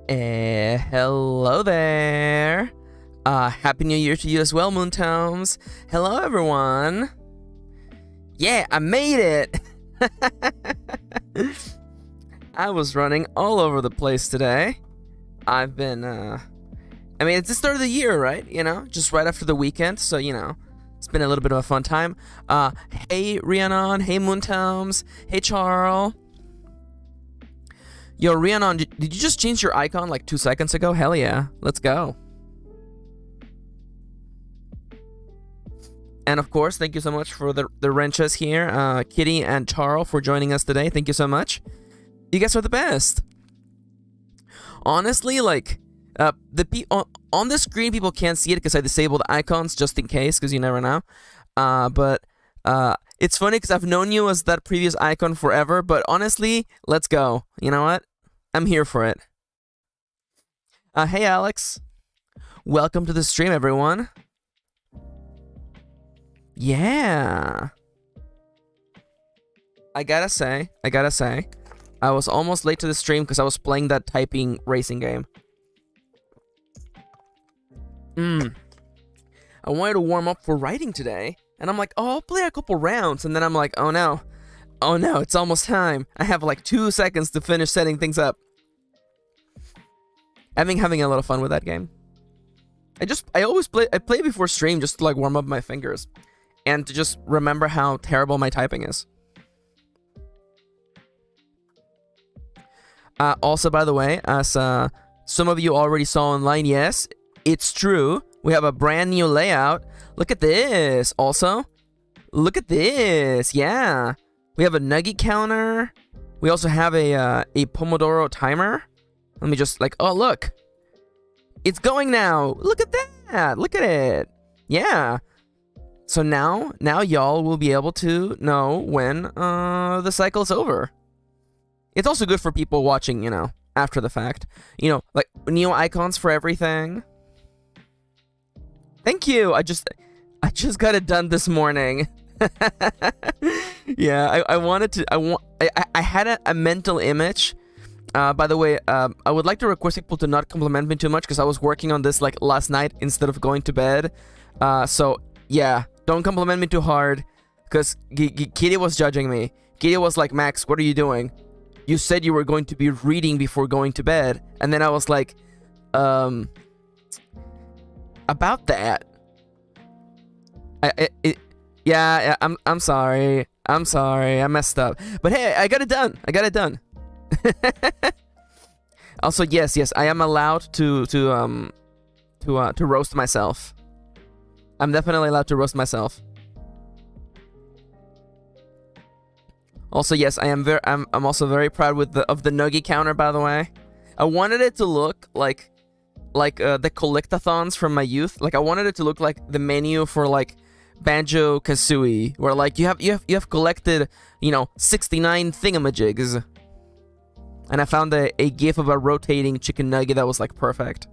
Hello there. Happy New Year to you as well, Moontones. Hello, everyone. Yeah, I made it. I was running all over the place today. I've been, it's the start of the year, right? You know, just right after the weekend. So, you know, it's been a little bit of a fun time. Hey, Rhiannon. Hey, Moontones. Hey, Charles. Yo, Rhiannon, did you just change your icon like 2 seconds ago? Hell yeah. Let's go. And of course, thank you so much for the wrenches here. Kitty and Charles for joining us today. Thank you so much. You guys are the best. Honestly, like, on the screen, people can't see it because I disabled icons just in case, because you never know. But it's funny because I've known you as that previous icon forever, but honestly, let's go. You know what? I'm here for it. Hey, Alex. Welcome to the stream, everyone. Yeah. I gotta say, I was almost late to the stream because I was playing that typing racing game. I wanted to warm up for writing today, and I'm like, oh, I'll play a couple rounds, and then I'm like, oh no, it's almost time. I have like 2 seconds to finish setting things up. I've been having a lot of fun with that game. I play before stream just to like warm up my fingers, and to just remember how terrible my typing is. Also, by the way, as some of you already saw online, yes, it's true. We have a brand new layout. Look at this. Also, look at this. Yeah. We have a nugget counter. We also have a Pomodoro timer. Let me just like, oh, look. It's going now. Look at that. Look at it. Yeah. So now y'all will be able to know when the cycle's over. It's also good for people watching, you know, after the fact. You know, like new icons for everything. Thank you. I just got it done this morning. Yeah, I had a mental image. By the way, I would like to request people to not compliment me too much because I was working on this like last night instead of going to bed. So yeah, don't compliment me too hard because Kitty was judging me. Kitty was like, Max, what are you doing? You said you were going to be reading before going to bed. And then I was like, about that. Yeah, I'm sorry. I'm sorry. I messed up. But hey, I got it done. Also, yes, I am allowed to roast myself. I'm definitely allowed to roast myself. Also, yes, I'm also very proud of the nugget counter, by the way. I wanted it to look like the collectathons from my youth. Like I wanted it to look like the menu for like Banjo-Kazooie, where like you have collected, you know, 69 thingamajigs. And I found a gif of a rotating chicken nugget that was like perfect.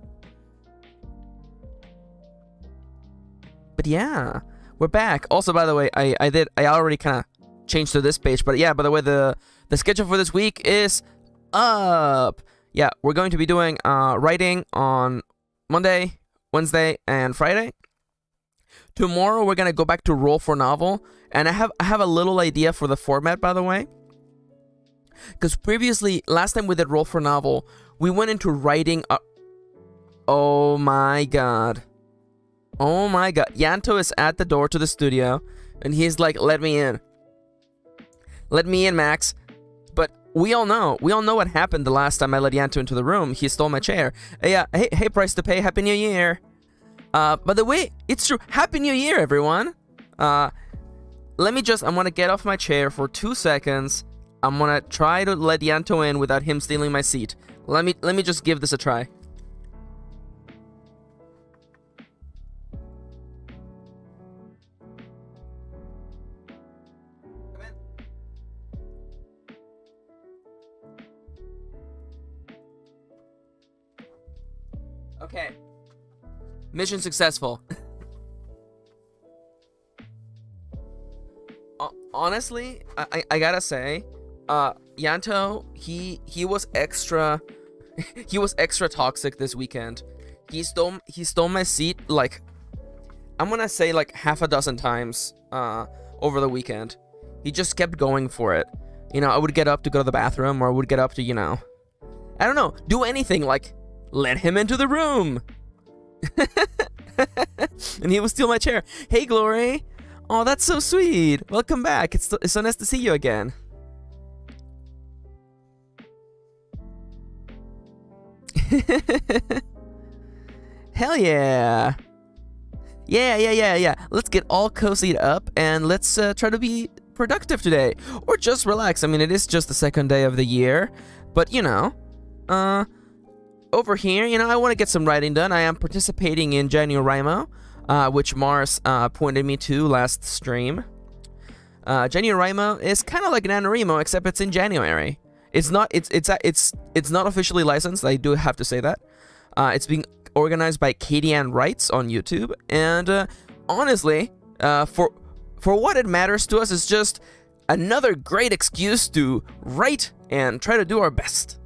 But yeah, we're back. Also, by the way, I already kind of changed to this page, but yeah, by the way, the schedule for this week is up. Yeah, we're going to be doing writing on Monday, Wednesday, and Friday. Tomorrow we're gonna go back to roll for novel, and I have a little idea for the format, by the way. Because previously, last time we did roll for novel, we went into writing. Oh my god. Yanto is at the door to the studio, and he's like, "Let me in. Let me in, Max." But we all know what happened the last time I let Yanto into the room. He stole my chair. Yeah, hey, price to pay. Happy New Year. By the way, it's true. Happy New Year, everyone. I'm gonna get off my chair for 2 seconds. I'm gonna try to let Yanto in without him stealing my seat. Let me just give this a try. Okay. Mission successful. Honestly, I gotta say, Yanto, he was extra He was extra toxic this weekend. He stole my seat, like, I'm gonna say like half a dozen times over the weekend. He just kept going for it. You know, I would get up to go to the bathroom, or I would get up to, you know, I don't know, do anything, like, let him into the room. And he would steal my chair. Hey, Glory. Oh, that's so sweet. Welcome back. It's so nice to see you again. Hell yeah. Yeah. Let's get all cozied up and let's try to be productive today. Or just relax. I mean, it is just the second day of the year. But, you know, over here, you know, I want to get some writing done. I am participating in NuGGIES, which Mars pointed me to last stream. NuGGIES is kind of like NaNoWriMo, except it's in January. It's not officially licensed. I do have to say that. It's being organized by Vtuber Writes on YouTube, and honestly, for what it matters to us, it's just another great excuse to write and try to do our best.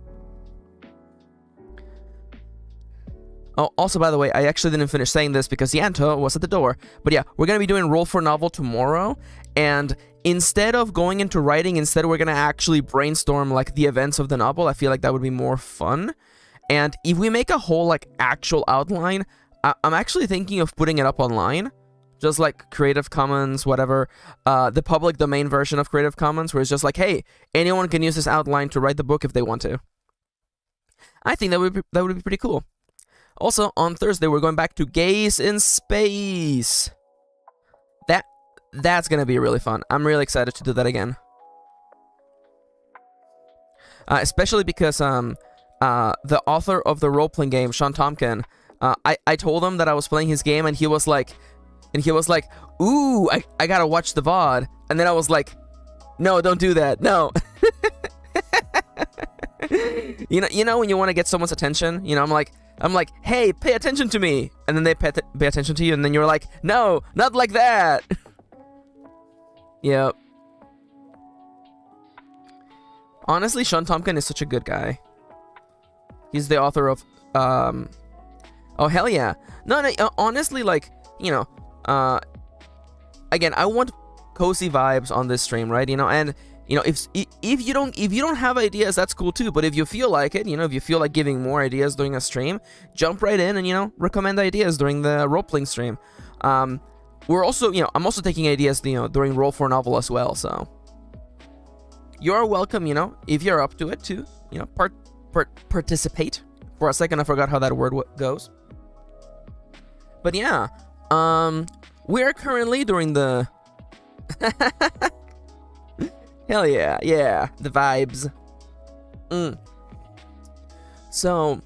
Oh, also, by the way, I actually didn't finish saying this because Yanto was at the door. But yeah, we're going to be doing Roll for Novel tomorrow. And instead of going into writing, instead we're going to actually brainstorm, like, the events of the novel. I feel like that would be more fun. And if we make a whole, like, actual outline, I'm actually thinking of putting it up online. Just like Creative Commons, whatever. The public domain version of Creative Commons, where it's just like, hey, anyone can use this outline to write the book if they want to. I think that would be pretty cool. Also, on Thursday, we're going back to Gaze in Space. That's going to be really fun. I'm really excited to do that again. Especially because the author of the role-playing game, Sean Tompkin, I told him that I was playing his game, and he was like, ooh, I gotta watch the VOD. And then I was like, no, don't do that. No. You know when you want to get someone's attention, you know, I'm like, hey, pay attention to me. And then they pay attention to you, and then you're like, no, not like that. Yep. Honestly, Sean Tompkin is such a good guy. He's the author of, oh, hell yeah. No, honestly, like, you know, again, I want cozy vibes on this stream, right? You know, and, you know, if you don't have ideas, that's cool too. But if you feel like it, you know, if you feel like giving more ideas during a stream, jump right in and, you know, recommend ideas during the role-playing stream. We're also, you know, I'm also taking ideas, you know, during Roll for Novel as well. So you're welcome, you know, if you're up to it to, you know, participate. For a second, I forgot how that word goes. But yeah, we're currently during the hell yeah, the vibes. So,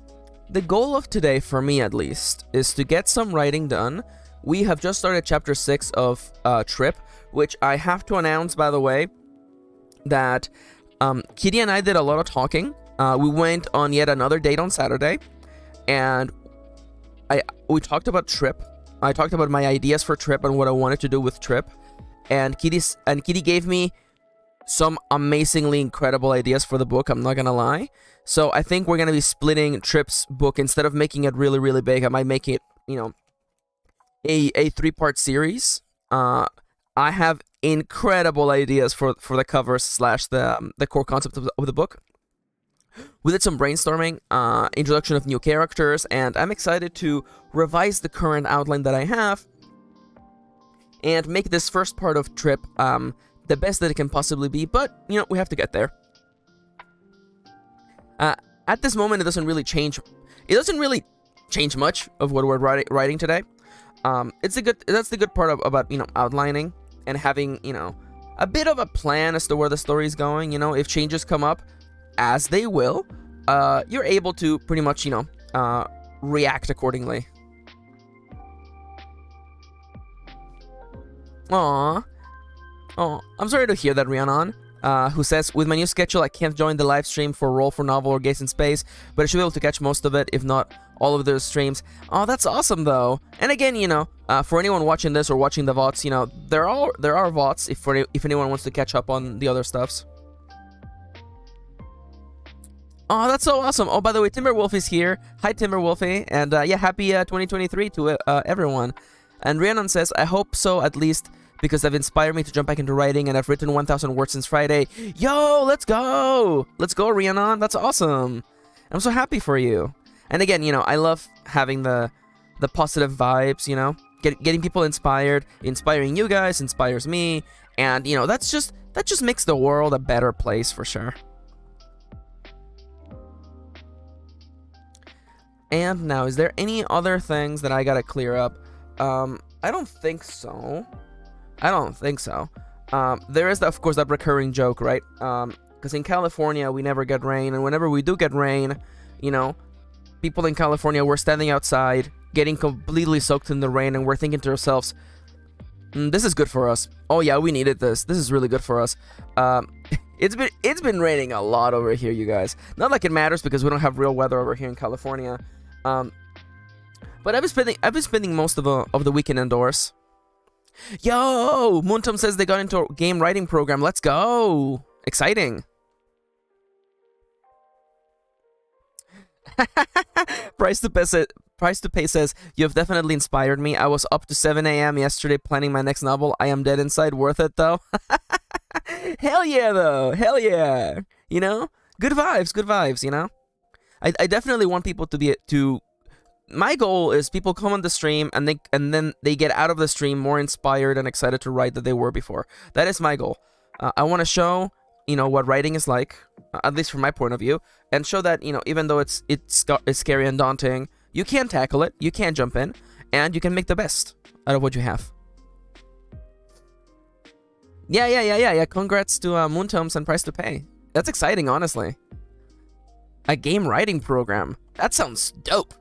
the goal of today, for me at least, is to get some writing done. We have just started chapter 6 of Trip, which I have to announce, by the way, that Kitty and I did a lot of talking. We went on yet another date on Saturday, and we talked about Trip. I talked about my ideas for Trip and what I wanted to do with Trip, and Kitty gave me some amazingly incredible ideas for the book, I'm not gonna lie. So I think we're gonna be splitting Trip's book. Instead of making it really, really big, I might make it, you know, a 3-part series. I have incredible ideas for the covers / the core concept of the book. We did some brainstorming, introduction of new characters, and I'm excited to revise the current outline that I have and make this first part of Trip the best that it can possibly be, but, you know, we have to get there. At this moment, it doesn't really change much of what we're writing today. That's the good part about, you know, outlining and having, you know, a bit of a plan as to where the story is going. You know, if changes come up, as they will, you're able to pretty much, you know, react accordingly. Aww. Oh, I'm sorry to hear that, Rhiannon. Who says, with my new schedule, I can't join the live stream for Roll for Novel or Gaze in Space, but I should be able to catch most of it, if not all of those streams. Oh, that's awesome, though. And again, you know, for anyone watching this or watching the VODs, you know, there are VODs if anyone wants to catch up on the other stuffs. Oh, that's so awesome. Oh, by the way, Timberwolf is here. Hi, Timberwolfie. And yeah, happy 2023 to everyone. And Rhiannon says, I hope so, at least, because they've inspired me to jump back into writing, and I've written 1,000 words since Friday. Yo, let's go! Let's go, Rhiannon. That's awesome. I'm so happy for you. And again, you know, I love having the positive vibes, you know? Getting people inspired. Inspiring you guys inspires me. And, you know, that just makes the world a better place for sure. And now, is there any other things that I gotta clear up? I don't think so. There is, of course, that recurring joke, right? Because in California, we never get rain, and whenever we do get rain, you know, people in California, we're standing outside, getting completely soaked in the rain, and we're thinking to ourselves, this is good for us. Oh yeah, we needed this. This is really good for us. It's been raining a lot over here, you guys. Not like it matters because we don't have real weather over here in California. But I've been spending most of the weekend indoors. Yo, Moontum says they got into a game writing program. Let's go! Exciting. Price to Pay says, you have definitely inspired me. I was up to 7 a.m. yesterday planning my next novel. I am dead inside. Worth it though. Hell yeah, though. Hell yeah. You know, good vibes. You know, I definitely want people to. My goal is people come on the stream and then they get out of the stream more inspired and excited to write than they were before. That is my goal. I want to show, you know, what writing is like, at least from my point of view, and show that, you know, even though it's scary and daunting, you can tackle it, you can jump in, and you can make the best out of what you have. Yeah. Congrats to Moontoms and Price to Pay. That's exciting, honestly. A game writing program. That sounds dope.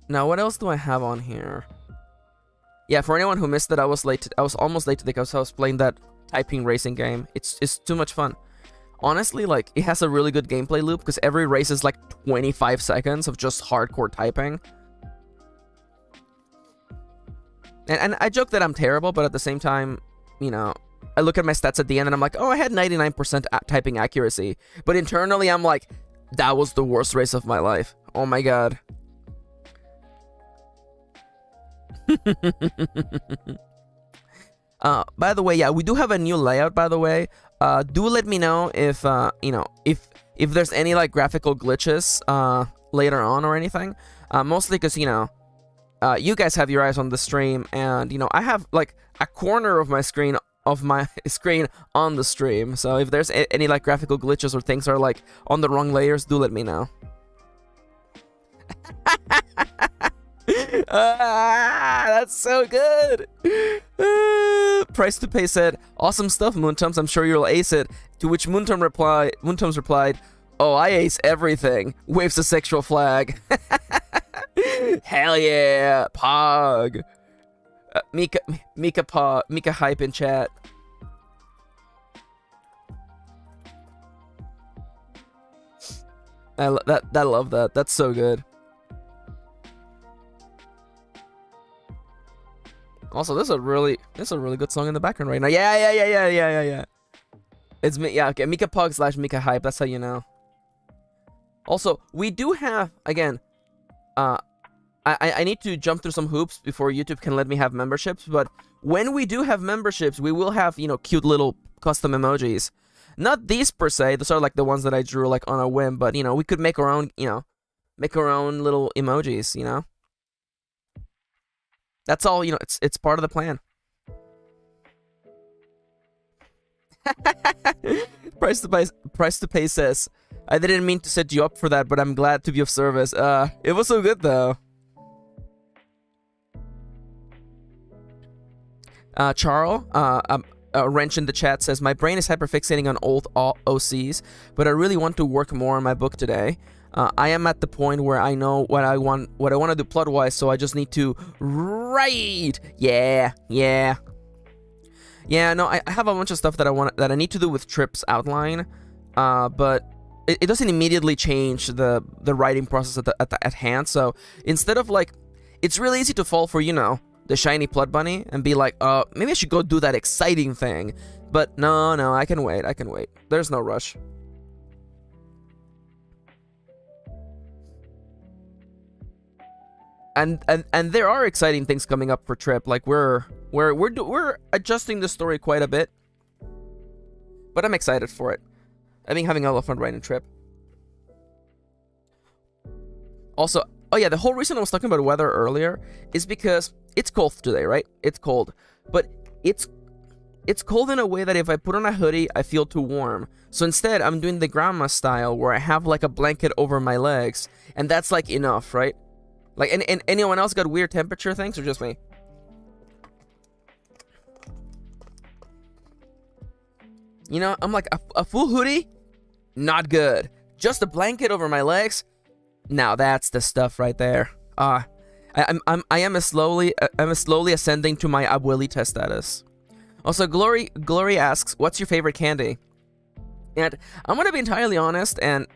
Now, what else do I have on here? Yeah, for anyone who missed it, I was late. I was almost late today because I was playing that typing racing game. It's too much fun. Honestly, like, it has a really good gameplay loop because every race is like 25 seconds of just hardcore typing. And I joke that I'm terrible, but at the same time, you know, I look at my stats at the end and I'm like, oh, I had 99% typing accuracy. But internally, I'm like, that was the worst race of my life. Oh my god. By the way, yeah, we do have a new layout, by the way. Do let me know if, you know, if there's any, like, graphical glitches, later on or anything. Mostly because, you know, you guys have your eyes on the stream, and, you know, I have, like, a corner of my screen on the stream. So if there's any, like, graphical glitches or things are, like, on the wrong layers, do let me know. That's so good. Price to Pay said, awesome stuff, Moontums. I'm sure you'll ace it. To which Moontums replied, oh, I ace everything. Waves a sexual flag. Hell yeah, Pog. Mika hype in chat. I love that. That's so good. Also, this is a really good song in the background right now. Yeah. It's me. Yeah, okay. Mika Pog / Mika Hype. That's how you know. Also, we do have, again, I need to jump through some hoops before YouTube can let me have memberships. But when we do have memberships, we will have, you know, cute little custom emojis. Not these per se. Those are like the ones that I drew like on a whim. But, you know, we could make our own, you know, little emojis, you know. That's all, you know, it's part of the plan. Price to Pay says, I didn't mean to set you up for that, but I'm glad to be of service. It was so good though. Charles, a wrench in the chat says, my brain is hyperfixating on old OCs, but I really want to work more on my book today. I am at the point where I know what I want to do plot-wise, so I just need to write. Yeah. No, I have a bunch of stuff that I need to do with Trip's outline, but it doesn't immediately change the writing process at hand. So instead of, like, it's really easy to fall for, you know, the shiny plot bunny and be like, maybe I should go do that exciting thing. But no, I can wait. There's no rush. And there are exciting things coming up for Trip. Like we're adjusting the story quite a bit, but I'm excited for it. I've been having a lot of fun writing Trip. Also, oh yeah, the whole reason I was talking about weather earlier is because it's cold today, right? It's cold, but it's cold in a way that if I put on a hoodie, I feel too warm. So instead, I'm doing the grandma style where I have like a blanket over my legs, and that's like enough, right? Like, and anyone else got weird temperature things, or just me? You know, I'm like, a full hoodie? Not good. Just a blanket over my legs? Now that's the stuff right there. I am slowly ascending to my abuelita status. Also, Glory asks, what's your favorite candy? And I'm gonna be entirely honest, and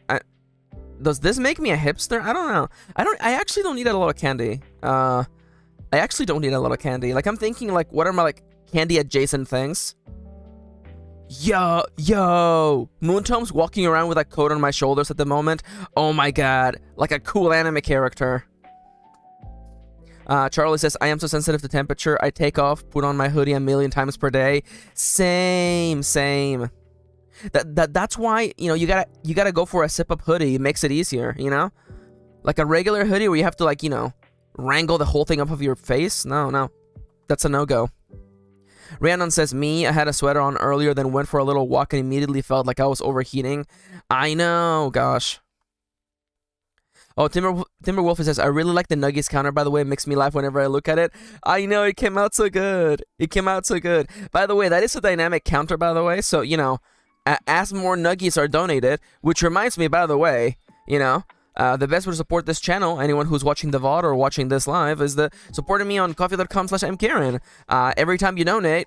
does this make me a hipster? I don't know. I actually don't need a lot of candy. I actually don't need a lot of candy. Like, I'm thinking, like, what are my, like, candy adjacent things? Yo, Moontome's walking around with a coat on my shoulders at the moment. Oh my god, like a cool anime character. Charlie says, I am so sensitive to temperature. I take off, put on my hoodie a million times per day. Same. That's why, you know, you gotta go for a zip-up hoodie. It makes it easier, you know? Like a regular hoodie where you have to, like, you know, wrangle the whole thing up of your face. No. That's a no-go. Rhiannon says, me, I had a sweater on earlier, then went for a little walk and immediately felt like I was overheating. I know, gosh. Oh, Timber Wolf says, I really like the Nuggies counter, by the way. It makes me laugh whenever I look at it. I know, it came out so good. By the way, that is a dynamic counter, by the way. So, you know, as more Nuggies are donated, which reminds me, by the way, you know, the best way to support this channel, anyone who's watching the VOD or watching this live, is supporting me on coffee.com/MKirin. Every time you donate,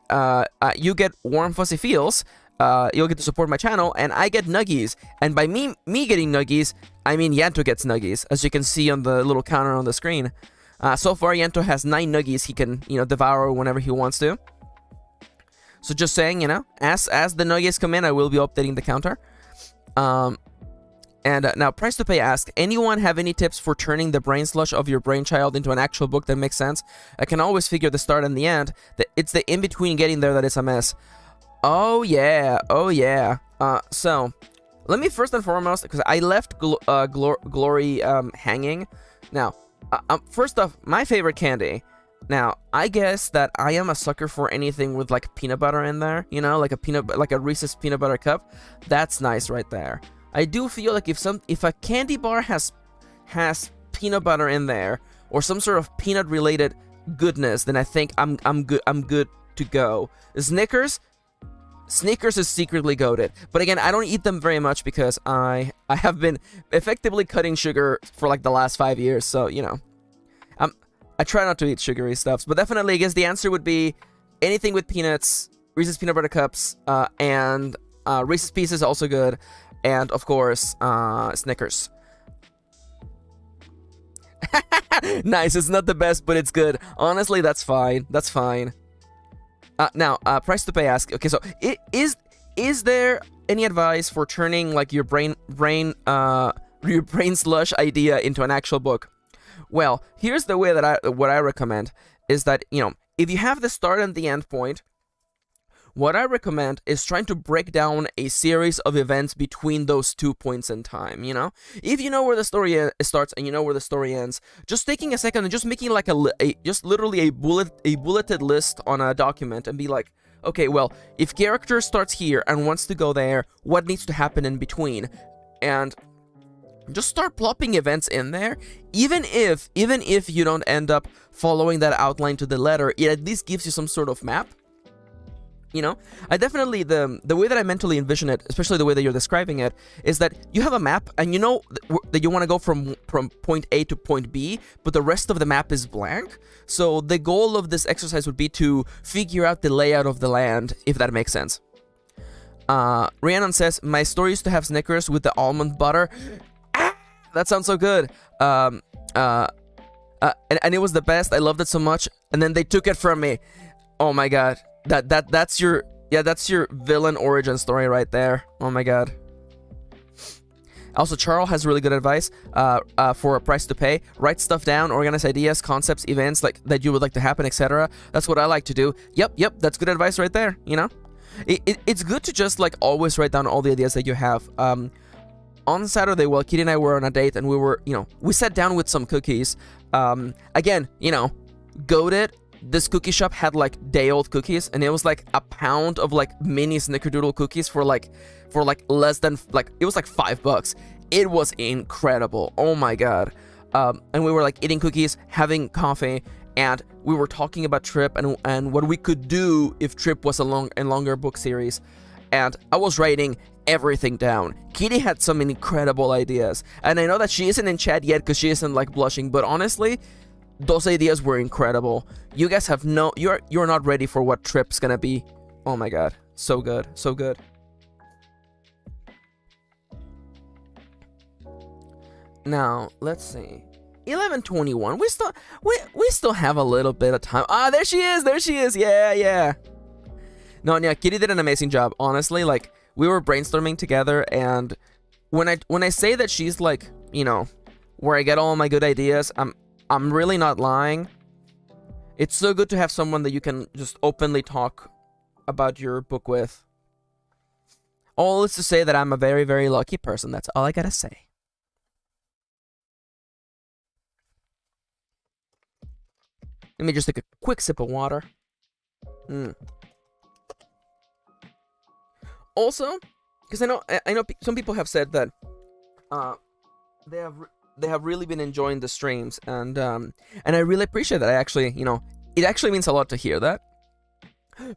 you get warm, fuzzy feels. You'll get to support my channel, and I get Nuggies. And by me getting Nuggies, I mean Yanto gets Nuggies, as you can see on the little counter on the screen. So far, Yanto has 9 Nuggies he can, you know, devour whenever he wants to. So just saying, you know, as the Nuggies come in, I will be updating the counter. And now, Price to Pay asks, anyone have any tips for turning the brain slush of your brainchild into an actual book that makes sense? I can always figure the start and the end. It's the in-between getting there that is a mess. Oh, yeah. So, let me first and foremost, because I left Glory hanging. Now, first off, my favorite candy. Now, I guess that I am a sucker for anything with, like, peanut butter in there. You know, like a Reese's peanut butter cup. That's nice right there. I do feel like if a candy bar has peanut butter in there or some sort of peanut related goodness, then I think I'm good to go. Snickers is secretly goated, but again, I don't eat them very much because I have been effectively cutting sugar for like the last 5 years, so you know, I try not to eat sugary stuffs, but definitely I guess the answer would be anything with peanuts, Reese's peanut butter cups, and Reese's Pieces is also good. And, of course, Snickers. Nice, it's not the best, but it's good. Honestly, that's fine. Now, Price to Pay asks, okay, so, is there any advice for turning, like, your brain slush idea into an actual book? Well, here's the way that what I recommend, is that, you know, if you have the start and the end point, what I recommend is trying to break down a series of events between those 2 points in time, you know? If you know where the story starts and you know where the story ends, just taking a second and just making like just literally a bulleted list on a document and be like, okay, well, if character starts here and wants to go there, what needs to happen in between? And just start plopping events in there. Even if you don't end up following that outline to the letter, it at least gives you some sort of map. You know, I definitely, the way that I mentally envision it, especially the way that you're describing it, is that you have a map and you know that you want to go from point A to point B, but the rest of the map is blank. So the goal of this exercise would be to figure out the layout of the land, if that makes sense. Rhiannon says, my story used to have Snickers with the almond butter. Ah, that sounds so good. And it was the best. I loved it so much. And then they took it from me. Oh my god. That's your Yeah, that's your villain origin story right there. Oh my god. Also, Charles has really good advice for a price to pay. Write stuff down, organize ideas, concepts, events like that you would like to happen, etc. That's what I like to do. Yep, that's good advice right there, you know? It's good to just like always write down all the ideas that you have. On Saturday, well, Kitty and I were on a date and we were, we sat down with some cookies. Again, goated. This cookie shop had like day-old cookies, and it was like a pound of like mini snickerdoodle cookies for less than it was like $5. It was incredible. Oh my god. And we were like eating cookies, having coffee, and we were talking about Trip and what we could do if Trip was a longer book series. And I was writing everything down. Kitty had some incredible ideas, and I know that she isn't in chat yet because she isn't like blushing, but honestly, those ideas were incredible. You guys have you're not ready for what Trip's gonna be. Oh my god, so good, so good. Now let's see, 11:21. We still have a little bit of time. Ah, there she is. Yeah. No, yeah, Kitty did an amazing job. Honestly, like we were brainstorming together, and when I say that she's like, where I get all my good ideas, I'm really not lying. It's so good to have someone that you can just openly talk about your book with. All is to say that I'm a very, very lucky person. That's all I gotta say. Let me just take a quick sip of water. Also, because I know some people have said that they have really been enjoying the streams, and I really appreciate that. I actually, it actually means a lot to hear that.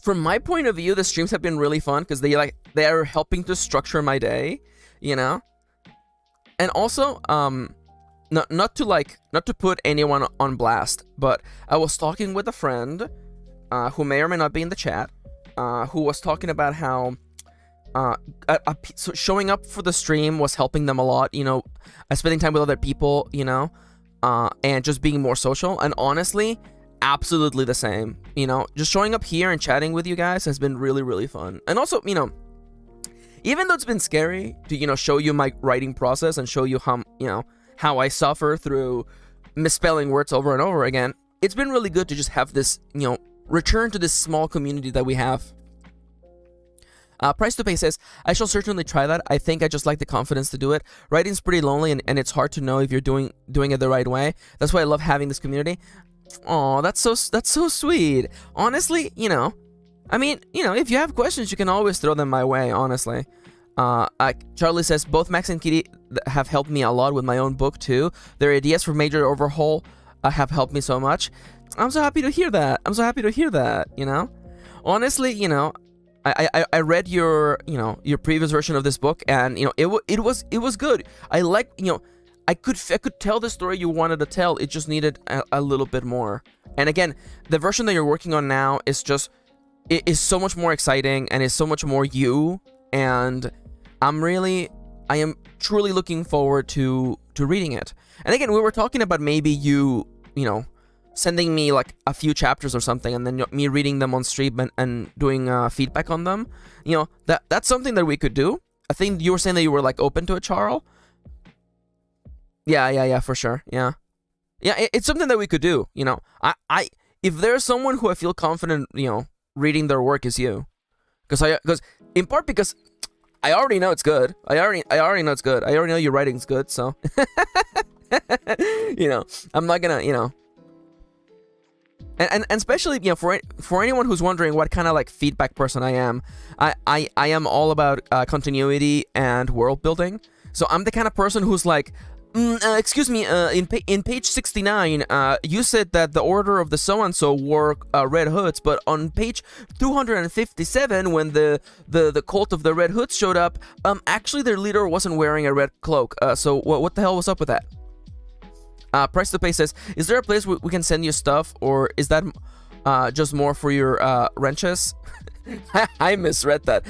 From my point of view, the streams have been really fun because they are helping to structure my day, and also not to put anyone on blast, but I was talking with a friend who may or may not be in the chat, who was talking about how so showing up for the stream was helping them a lot, spending time with other people, and just being more social. And honestly, absolutely the same, just showing up here and chatting with you guys has been really, really fun. And also, even though it's been scary to, show you my writing process and show you how I suffer through misspelling words over and over again, it's been really good to just have this, return to this small community that we have. Price to Pay says, I shall certainly try that. I think I just lack the confidence to do it. Writing's pretty lonely, and it's hard to know if you're doing it the right way. That's why I love having this community. Oh, that's so sweet. Honestly, I mean, if you have questions, you can always throw them my way, honestly. Charlie says, both Max and Kitty have helped me a lot with my own book, too. Their ideas for major overhaul have helped me so much. I'm so happy to hear that. Honestly, I read your previous version of this book, and it was good. I like I could tell the story you wanted to tell. It just needed a little bit more. And again, the version that you're working on now is so much more exciting and is so much more you. And I am truly looking forward to reading it. And again, we were talking about maybe you sending me like a few chapters or something, and then me reading them on stream and doing feedback on them. That's something that we could do. I think you were saying that you were like open to it, Charles. Yeah, for sure. Yeah, it's something that we could do. I if there's someone who I feel confident, reading their work is you, because in part because I already know it's good. I already know it's good. I already know your writing's good. So, I'm not gonna, And especially, for anyone who's wondering what kind of like feedback person I am, I am all about continuity and world building. So I'm the kind of person who's like, excuse me, in page 69, you said that the order of the so-and-so wore red hoods, but on page 257, when the cult of the red hoods showed up, actually their leader wasn't wearing a red cloak. So what the hell was up with that? Price to Pay says, is there a place we can send you stuff, or is that just more for your wrenches? I misread that.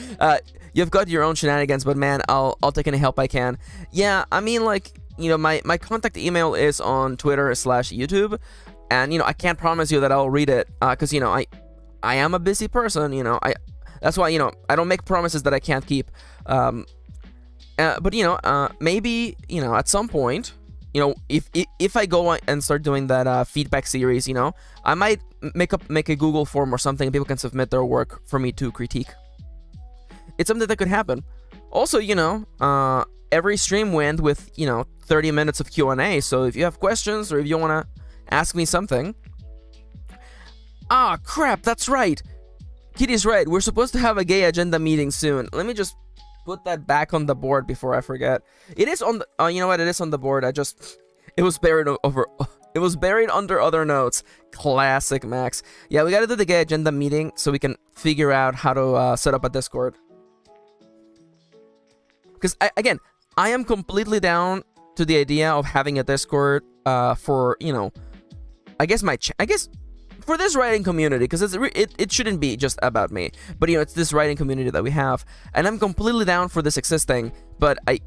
You've got your own shenanigans, but man, I'll take any help I can. Yeah, I mean, like, my contact email is on Twitter/YouTube, and I can't promise you that I'll read it, because I am a busy person. That's why, I don't make promises that I can't keep. But maybe, at some point, if I go and start doing that feedback series, I might make a Google form or something, and people can submit their work for me to critique. It's something that could happen. Also, every stream will end with 30 minutes of Q&A. So if you have questions or if you want to ask me something. Ah, crap, that's right. Kitty's right. We're supposed to have a gay agenda meeting soon. Let me just put that back on the board before I forget. It is on the you know what? It is on the board. It was buried it was buried under other notes. Classic Max. Yeah, we got to do the gay agenda meeting so we can figure out how to set up a Discord. Because again, I am completely down to the idea of having a Discord for, I guess for this writing community, because it shouldn't be just about me, but it's this writing community that we have, and I'm completely down for this existing. But I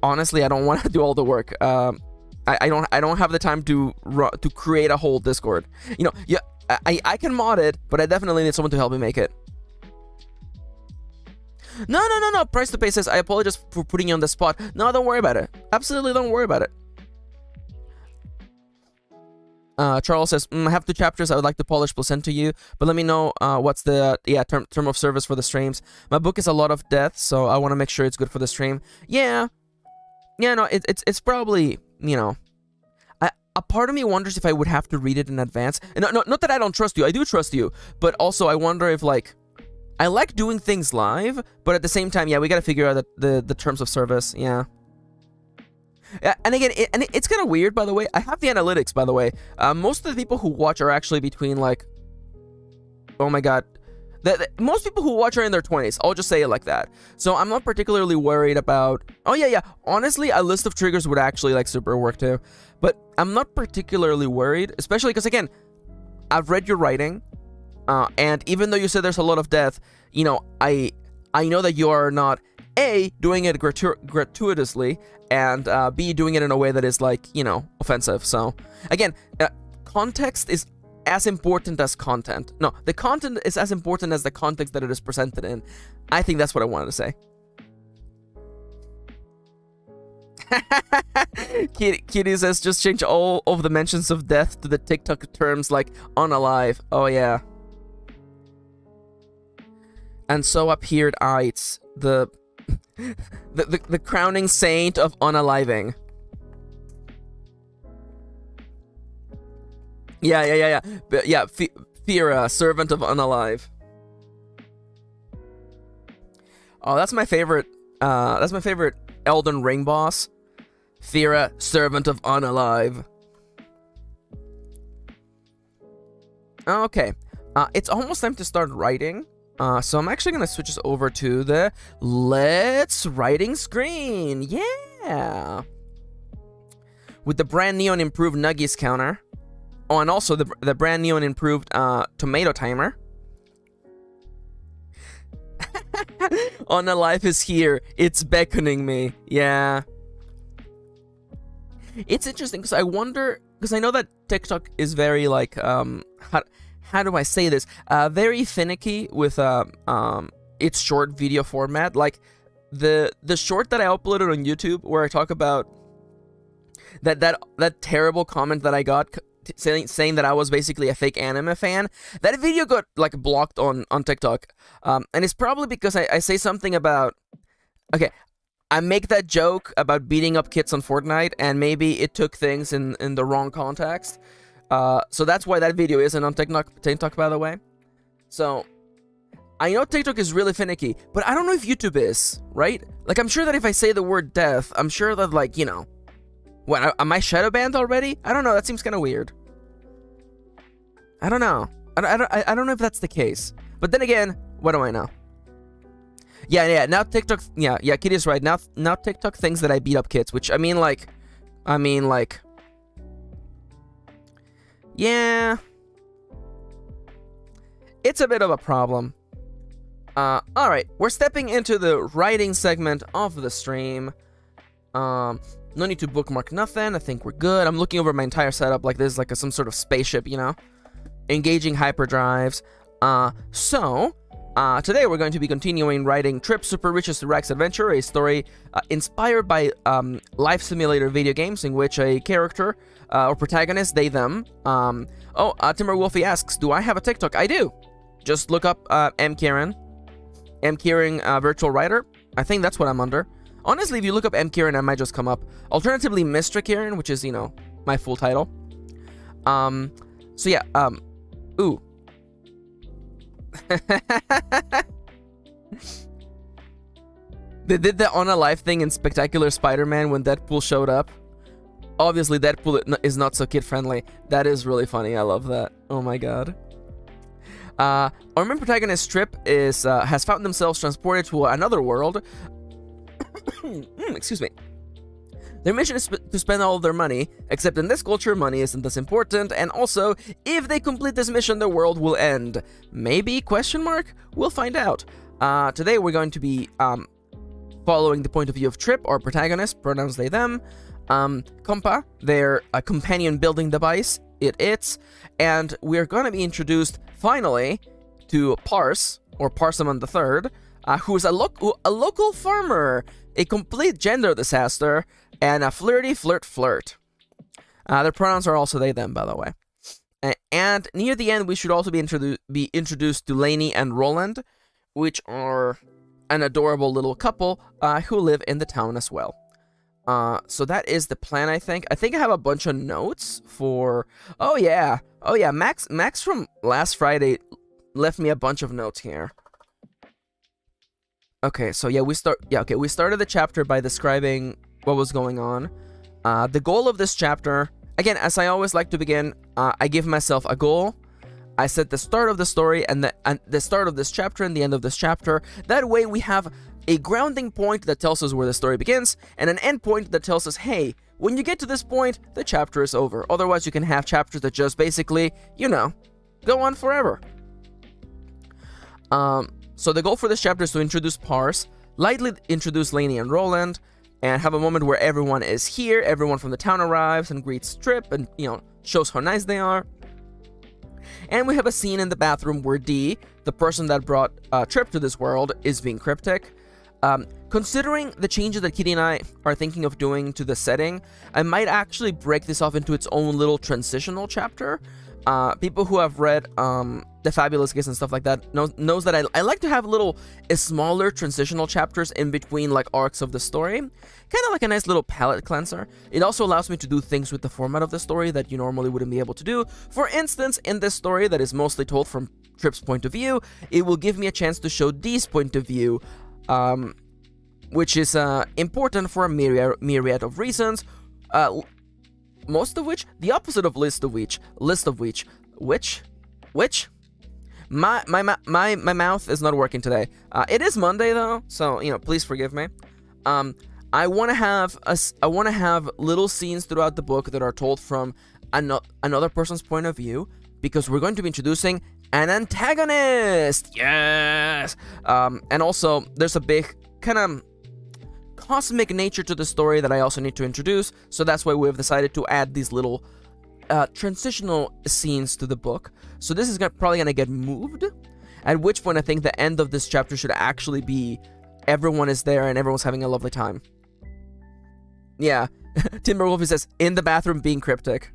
honestly, I don't want to do all the work. I don't have the time to create a whole Discord. Yeah, I can mod it, but I definitely need someone to help me make it. No. Price to Pay says, I apologize for putting you on the spot. No, don't worry about it. Absolutely don't worry about it. Charles says, I have 2 chapters I would like to polish plus send to you, but let me know what's the term of service for the streams. My book is a lot of death, so I want to make sure it's good for the stream. Yeah, no, it's probably, a part of me wonders if I would have to read it in advance. And no, not that I don't trust you. I do trust you, but also I wonder if, like, I like doing things live, but at the same time, yeah, we gotta figure out the terms of service. Yeah. And again, it's kind of weird, by the way. I have the analytics, by the way. Most of the people who watch are actually between, like, oh my god, most people who watch are in their 20s. I'll just say it like that. So I'm not particularly worried about. Oh yeah. Honestly, a list of triggers would actually, like, super work too. But I'm not particularly worried, especially because, again, I've read your writing, and even though you said there's a lot of death, I know that you are not A, doing it gratuitously, and B, doing it in a way that is, like, offensive. So, again, context is as important as content. No, the content is as important as the context that it is presented in. I think that's what I wanted to say. Kitty says, just change all of the mentions of death to the TikTok terms like unalive. Oh, yeah. And so appeared Ites, the crowning saint of unaliving. Yeah. But yeah, Fira, servant of unalive. Oh, that's my favorite. That's my favorite Elden Ring boss. Fira, servant of unalive. Okay, it's almost time to start writing. So I'm actually gonna switch us over to the Let's Writing screen. Yeah, with the brand new and improved NUGGIES counter. Oh, and also the brand new and improved tomato timer. Unalive is here. It's beckoning me. Yeah. It's interesting because I wonder, because I know that TikTok is very, like, how do I say this? Very finicky with its short video format. Like the short that I uploaded on YouTube where I talk about that terrible comment that I got saying that I was basically a fake anime fan. That video got, like, blocked on TikTok, and it's probably because I say something about, okay, I make that joke about beating up kids on Fortnite, and maybe it took things in the wrong context. So that's why that video isn't on TikTok, by the way. So I know TikTok is really finicky, but I don't know if YouTube is, right? Like, I'm sure that if I say the word death, I'm sure that, like, what, am I shadow banned already? I don't know. That seems kind of weird. I don't know. I don't know if that's the case. But then again, what do I know? Yeah. Now TikTok. Yeah. Kitty's right. Now TikTok thinks that I beat up kids, which I mean, like. Yeah. It's a bit of a problem. All right. We're stepping into the writing segment of the stream. No need to bookmark nothing. I think we're good. I'm looking over my entire setup like this, like some sort of spaceship, Engaging hyperdrives. So Today we're going to be continuing writing Trip Super Riches to Rags Adventure, a story inspired by life simulator video games in which a character or protagonist, they, them. Timber Wolfie asks, do I have a TikTok? I do. Just look up MKirin. MKirin Virtual Writer. I think that's what I'm under. Honestly, if you look up MKirin, I might just come up. Alternatively, Mr. Kirin, which is, you know, my full title. So yeah, ooh. They did the on a live thing in Spectacular Spider-Man when Deadpool showed up. Obviously, Deadpool is not so kid-friendly. That is really funny. I love that. Oh my god. Our main protagonist, Trip, has found themselves transported to another world. Excuse me. Their mission is to spend all of their money, except in this culture, money isn't as important, and also, if they complete this mission, the world will end. Maybe? Question mark? We'll find out. Today, we're going to be following the point of view of Trip, our protagonist, pronouns they, them. Compa, their companion building device, it's, and we're going to be introduced, finally, to Parse, or Parsimon III, who's a local farmer, a complete gender disaster, and a flirty flirt. Their pronouns are also they, them, by the way. And near the end, we should also be introduced to Lainey and Roland, which are an adorable little couple who live in the town as well. So that is the plan, I think. I think I have a bunch of notes for... Oh yeah, Max from last Friday left me a bunch of notes here. Okay, so yeah, we started the chapter by describing what was going on. The goal of this chapter, again, as I always like to begin, I give myself a goal. I set the start of the story and the start of this chapter and the end of this chapter. That way we have a grounding point that tells us where the story begins, and an end point that tells us, hey, when you get to this point, the chapter is over. Otherwise, you can have chapters that just basically, you know, go on forever. So the goal for this chapter is to introduce Parse, lightly introduce Lainey and Roland, and have a moment where everyone is here, everyone from the town arrives and greets Trip and, you know, shows how nice they are. And we have a scene in the bathroom where Dee, the person that brought Trip to this world, is being cryptic. Considering the changes that Kitty and I are thinking of doing to the setting, I might actually break this off into its own little transitional chapter. People who have read The Fabulous Gifts and stuff like that knows that I like to have little smaller transitional chapters in between like arcs of the story. Kind of like a nice little palate cleanser. It also allows me to do things with the format of the story that you normally wouldn't be able to do. For instance, in this story that is mostly told from Trip's point of view, it will give me a chance to show Dee's point of view, which is important for a myriad of reasons. Most of which, the opposite of list of which, my mouth is not working today. It is Monday though, so you know, please forgive me. I want to have little scenes throughout the book that are told from another person's point of view, because we're going to be introducing an antagonist. Yes. And also there's a big kind of cosmic nature to the story that I also need to introduce, so that's why we've decided to add these little transitional scenes to the book. So this is probably going to get moved, at which point I think the end of this chapter should actually be everyone is there and everyone's having a lovely time. Yeah, Timberwolf says, in the bathroom being cryptic.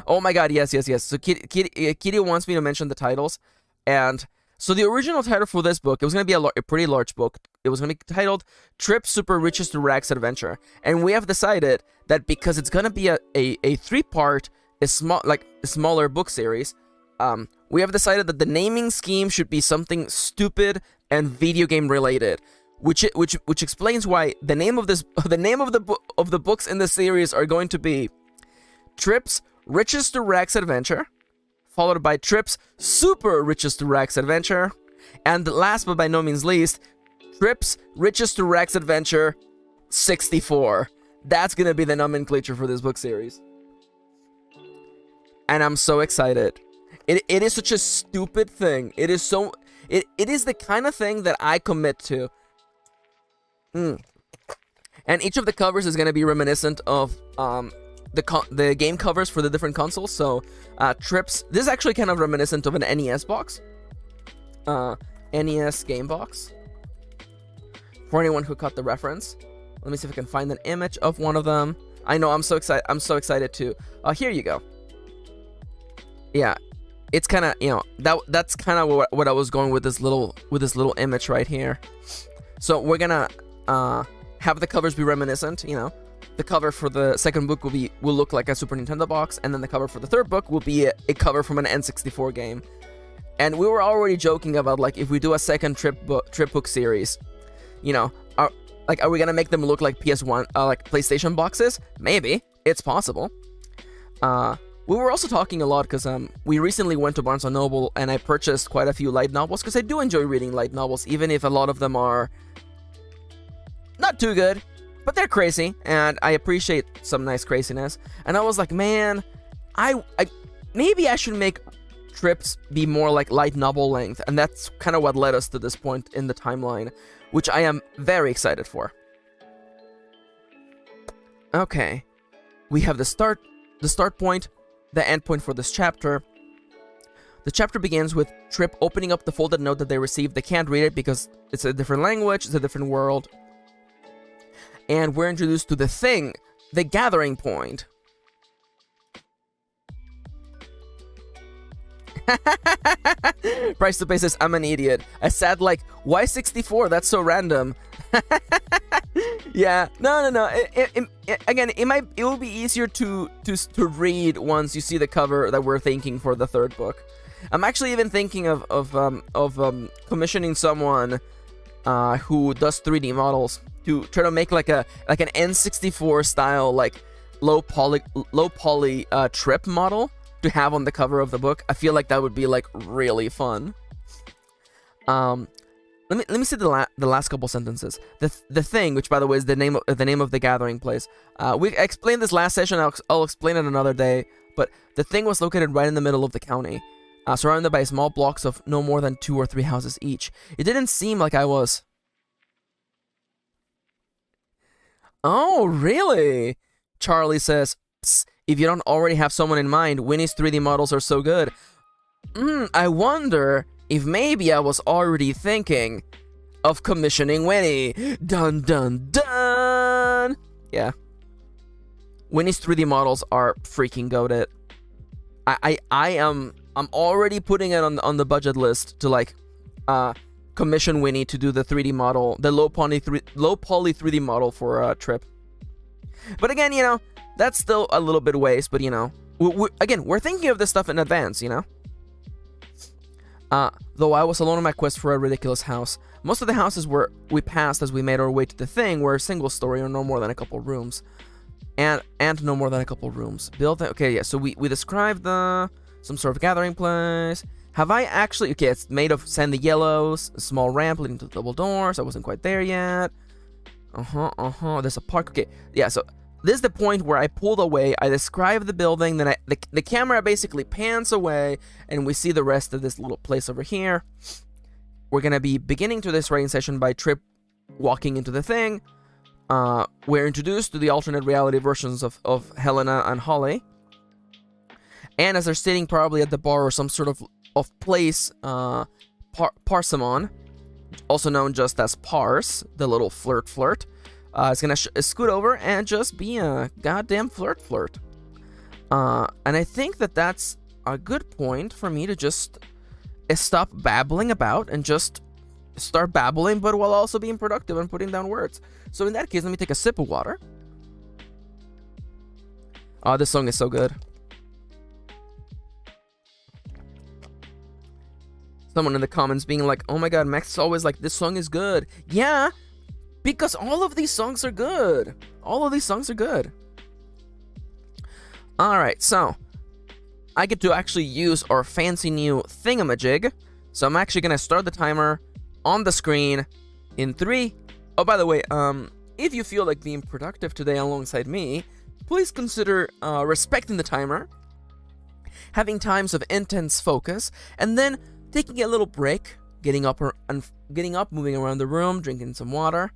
Oh my god, yes. So Kitty wants me to mention the titles, and so the original title for this book, it was going to be a pretty large book. It was going to be titled Trip Super Riches to Rags Adventure. And we have decided that because it's going to be a three-part, smaller book series, we have decided that the naming scheme should be something stupid and video game related, which explains why the name of the books in the series are going to be Trip's Riches to Rags Adventure, followed by Trip's Super Riches to Rags Adventure, and last but by no means least, Trip's Riches to Rags Adventure 64. That's gonna be the nomenclature for this book series. And I'm so excited. It is such a stupid thing. It is the kind of thing that I commit to. And each of the covers is gonna be reminiscent of the game covers for the different consoles. So Trip's, this is actually kind of reminiscent of an NES box. NES game box. For anyone who caught the reference, let me see if I can find an image of one of them. I know, I'm so excited. I'm so excited too. Here you go. Yeah, it's kind of, you know, that's kind of what I was going with this little image right here. So we're gonna have the covers be reminiscent. You know, the cover for the second book will look like a Super Nintendo box, and then the cover for the third book will be a cover from an N64 game. And we were already joking about, like, if we do a second trip book series, you know, are we gonna make them look like PS1, like PlayStation boxes? Maybe, it's possible. We were also talking a lot because we recently went to Barnes & Noble and I purchased quite a few light novels because I do enjoy reading light novels, even if a lot of them are not too good, but they're crazy, and I appreciate some nice craziness. And I was like, man, I maybe I should make trips be more like light novel length, and that's kind of what led us to this point in the timeline, which I am very excited for. Okay, we have the start point, the end point for this chapter. The chapter begins with Trip opening up the folded note that they received. They can't read it because it's a different language, it's a different world. And we're introduced to the thing, the gathering point. Price to pay says, I'm an idiot. I said, like, why 64? That's so random. Yeah, no. It will be easier to read once you see the cover that we're thinking for the third book. I'm actually even thinking of commissioning someone who does 3D models to try to make like an N64 style, like low poly Trip model to have on the cover of the book. I feel like that would be like really fun. Let me see the last couple sentences. The thing, which by the way is the name of the gathering place. We explained this last session. I'll explain it another day. But the thing was located right in the middle of the county, surrounded by small blocks of no more than 2 or 3 houses each. It didn't seem like I was. Oh, really? Charlie says, psst, if you don't already have someone in mind, Winnie's 3D models are so good. I wonder if maybe I was already thinking of commissioning Winnie. Dun dun dun! Yeah. Winnie's 3D models are freaking goated. I'm already putting it on the budget list to like commission Winnie to do the 3D model, the low poly 3D model for Trip. But again, you know, that's still a little bit ways, but you know, we're thinking of this stuff in advance, you know? Though I was alone on my quest for a ridiculous house. Most of the houses we passed as we made our way to the thing were single story or no more than a couple rooms. And no more than a couple rooms. Okay, yeah, so we described some sort of gathering place. Have I actually... Okay, it's made of sandy yellows, a small ramp leading to the double doors. I wasn't quite there yet. There's a park. Okay, yeah, so this is the point where I pulled away. I described the building, then the camera basically pans away, and we see the rest of this little place over here. We're gonna be beginning to this writing session by Trip walking into the thing. We're introduced to the alternate reality versions of Helena and Holly. And as they're sitting probably at the bar or some sort of place, Parsimon, also known just as Pars, the little flirt, is gonna scoot over and just be a goddamn flirt. And I think that's a good point for me to just stop babbling about and just start babbling, but while also being productive and putting down words. So in that case, let me take a sip of water. Oh, this song is so good. Someone in the comments being like, oh my god, Max is always like, this song is good. Yeah, because all of these songs are good. All of these songs are good. Alright, so I get to actually use our fancy new thingamajig. So I'm actually going to start the timer on the screen in 3. Oh, by the way, if you feel like being productive today alongside me, please consider respecting the timer, having times of intense focus, and then taking a little break, getting up, moving around the room, drinking some water.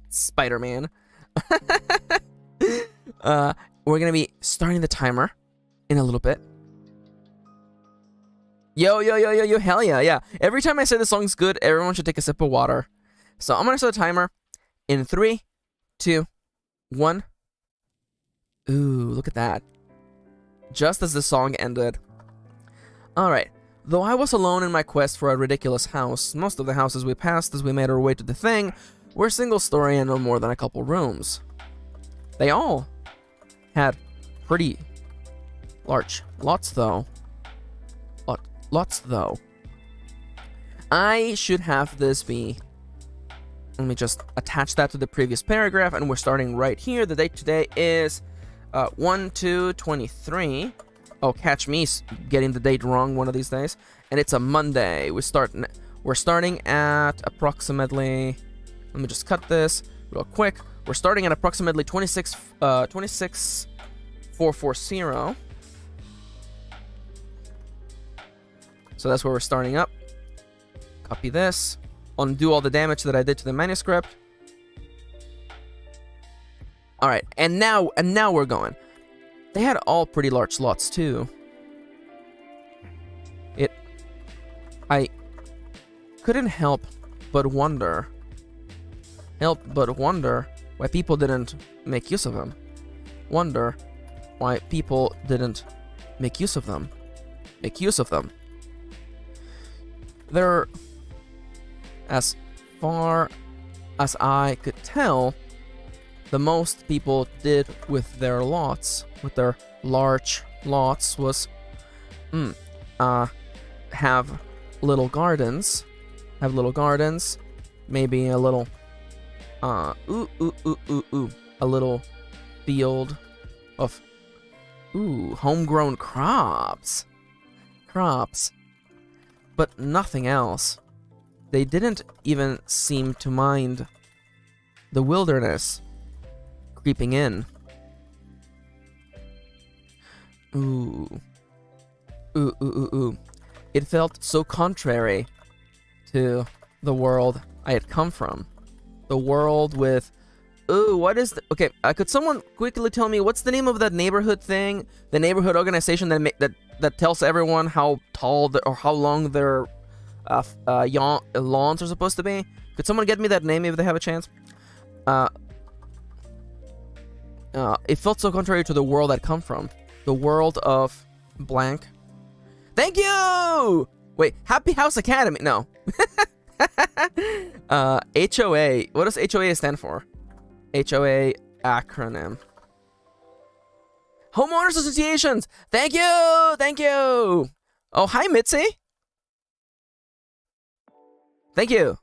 Spider-Man. We're gonna be starting the timer in a little bit. Yo, yo, yo, yo, yo, hell yeah, yeah. Every time I say the song's good, everyone should take a sip of water. So I'm gonna start the timer in 3, 2, 1. Ooh, look at that. Just as the song ended. Alright. Though I was alone in my quest for a ridiculous house, most of the houses we passed as we made our way to the thing were single story and no more than a couple rooms. They all had pretty large lots though. Lots though. I should have this be... Let me just attach that to the previous paragraph, and we're starting right here. The date today is 1/2/23. Oh, catch me getting the date wrong one of these days. And it's a Monday. We're starting at approximately... Let me just cut this real quick. We're starting at approximately 26,440. So that's where we're starting up. Copy this. Undo all the damage that I did to the manuscript. All right, and now we're going. They had all pretty large slots too. I couldn't help but wonder why people didn't make use of them. Wonder why people didn't make use of them. They're, as far as I could tell, the most people did with their lots, with their large lots, was have little gardens, maybe a little a little field of homegrown crops, but nothing else. They didn't even seem to mind the wilderness creeping in. It felt so contrary to the world I had come from. The world with... what is the... Okay, could someone quickly tell me what's the name of that neighborhood thing? The neighborhood organization that tells everyone how tall or how long their lawns are supposed to be? Could someone get me that name if they have a chance? It felt so contrary to the world I'd come from. The world of blank. Thank you! Wait, Happy House Academy? No. HOA. What does HOA stand for? HOA acronym. Homeowners Associations! Thank you! Thank you! Oh, hi, Mitzi. Thank you.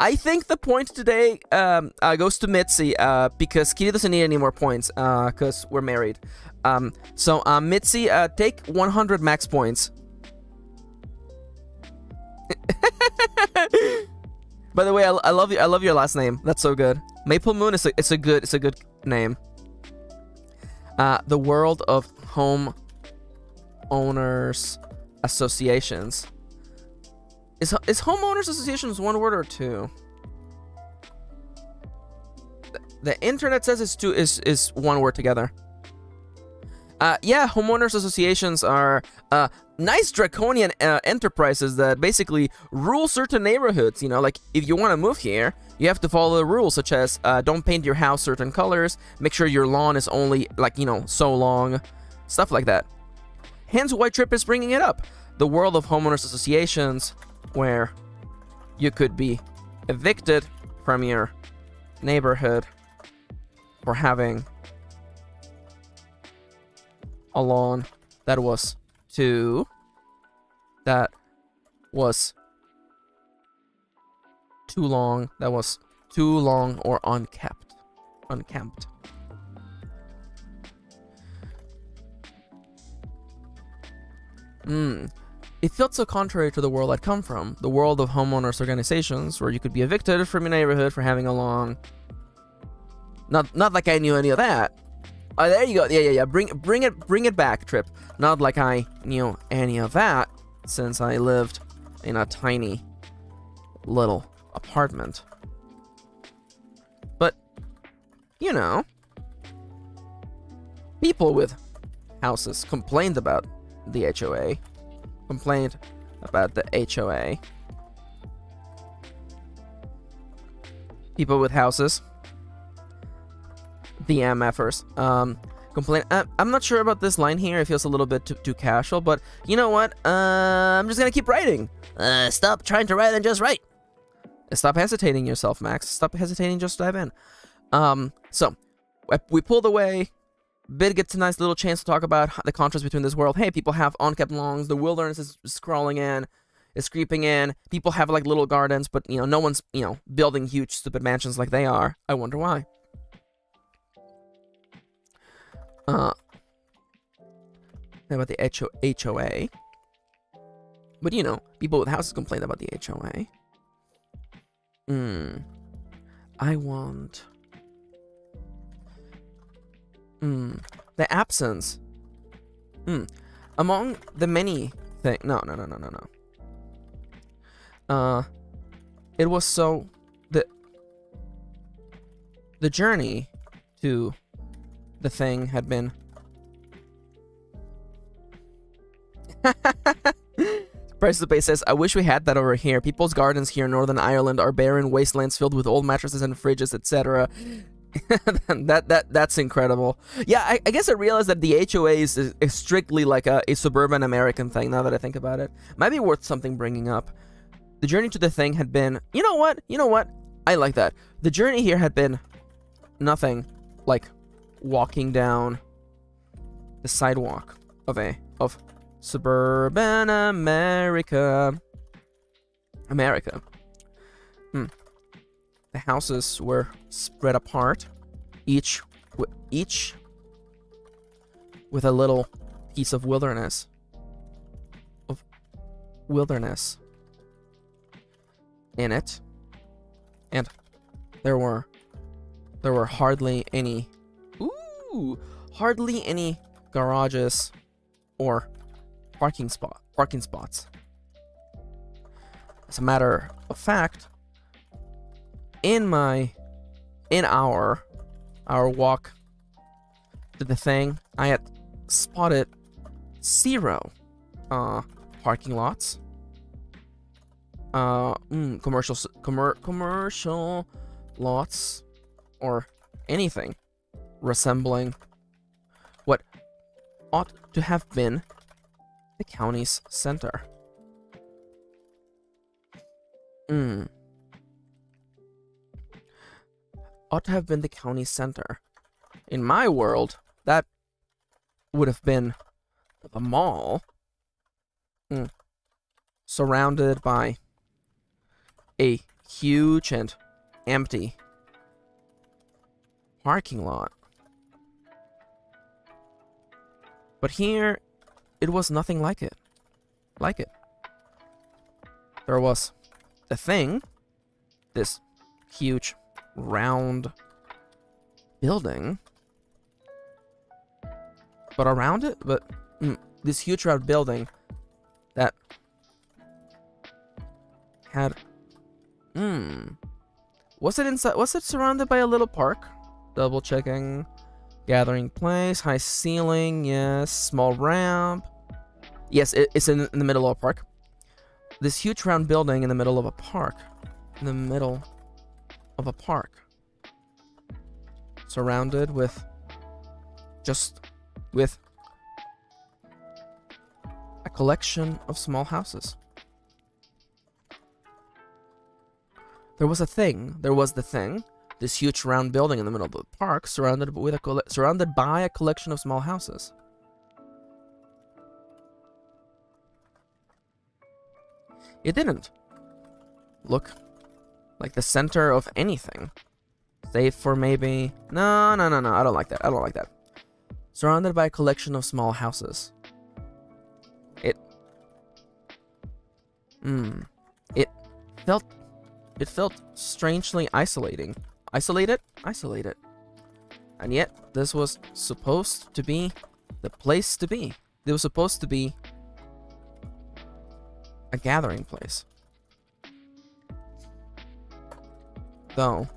I think the point today goes to Mitzi because Kitty doesn't need any more points because we're married. So Mitzi, take 100 max points. By the way, I love you. I love your last name. That's so good. Maple Moon is a good name. The world of home owners associations. Is homeowners associations one word or two? The internet says it's two is one word together. Yeah, homeowners associations are nice draconian enterprises that basically rule certain neighborhoods. You know, like if you want to move here, you have to follow the rules, such as don't paint your house certain colors, make sure your lawn is only so long, stuff like that. Hence why Trip is bringing it up. The world of homeowners associations, where you could be evicted from your neighborhood for having a lawn that was too long, or unkempt. It felt so contrary to the world I'd come from, the world of homeowners organizations, where you could be evicted from your neighborhood for having a lawn. Not like I knew any of that. Oh, there you go. Yeah. Bring it back, Trip. Not like I knew any of that, since I lived in a tiny little apartment. But, you know, people with houses complained about the HOA. Complained about the HOA. People with houses. The MFers. Complain. I'm not sure about this line here. It feels a little bit too casual, but you know what? I'm just gonna keep writing. Stop trying to write and just write. Stop hesitating yourself, Max. Stop hesitating, just dive in. So, we pulled away. Bit gets a nice little chance to talk about the contrast between this world. Hey, people have unkept lawns. The wilderness is crawling in. Is creeping in. People have like little gardens, but you know, no one's, you know, building huge stupid mansions like they are. I wonder why. About the HOA. But you know, people with houses complain about the HOA. I want... the absence. Among the many things... No. It was so... The journey to the thing had been... Price to Pay says, I wish we had that over here. People's gardens here in Northern Ireland are barren wastelands filled with old mattresses and fridges, etc. That's incredible. Yeah, I guess I realized that the HOA is strictly like a suburban American thing, now that I think about it. Might be worth something bringing up. The journey to the thing had been... You know what? I like that. The journey here had been nothing like walking down the sidewalk of suburban America. The houses were spread apart, each with a little piece of wilderness. In it, and there were hardly any garages or parking spots. As a matter of fact, in our walk to the thing, I had spotted 0 parking lots, commercial lots, or anything resembling what ought to have been the county's center. Ought to have been the county's center. In my world, that would have been the mall, surrounded by a huge and empty parking lot. But here, it was nothing like it. There was the thing, this huge round building, but around it, this huge round building that had, was it surrounded by a little park? Double checking. Gathering place, high ceiling, yes, small ramp. Yes, it's in the middle of a park. This huge round building in the middle of a park. Surrounded with a collection of small houses. There was the thing, this huge round building in the middle of the park, surrounded by a collection of small houses. It didn't look like the center of anything, save for maybe... No, I don't like that. Surrounded by a collection of small houses. It felt strangely isolating. Isolated? And yet, this was supposed to be the place to be. It was supposed to be a gathering place. Though.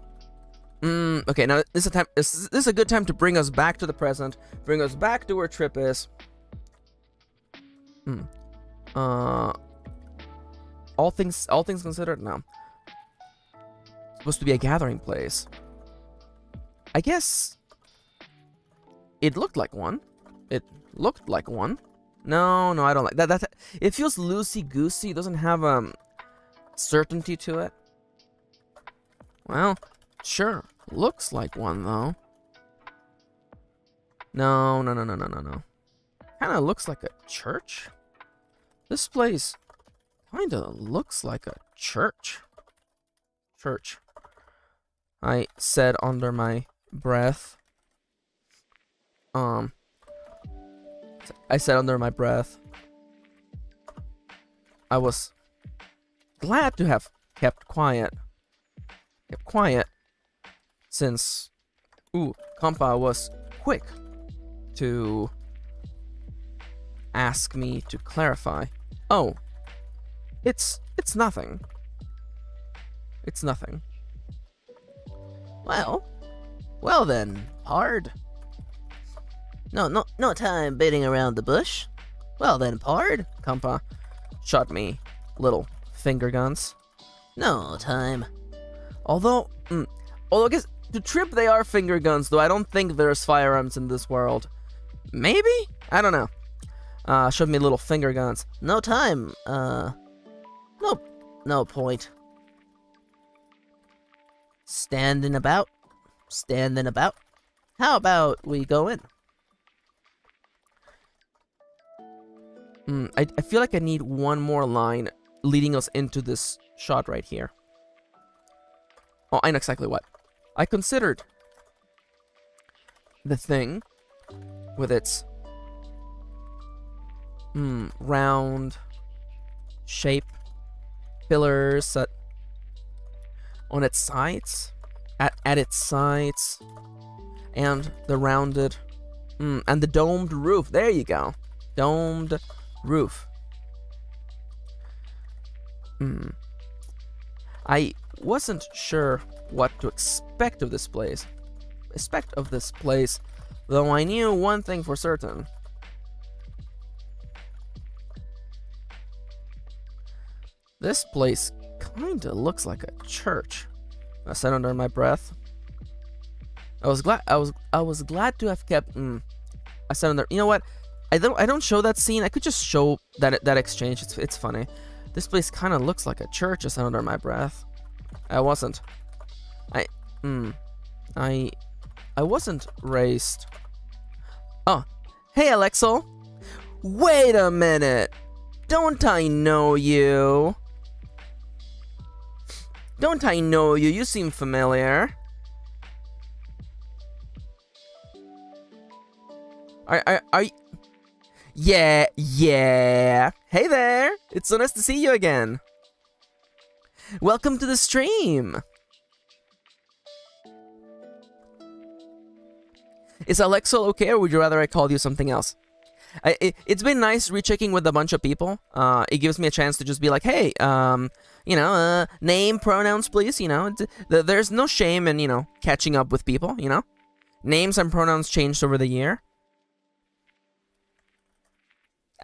Okay, now this is a good time to bring us back to the present. Bring us back to where Trip is. Hmm. Uh, all things considered, no. Supposed to be a gathering place. I guess it looked like one. It looked like one. No, I don't like that. It feels loosey-goosey. It doesn't have certainty to it. Well, sure. Looks like one though. No. Kind of looks like a church. This place kind of looks like a church. I said under my breath. I said under my breath. I was glad to have kept quiet. Since Kompa was quick to ask me to clarify. Oh, it's nothing. It's nothing. Well then, hard. No time beating around the bush. Well then, pard. Kompa shot me little finger guns. No time. Although I guess to trip they are finger guns, though I don't think there's firearms in this world. Maybe? I don't know. Showed me little finger guns. No time. No point. Standing about. How about we go in? I feel like I need one more line leading us into this shot right here. Oh, I know exactly what. I considered the thing with its round shape, pillars on its sides, at its sides, and the rounded, and the domed roof. There you go, domed roof. I wasn't sure what to expect of this place. Though I knew one thing for certain. This place kinda looks like a church. I said under my breath. I was glad to have kept I said under, you know what? I don't show that scene. I could just show that exchange. It's funny. This place kind of looks like a church. I said under my breath. I wasn't raised. Oh, hey Alexel. Wait a minute. Don't I know you? You seem familiar. Are you? Yeah. Hey there. It's so nice to see you again. Welcome to the stream. Is Alexel okay, or would you rather I called you something else? It's been nice rechecking with a bunch of people. It gives me a chance to just be like, hey, name, pronouns, please. There's no shame in, catching up with people, Names and pronouns changed over the year.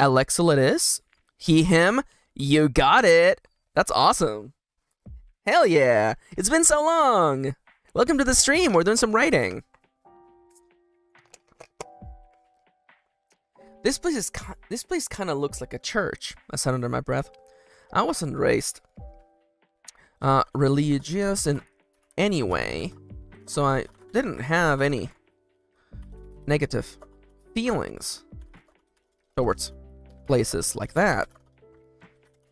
Alexel it is. He, him. You got it. That's awesome. Hell yeah. It's been so long. Welcome to the stream. We're doing some writing. This place kind of looks like a church. I said under my breath. I wasn't raised religious in any way, so I didn't have any negative feelings towards places like that.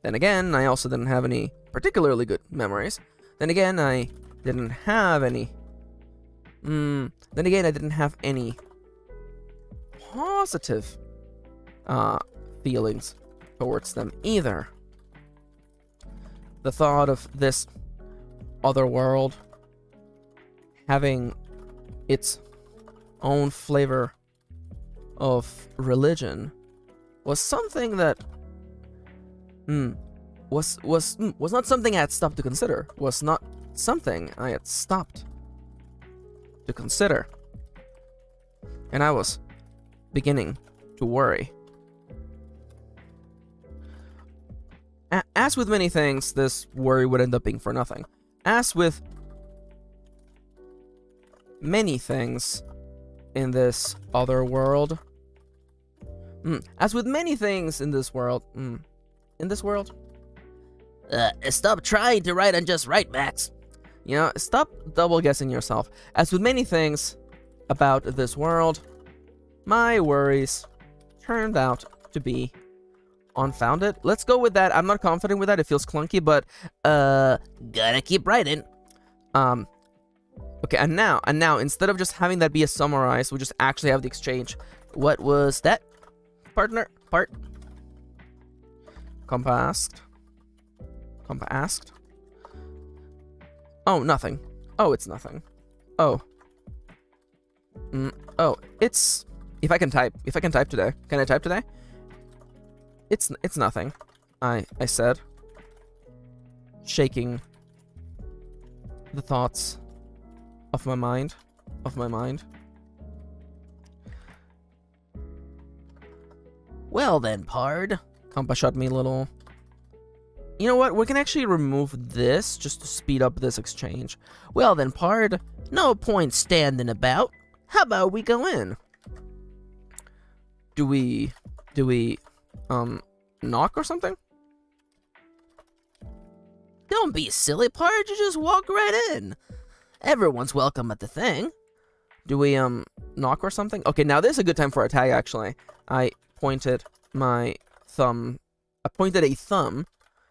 Then again, I also didn't have any particularly good memories. Then again, I didn't have any positive feelings towards them either. The thought of this other world having its own flavor of religion was something that was not something I had stopped to consider. Was not something I had stopped to consider. And I was beginning to worry. As with many things, this worry would end up being for nothing. As with many things in this other world. As with many things in this world. In this world? Stop trying to write and just write, Max. You know, stop double guessing yourself. As with many things about this world, my worries turned out to be unfounded. Let's go with that. I'm not confident with that. It feels clunky, but gotta keep writing. Okay, and now, instead of just having that be a summarize, we just actually have the exchange. What was that, partner? Compa asked. Oh, nothing. Oh, it's nothing. Oh. Oh, it's... If I can type today. Can I type today? It's nothing. I said. Shaking the thoughts of my mind. Well then, Pard. Compa shot me a little. You know what? We can actually remove this just to speed up this exchange. Well then, Pard. No point standing about. How about we go in? Do we knock or something? Don't be silly, Pard. You just walk right in. Everyone's welcome at the thing. Do we knock or something? Okay, now this is a good time for a tag. Actually, I pointed a thumb.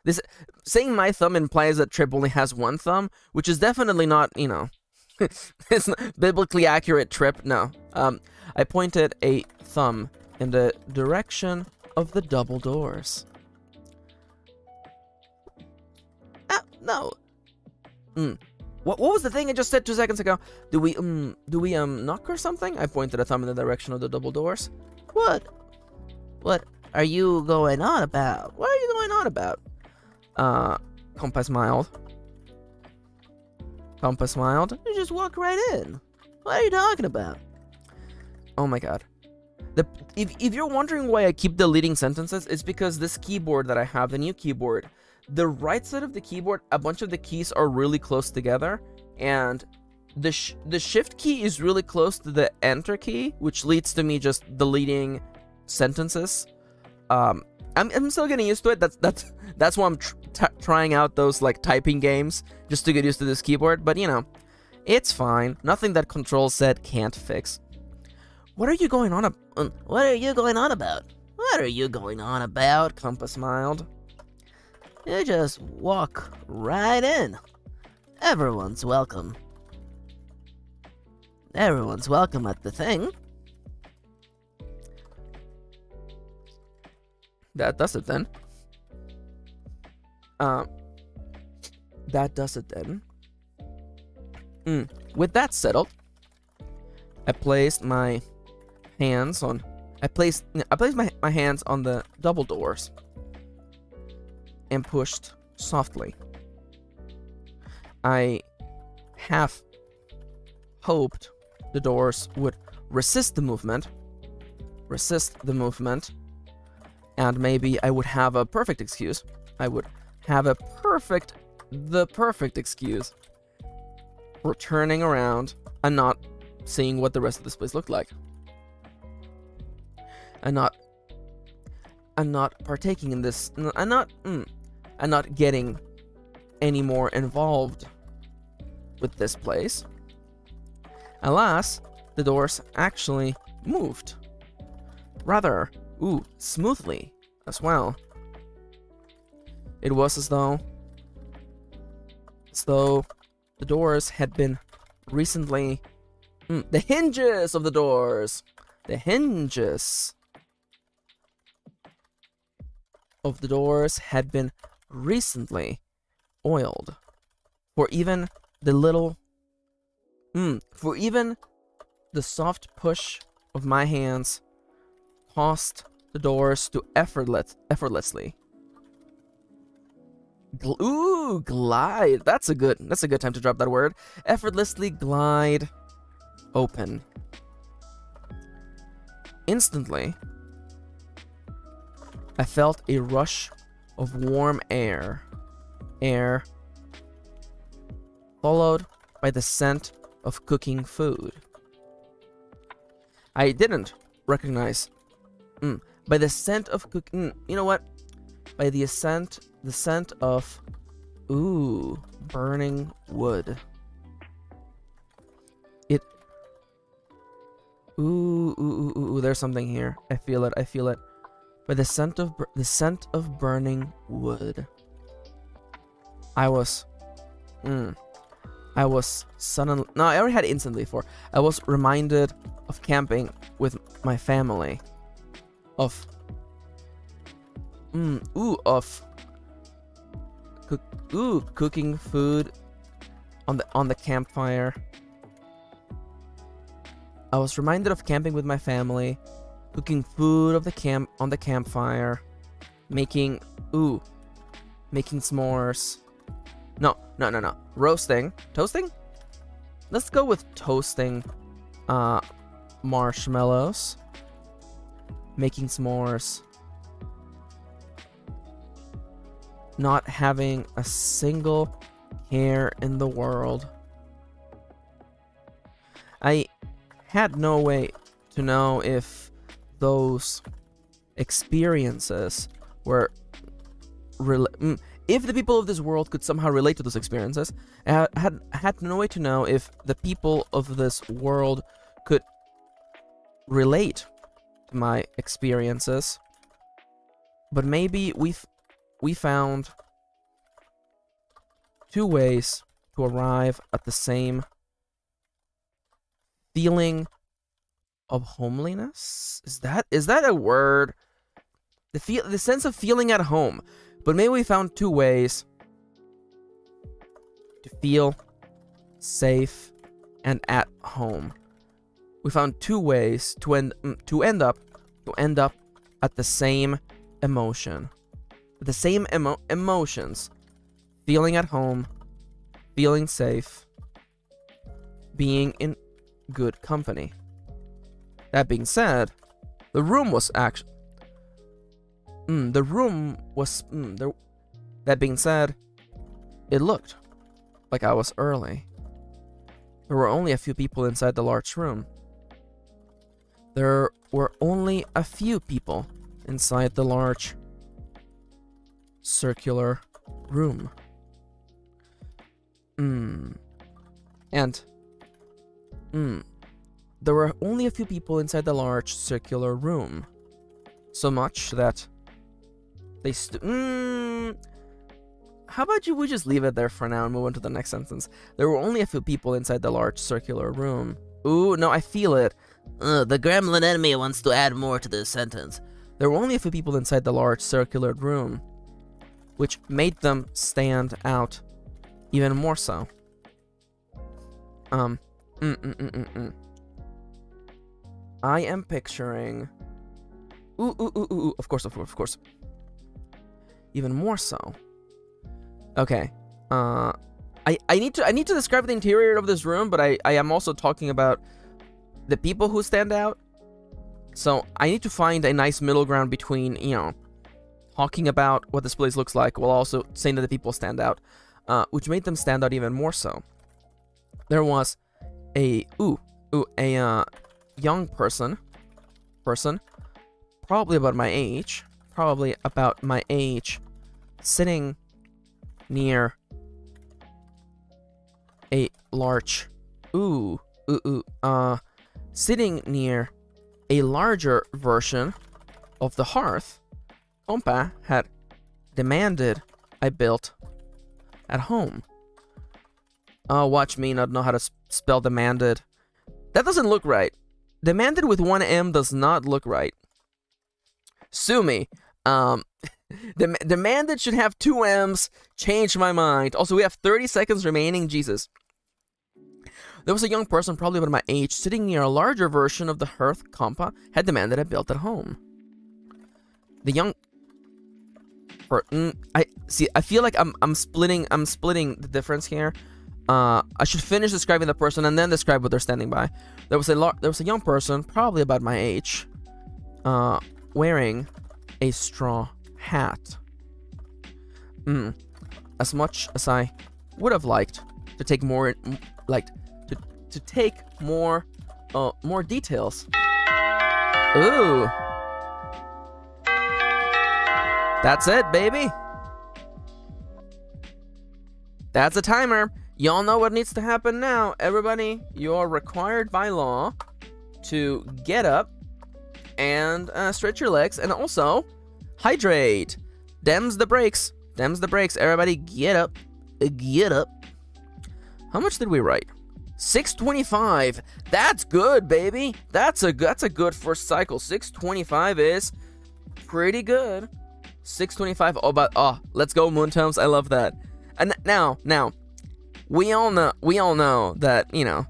This saying my thumb implies that Trip only has one thumb, which is definitely not, you know, it's not biblically accurate. Trip, no. I pointed a thumb in the direction of the double doors. No. What was the thing I just said 2 seconds ago? Do we knock or something? I pointed a thumb in the direction of the double doors. What are you going on about? What are you going on about? Compa smiled. You just walk right in. What are you talking about? Oh my god. If you're wondering why I keep deleting sentences, it's because this keyboard that I have, the new keyboard, the right side of the keyboard, a bunch of the keys are really close together, and the shift key is really close to the enter key, which leads to me just deleting sentences. I'm still getting used to it. That's why I'm trying out those like typing games just to get used to this keyboard. But you know, it's fine. Nothing that Control Z can't fix. What are you going on about? What are you going on about? What are you going on about? Compa smiled. You just walk right in. Everyone's welcome. Everyone's welcome at the thing. That does it then. That does it then. With that settled, I placed my hands on. I placed my hands on the double doors and pushed softly. I half hoped the doors would resist the movement, and maybe I would have a perfect excuse. I would have the perfect excuse for turning around and not seeing what the rest of this place looked like. And not partaking in this, and not getting any more involved with this place. Alas, the doors actually moved. Rather, smoothly as well. It was as though the doors had been recently... the hinges of the doors! The hinges of the doors had been recently oiled. For even the little... for even the soft push of my hands caused the doors to effortlessly. Glide. That's a good time to drop that word. Effortlessly glide open. Instantly, I felt a rush of warm air, followed by the scent of cooking food. I didn't recognize. By the scent of cooking. You know what? By the scent of, burning wood. There's something here. I feel it. By the scent of burning wood. I was suddenly, no, I already had it instantly before. I was reminded of camping with my family. Of cooking food on the campfire. I was reminded of camping with my family, cooking food on the campfire, making s'mores. No. Roasting, toasting. Let's go with toasting marshmallows, making s'mores, not having a single care in the world. I had no way to know if those experiences were if the people of this world could somehow relate to those experiences. I had no way to know if the people of this world could relate to my experiences. But maybe we found two ways to arrive at the same feeling of homeliness. Is that a word? The sense of feeling at home. But maybe we found two ways to feel safe and at home. We found two ways to end up at the same emotion. The same emotions. Feeling at home, feeling safe, being in good company. That being said, the room was actually that being said, it looked like I was early. There were only a few people inside the large room. There were only a few people inside the large circular room. There were only a few people inside the large circular room. So much that they how about we just leave it there for now and move on to the next sentence. There were only a few people inside the large circular room. Ooh, no, I feel it. The gremlin enemy wants to add more to this sentence. There were only a few people inside the large circular room, which made them stand out even more so. I am picturing. Of course. Even more so. Okay. I need to describe the interior of this room, but I am also talking about the people who stand out. So I need to find a nice middle ground between, talking about what this place looks like while also saying that the people stand out, which made them stand out even more so. There was a young person, probably about my age, sitting near a large, sitting near a larger version of the hearth Compa had demanded I built at home. Watch me not know how to spell demanded. That doesn't look right. Demanded with one M does not look right. Sue me. Demanded should have two M's. Change my mind. Also, we have 30 seconds remaining. Jesus. There was a young person, probably about my age, sitting near a larger version of the hearth Compa had demanded I built at home. The young I feel like I'm splitting the difference here. I should finish describing the person and then describe what they're standing by. There was a young person, probably about my age, wearing a straw hat. As much as I would have liked to take more, like, to take more details. Ooh. That's it, baby. That's a timer. Y'all know what needs to happen now. Everybody, you're required by law to get up and stretch your legs, and also hydrate. Dems the brakes. Dems the brakes. Everybody get up. Get up. How much did we write? 625. That's good, baby. That's a good first cycle. 625 is pretty good. 625. Let's go, Moontomes. I love that. And now, we all know that, you know,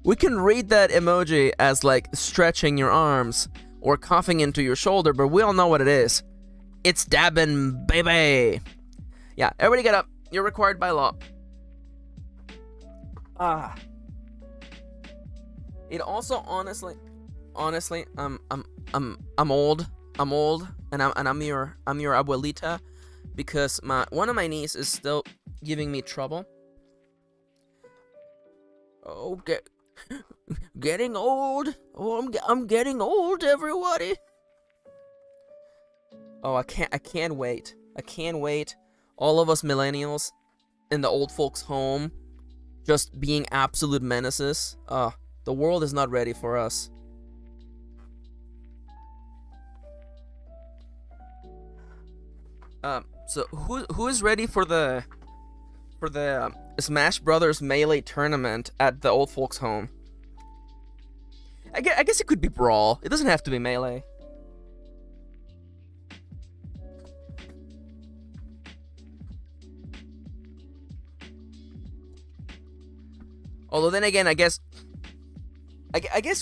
we can read that emoji as like stretching your arms or coughing into your shoulder, but we all know what it is. It's dabbing, baby. Yeah, everybody get up. You're required by law. It also honestly, I'm old, and I'm your abuelita, because one of my nieces is still giving me trouble. Oh, getting old. Oh, I'm getting old, everybody. Oh, I can't wait. I can't wait. All of us millennials in the old folks' home, just being absolute menaces. The world is not ready for us. So who is ready for the Smash Brothers Melee tournament at the old folks' home? I guess it could be Brawl. It doesn't have to be Melee. Although then again, I guess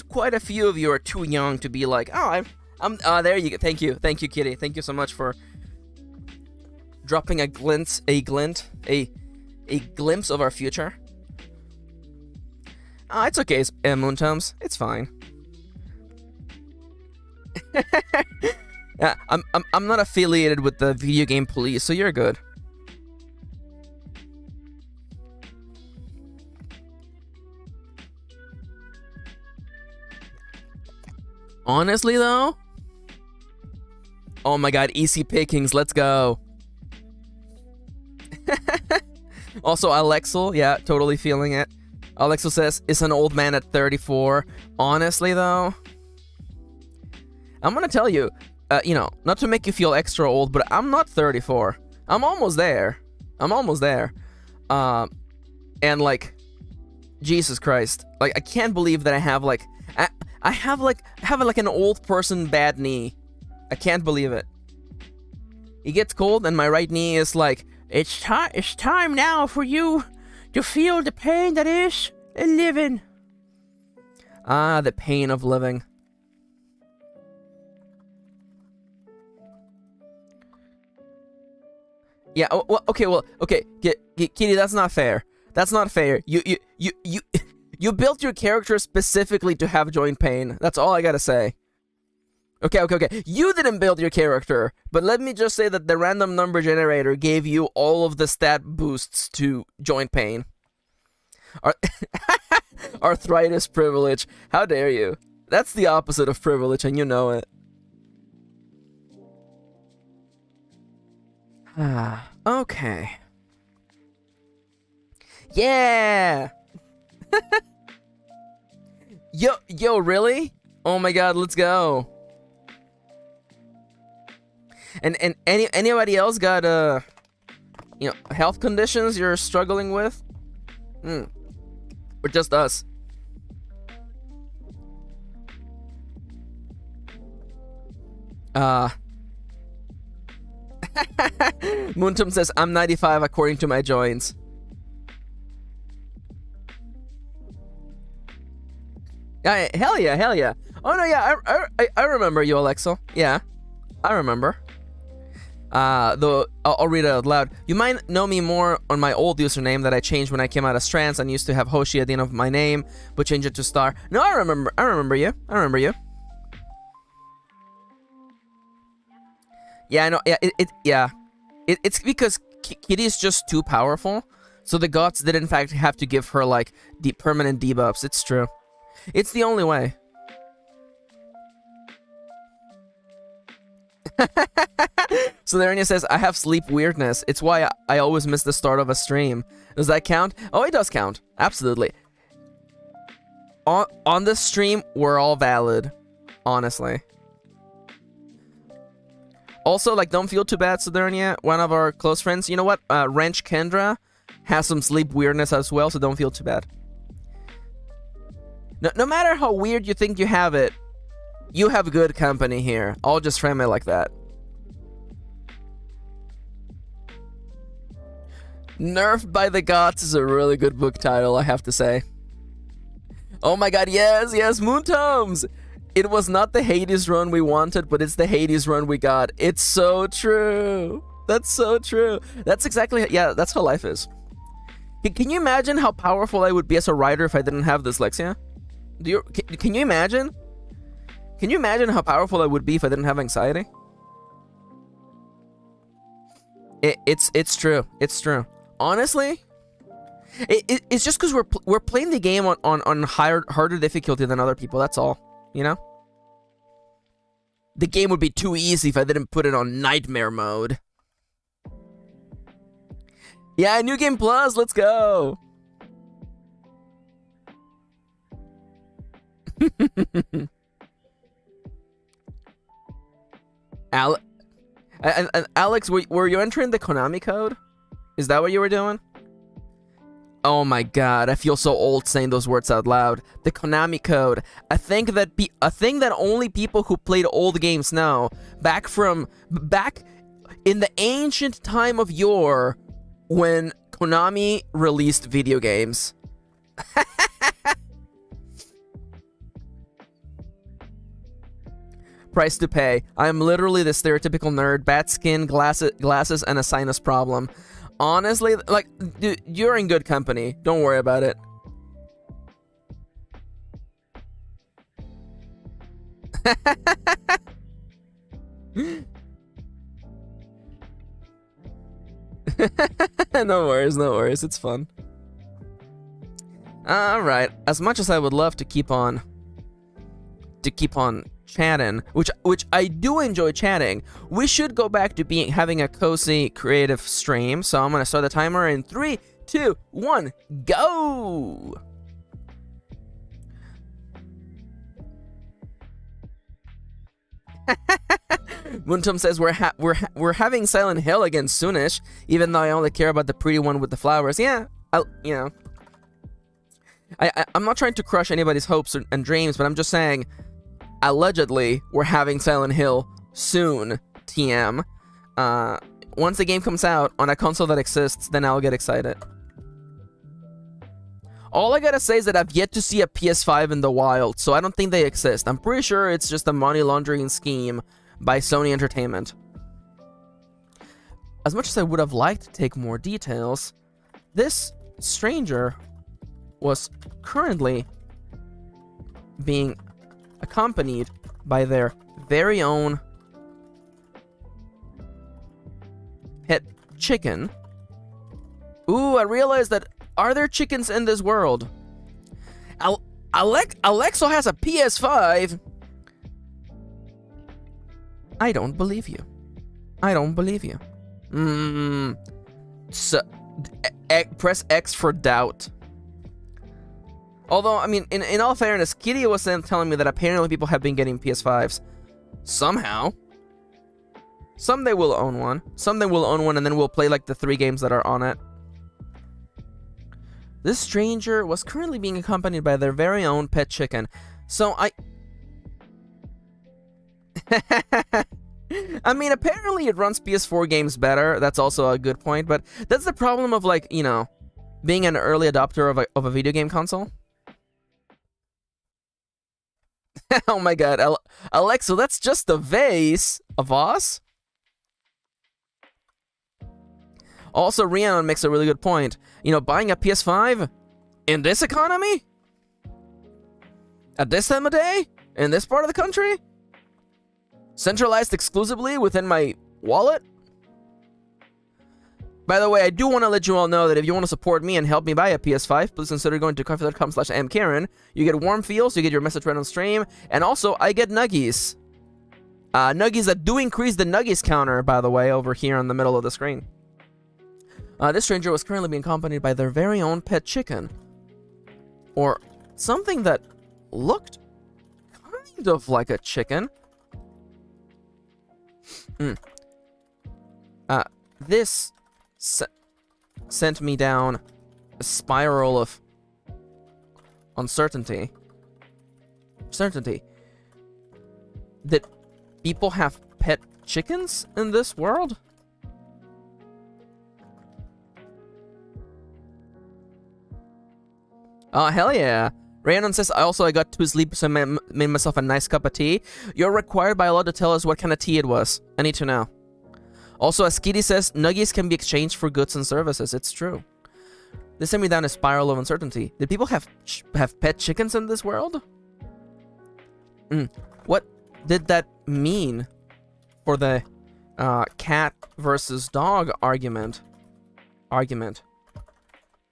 quite a few of you are too young to be like, I'm there you go. Thank you, Kitty. Thank you so much for dropping a glimpse of our future. It's okay, Moontomes. It's fine. Yeah, I'm not affiliated with the video game police, so you're good. Honestly, though, oh my god, EC pickings, let's go. Also, Alexel, yeah, totally feeling it. Alexel says, it's an old man at 34. Honestly, though, I'm gonna tell you, not to make you feel extra old, but I'm not 34. I'm almost there. And, like, Jesus Christ. Like, I can't believe that I have, like, I have an old person bad knee. I can't believe it. It gets cold and my right knee is like, it's time now for you to feel the pain that is living. The pain of living. Yeah, okay, Kitty, that's not fair. That's not fair. You built your character specifically to have joint pain. That's all I gotta say. Okay. You didn't build your character, but let me just say that the random number generator gave you all of the stat boosts to joint pain. Arthritis privilege. How dare you? That's the opposite of privilege, and you know it. Okay. Yeah! Yo, really? Oh my god, let's go. And anybody else got health conditions you're struggling with? Or just us? Moontum says I'm 95 according to my joints. Yeah, hell yeah. Oh no, yeah, I remember you, Alexo. Yeah, I remember. Though I'll read it out loud. You might know me more on my old username that I changed when I came out of Strands and used to have Hoshi at the end of my name, but changed it to Star. No, I remember you. Yeah, I know. Yeah, it's because Kitty's just too powerful, so the gods did in fact have to give her like permanent debuffs. It's true. It's the only way. So Lernia says, I have sleep weirdness. It's why I always miss the start of a stream. Does that count? Oh, it does count. Absolutely. On this stream, we're all valid. Honestly. Also, like, don't feel too bad, Sodernia. One of our close friends, you know what? Wrench Kendra has some sleep weirdness as well, so don't feel too bad. No matter how weird you think you have it, you have good company here. I'll just frame it like that. Nerfed by the Gods is a really good book title, I have to say. Oh my god, yes, Moontomes! It was not the Hades run we wanted, but it's the Hades run we got. It's so true. That's so true. That's exactly, yeah, that's how life is. Can you imagine how powerful I would be as a writer if I didn't have dyslexia? Can you imagine? Can you imagine how powerful I would be if I didn't have anxiety? It's true. It's true. Honestly, it's just because we're playing the game on harder difficulty than other people. That's all. You know? The game would be too easy if I didn't put it on nightmare mode. Yeah, New Game Plus, let's go! Alex, were you entering the Konami code? Is that what you were doing? Oh my god, I feel so old saying those words out loud. The Konami code. A thing that only people who played old games know. Back in the ancient time of yore, when Konami released video games. Price to pay. I am literally the stereotypical nerd, bad skin, glasses, and a sinus problem. Honestly, like, dude, you're in good company. Don't worry about it. No worries. It's fun. All right. As much as I would love to keep on chatting, which I do enjoy chatting, we should go back to having a cozy creative stream. So I'm gonna start the timer in 3, 2, 1, go. Muntum says we're having Silent Hill again soonish, even though I only care about the pretty one with the flowers. Yeah, I'm not trying to crush anybody's hopes and dreams, but I'm just saying, allegedly, we're having Silent Hill soon, TM. Once the game comes out on a console that exists, then I'll get excited. All I gotta say is that I've yet to see a PS5 in the wild, so I don't think they exist. I'm pretty sure it's just a money laundering scheme by Sony Entertainment. As much as I would have liked to take more details, this stranger was currently being accompanied by their very own pet chicken. Ooh, I realized that, are there chickens in this world? Alexo has a PS5. I don't believe you. So, press X for doubt. Although, I mean, in all fairness, Kitty was telling me that apparently people have been getting PS5s. Somehow. Someday we'll own one. And then we'll play, like, the 3 games that are on it. This stranger was currently being accompanied by their very own pet chicken. So, I mean, apparently it runs PS4 games better. That's also a good point. But that's the problem of, like, you know, being an early adopter of a video game console. Oh my god, Alexa, that's just a vase. A vase? Also, Rhiannon makes a really good point. You know, buying a PS5 in this economy? At this time of day? In this part of the country? Centralized exclusively within my wallet? By the way, I do want to let you all know that if you want to support me and help me buy a PS5, please consider going to coffee.com/MKirin. You get warm feels, you get your message read on stream, and also I get nuggies. Nuggies that do increase the nuggies counter, by the way, over here in the middle of the screen. This stranger was currently being accompanied by their very own pet chicken. Or something that looked kind of like a chicken. This sent me down a spiral of uncertainty. Did people have pet chickens in this world? Oh, hell yeah. Rhiannon says, I got to sleep, so I made myself a nice cup of tea. You're required by law to tell us what kind of tea it was. I need to know. Also, as Kitty says, nuggies can be exchanged for goods and services. It's true. This sent me down a spiral of uncertainty. Did people have pet chickens in this world? What did that mean for the cat versus dog argument?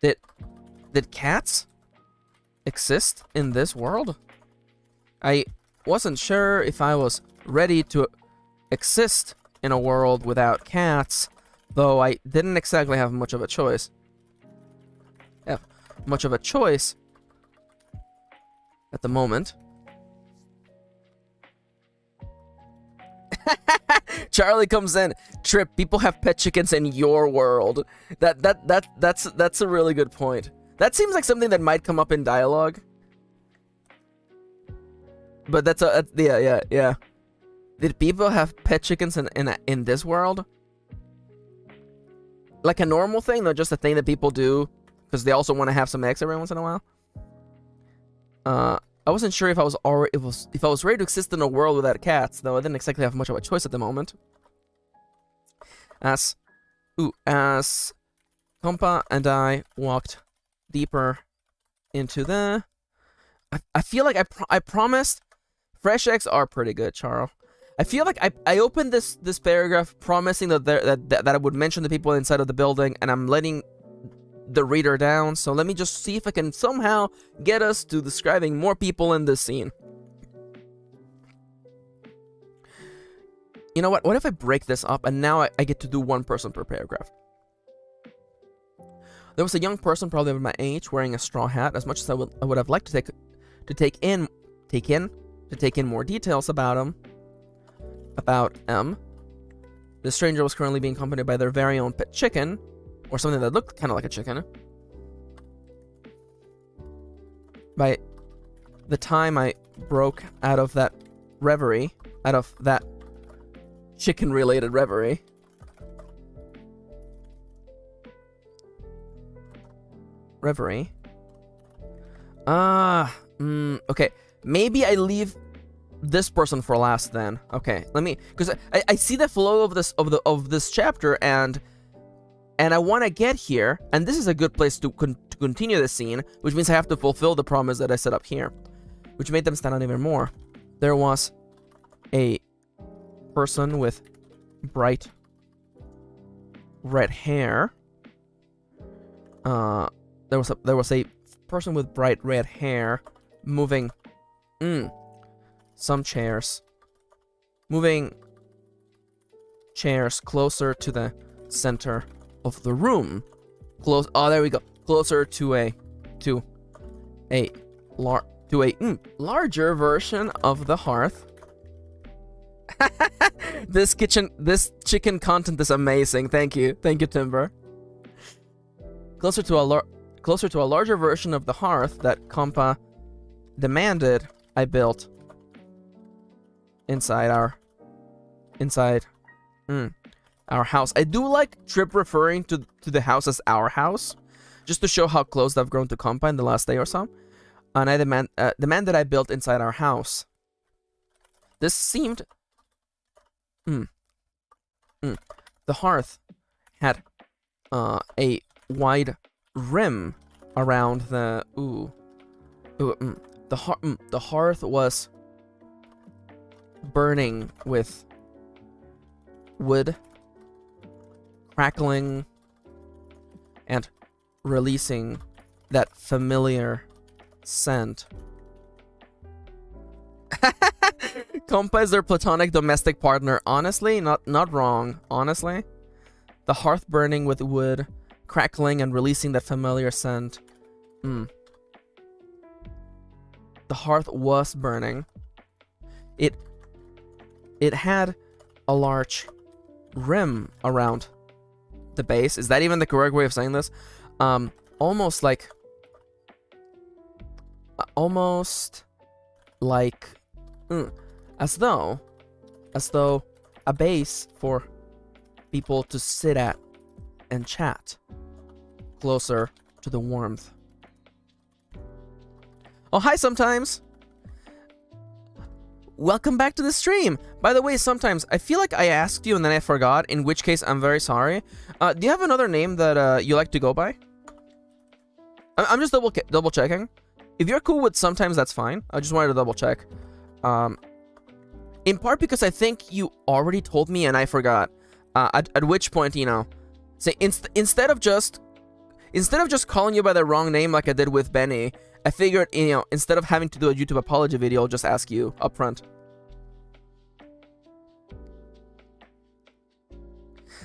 Did cats exist in this world? I wasn't sure if I was ready to exist in a world without cats, though I didn't exactly have much of a choice. At the moment. Charlie comes in. Trip, people have pet chickens in your world. That's a really good point. That seems like something that might come up in dialogue. But that's a yeah. Did people have pet chickens in this world? Like a normal thing, or just a thing that people do because they also want to have some eggs every once in a while? I wasn't sure if I was ready to exist in a world without cats, though I didn't exactly have much of a choice at the moment. As Kompa and I walked deeper into the... I feel like I promised... Fresh eggs are pretty good, Charles. I feel like I opened this paragraph promising that I would mention the people inside of the building, and I'm letting the reader down, so let me just see if I can somehow get us to describing more people in this scene. You know what? What if I break this up, and now I get to do one person per paragraph? There was a young person, probably of my age, wearing a straw hat. As much as I would have liked to take in more details about him. The stranger was currently being accompanied by their very own pet chicken, or something that looked kind of like a chicken. By the time I broke out of that reverie, out of that chicken-related reverie, okay, maybe I leave this person for last then. Okay, let me, because I see the flow of this chapter, and I want to get here, and this is a good place to continue the scene, which means I have to fulfill the promise that I set up here, which made them stand out even more. There was a person with bright red hair. There was a person with bright red hair moving some chairs. Moving chairs closer to the center of the room. There we go. Closer to a larger version of the hearth. This chicken content is amazing. Thank you, Timber. Closer to a larger version of the hearth that Kompa demanded I built inside our house. I do like Trip referring to the house as our house, just to show how close I've grown to Kompa in the last day or so. And I demanded I built inside our house. This seemed... The hearth had a wide rim around the... The hearth was burning with wood, crackling and releasing that familiar scent. Compa is their platonic domestic partner. Honestly, not wrong. Honestly, the hearth burning with wood, crackling and releasing that familiar scent. The hearth was burning. It had a large rim around the base. Is that even the correct way of saying this? Almost like as though a base for people to sit at and chat closer to the warmth. Oh, hi, Sometimes. Welcome back to the stream. By the way, Sometimes, I feel like I asked you and then I forgot, in which case I'm very sorry. Do you have another name that you like to go by? I'm just double checking. If you're cool with Sometimes, that's fine. I just wanted to double check. In part because I think you already told me and I forgot. At which point, you know, say instead of just calling you by the wrong name like I did with Benny, I figured, you know, instead of having to do a YouTube apology video, I'll just ask you up front.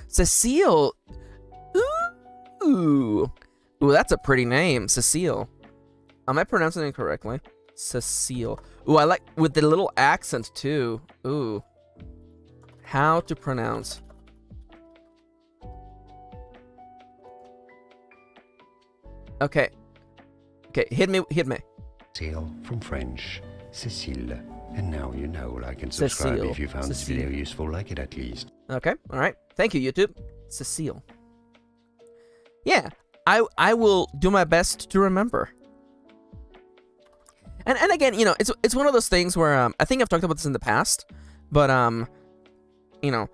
Cecile. Ooh, that's a pretty name, Cecile. Am I pronouncing it correctly? Cecile. Ooh, I like with the little accent too. Ooh. How to pronounce? Okay. Okay, hit me. Cecile from French, Cécile. And now you know, like and subscribe Cecile. if you found this video useful, like it at least. Okay, alright. Thank you, YouTube. Cecile. Yeah, I will do my best to remember. And again, you know, it's one of those things where I think I've talked about this in the past, but you know,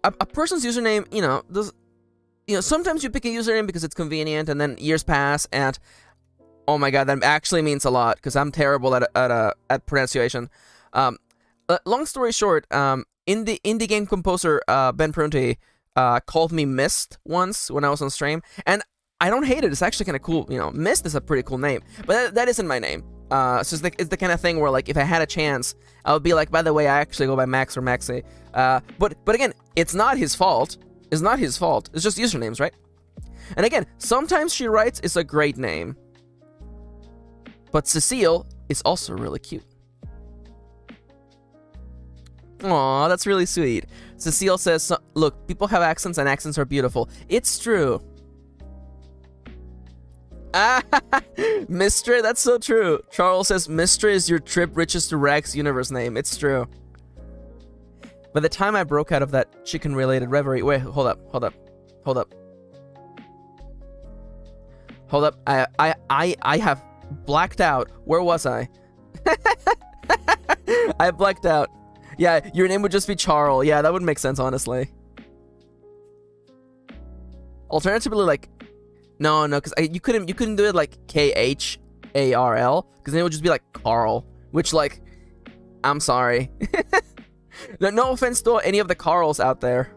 a person's username, you know, sometimes you pick a username because it's convenient, and then years pass, and oh my god, that actually means a lot because I'm terrible at pronunciation. Long story short, indie game composer Ben Prunty called me Mist once when I was on stream, and I don't hate it. It's actually kind of cool. You know, Mist is a pretty cool name, but that isn't my name. So it's the kind of thing where, like, if I had a chance, I would be like, by the way, I actually go by Max or Maxi. But again, it's not his fault. It's not his fault. It's just usernames, right? And again, Sometimes She Writes is a great name, but Cecile is also really cute. Aw, that's really sweet. Cecile says, look, people have accents and accents are beautiful. It's true. Mistra, that's so true. Charles says, Mistra is your trip riches to rags universe name. It's true. By the time I broke out of that chicken-related reverie... Wait, hold up. I have blacked out. Where was I? I blacked out. Yeah, your name would just be Charles. Yeah, that would make sense, honestly. Alternatively, like... No, because you couldn't do it like Kharl, because then it would just be like Carl, which, like, I'm sorry. No offense to any of the Carls out there.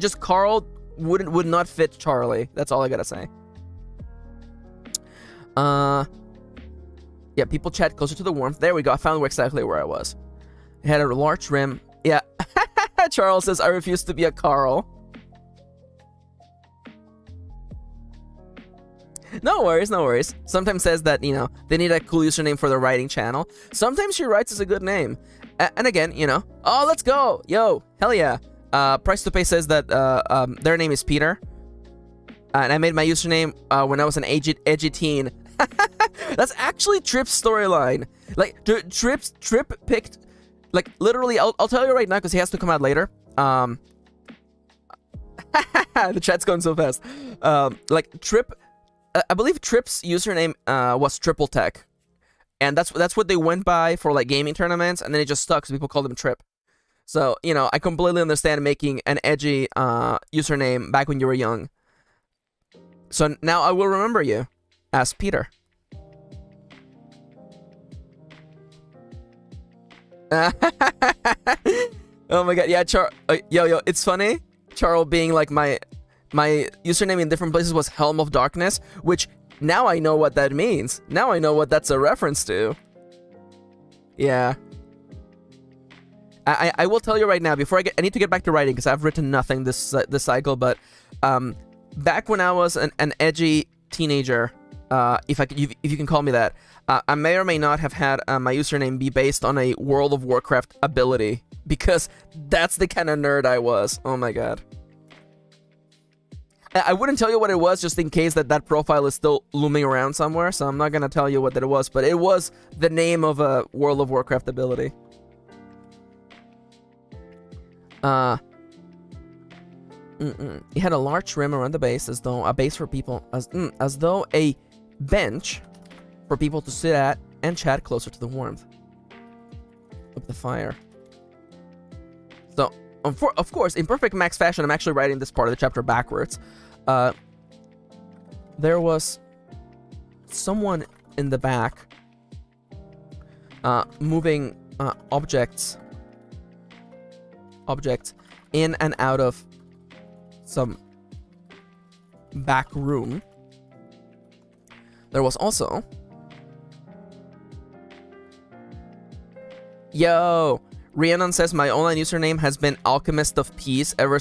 Just Carl would not fit Charlie. That's all I gotta say. Yeah, people chat closer to the warmth. There we go. I found exactly where I was. It had a large rim. Yeah. Charles says, I refuse to be a Carl. No worries. Sometimes says that, you know, they need a cool username for their writing channel. Sometimes She Writes is a good name. And again, you know, oh, let's go. Yo, hell yeah. Price to Pay says that their name is Peter. And I made my username when I was an edgy teen. That's actually Trip's storyline. Like, Trip picked, like, literally, I'll tell you right now because he has to come out later. The chat's going so fast. Like, Trip... I believe Trip's username was Triple Tech, and that's what they went by for, like, gaming tournaments, and then it just stuck, so people called him Trip. So, you know, I completely understand making an edgy username back when you were young. So now I will remember you as Peter. Oh my god, yeah, yo, it's funny. Charles being like my my username in different places was Helm of Darkness, which now I know what that means. Now I know what that's a reference to. Yeah. I will tell you right now, before I need to get back to writing because I've written nothing this cycle, but back when I was an edgy teenager, if you can call me that, I may or may not have had my username be based on a World of Warcraft ability, because that's the kind of nerd I was. Oh my god. I wouldn't tell you what it was just in case that profile is still looming around somewhere, so I'm not gonna tell you what that it was, but it was the name of a World of Warcraft ability. It had a large rim around the base, as though a base for people, as though a bench for people to sit at and chat closer to the warmth of the fire. So, of course, in perfect Max fashion, I'm actually writing this part of the chapter backwards. There was someone in the back moving objects in and out of some back room. There was also... Yo! Rhiannon says my online username has been Alchemist of Peace ever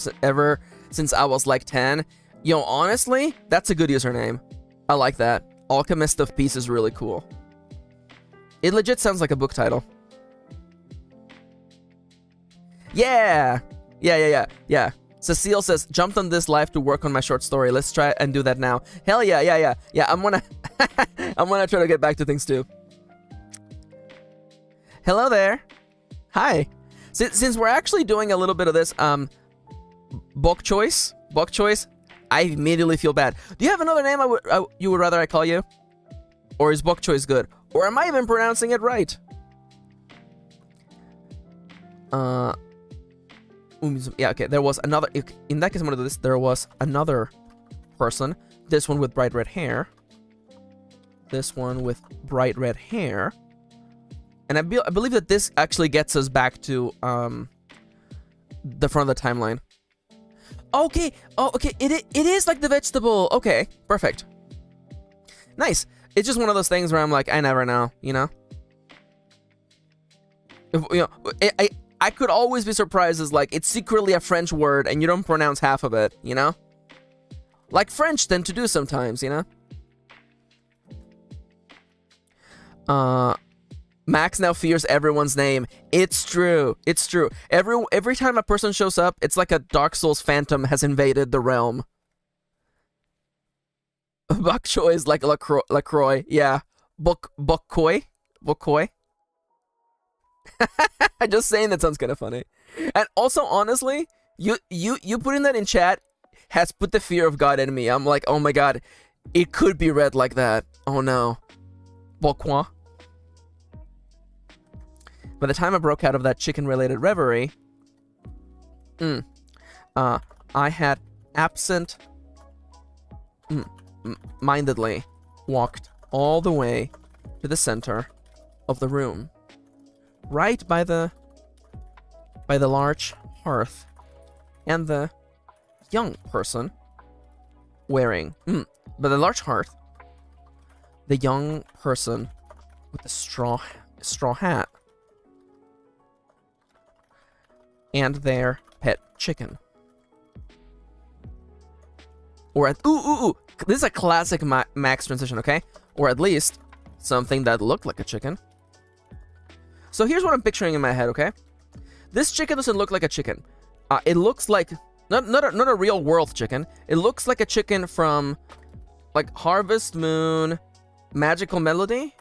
since I was like 10. Yo, honestly, that's a good username. I like that. Alchemist of Peace is really cool. It legit sounds like a book title. Yeah! Yeah. Cecile says, jumped on this live to work on my short story. Let's try and do that now. Hell yeah. Yeah, I'm gonna... I'm gonna try to get back to things too. Hello there. Hi. Since we're actually doing a little bit of this, book choice, I immediately feel bad. Do you have another name you would rather I call you? Or is bok choice good? Or am I even pronouncing it right? Yeah, okay, there was another... In that case, I'm gonna do this. There was another person. This one with bright red hair. This one with bright red hair. And I believe that this actually gets us back to the front of the timeline. Okay. Oh, okay. It is like the vegetable. Okay. Perfect. Nice. It's just one of those things where I'm like, I never know, you know? I could always be surprised as like, it's secretly a French word and you don't pronounce half of it, you know? Like French tend to do sometimes, you know? Max now fears everyone's name. It's true. It's true. Every time a person shows up, it's like a Dark Souls phantom has invaded the realm. Bok choy is like LaCroix. Yeah. Bokkoi? Just saying that sounds kind of funny. And also, honestly, you putting that in chat has put the fear of God in me. I'm like, oh my god, it could be read like that. Oh no. Bokwa. By the time I broke out of that chicken-related reverie, I had mindedly walked all the way to the center of the room, right by the large hearth, and the young person wearing by the large hearth, the young person with the straw hat. And their pet chicken. Or this is a classic Max transition, okay? Or at least something that looked like a chicken. So here's what I'm picturing in my head, okay? This chicken doesn't look like a chicken. It looks like not a real world chicken. It looks like a chicken from like Harvest Moon, Magical Melody.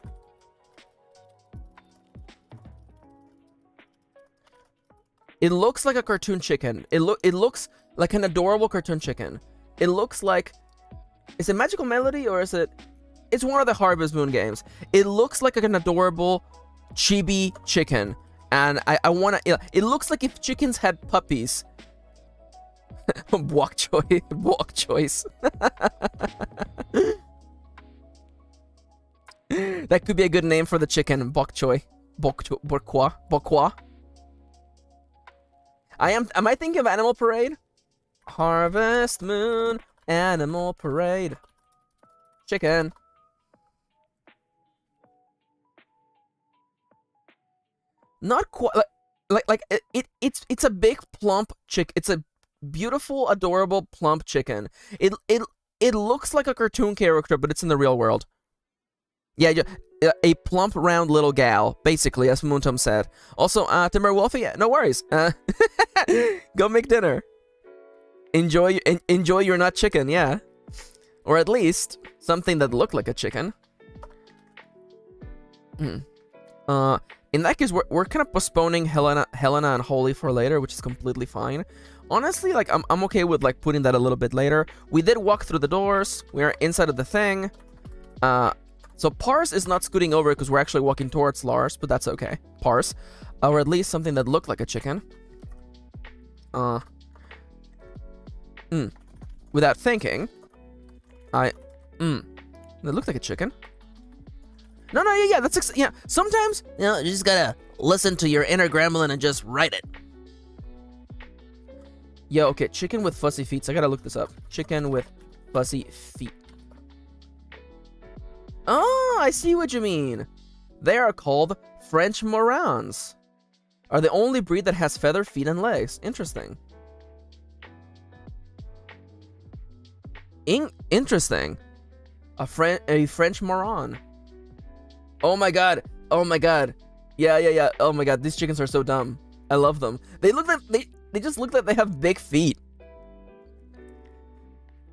It looks like a cartoon chicken. It looks like an adorable cartoon chicken. It looks like... Is it Magical Melody or is it... It's one of the Harvest Moon games. It looks like an adorable chibi chicken. And I want to... It looks like if chickens had puppies. Bok choice. That could be a good name for the chicken. Bok choy. Bokwa. Am I thinking of Animal Parade? Harvest Moon, Animal Parade. Chicken. Not quite it's a big plump chick. It's a beautiful, adorable plump chicken. It looks like a cartoon character, but it's in the real world. Yeah, a plump, round little gal, basically, as Moontum said. Also, Timber Wolfie, yeah, no worries. Go make dinner. Enjoy your not chicken, yeah. Or at least something that looked like a chicken. In that case, we're kind of postponing Helena and Holy for later, which is completely fine. Honestly, like I'm okay with like putting that a little bit later. We did walk through the doors. We are inside of the thing. So Pars is not scooting over because we're actually walking towards Lars, but that's okay. Pars, or at least something that looked like a chicken. Without thinking, that looked like a chicken. No, yeah, that's yeah. Sometimes, You know, you just gotta listen to your inner gremlin and just write it. Yo, okay, chicken with fuzzy feet. So I gotta look this up. Chicken with fuzzy feet. Oh, I see what you mean. They are called French Morans. Are the only breed that has feathered feet and legs. Interesting. Interesting. A French Moran. Oh my god. Oh my god. Yeah. Oh my god. These chickens are so dumb. I love them. They look like they just look like they have big feet.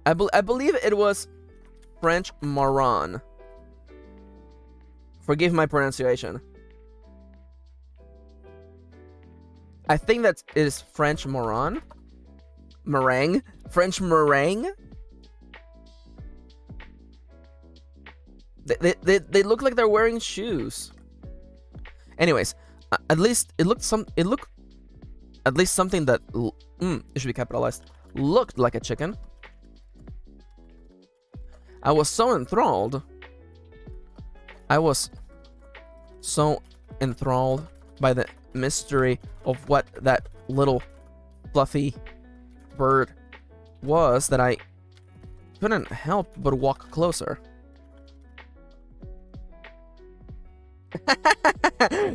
I believe it was French Moran. Forgive my pronunciation. I think that is French Moran. Meringue? French meringue? They look like they're wearing shoes. Anyways, at least it looked at least something that it should be capitalized. Looked like a chicken. I was so enthralled. I was so enthralled by the mystery of what that little fluffy bird was that I couldn't help but walk closer.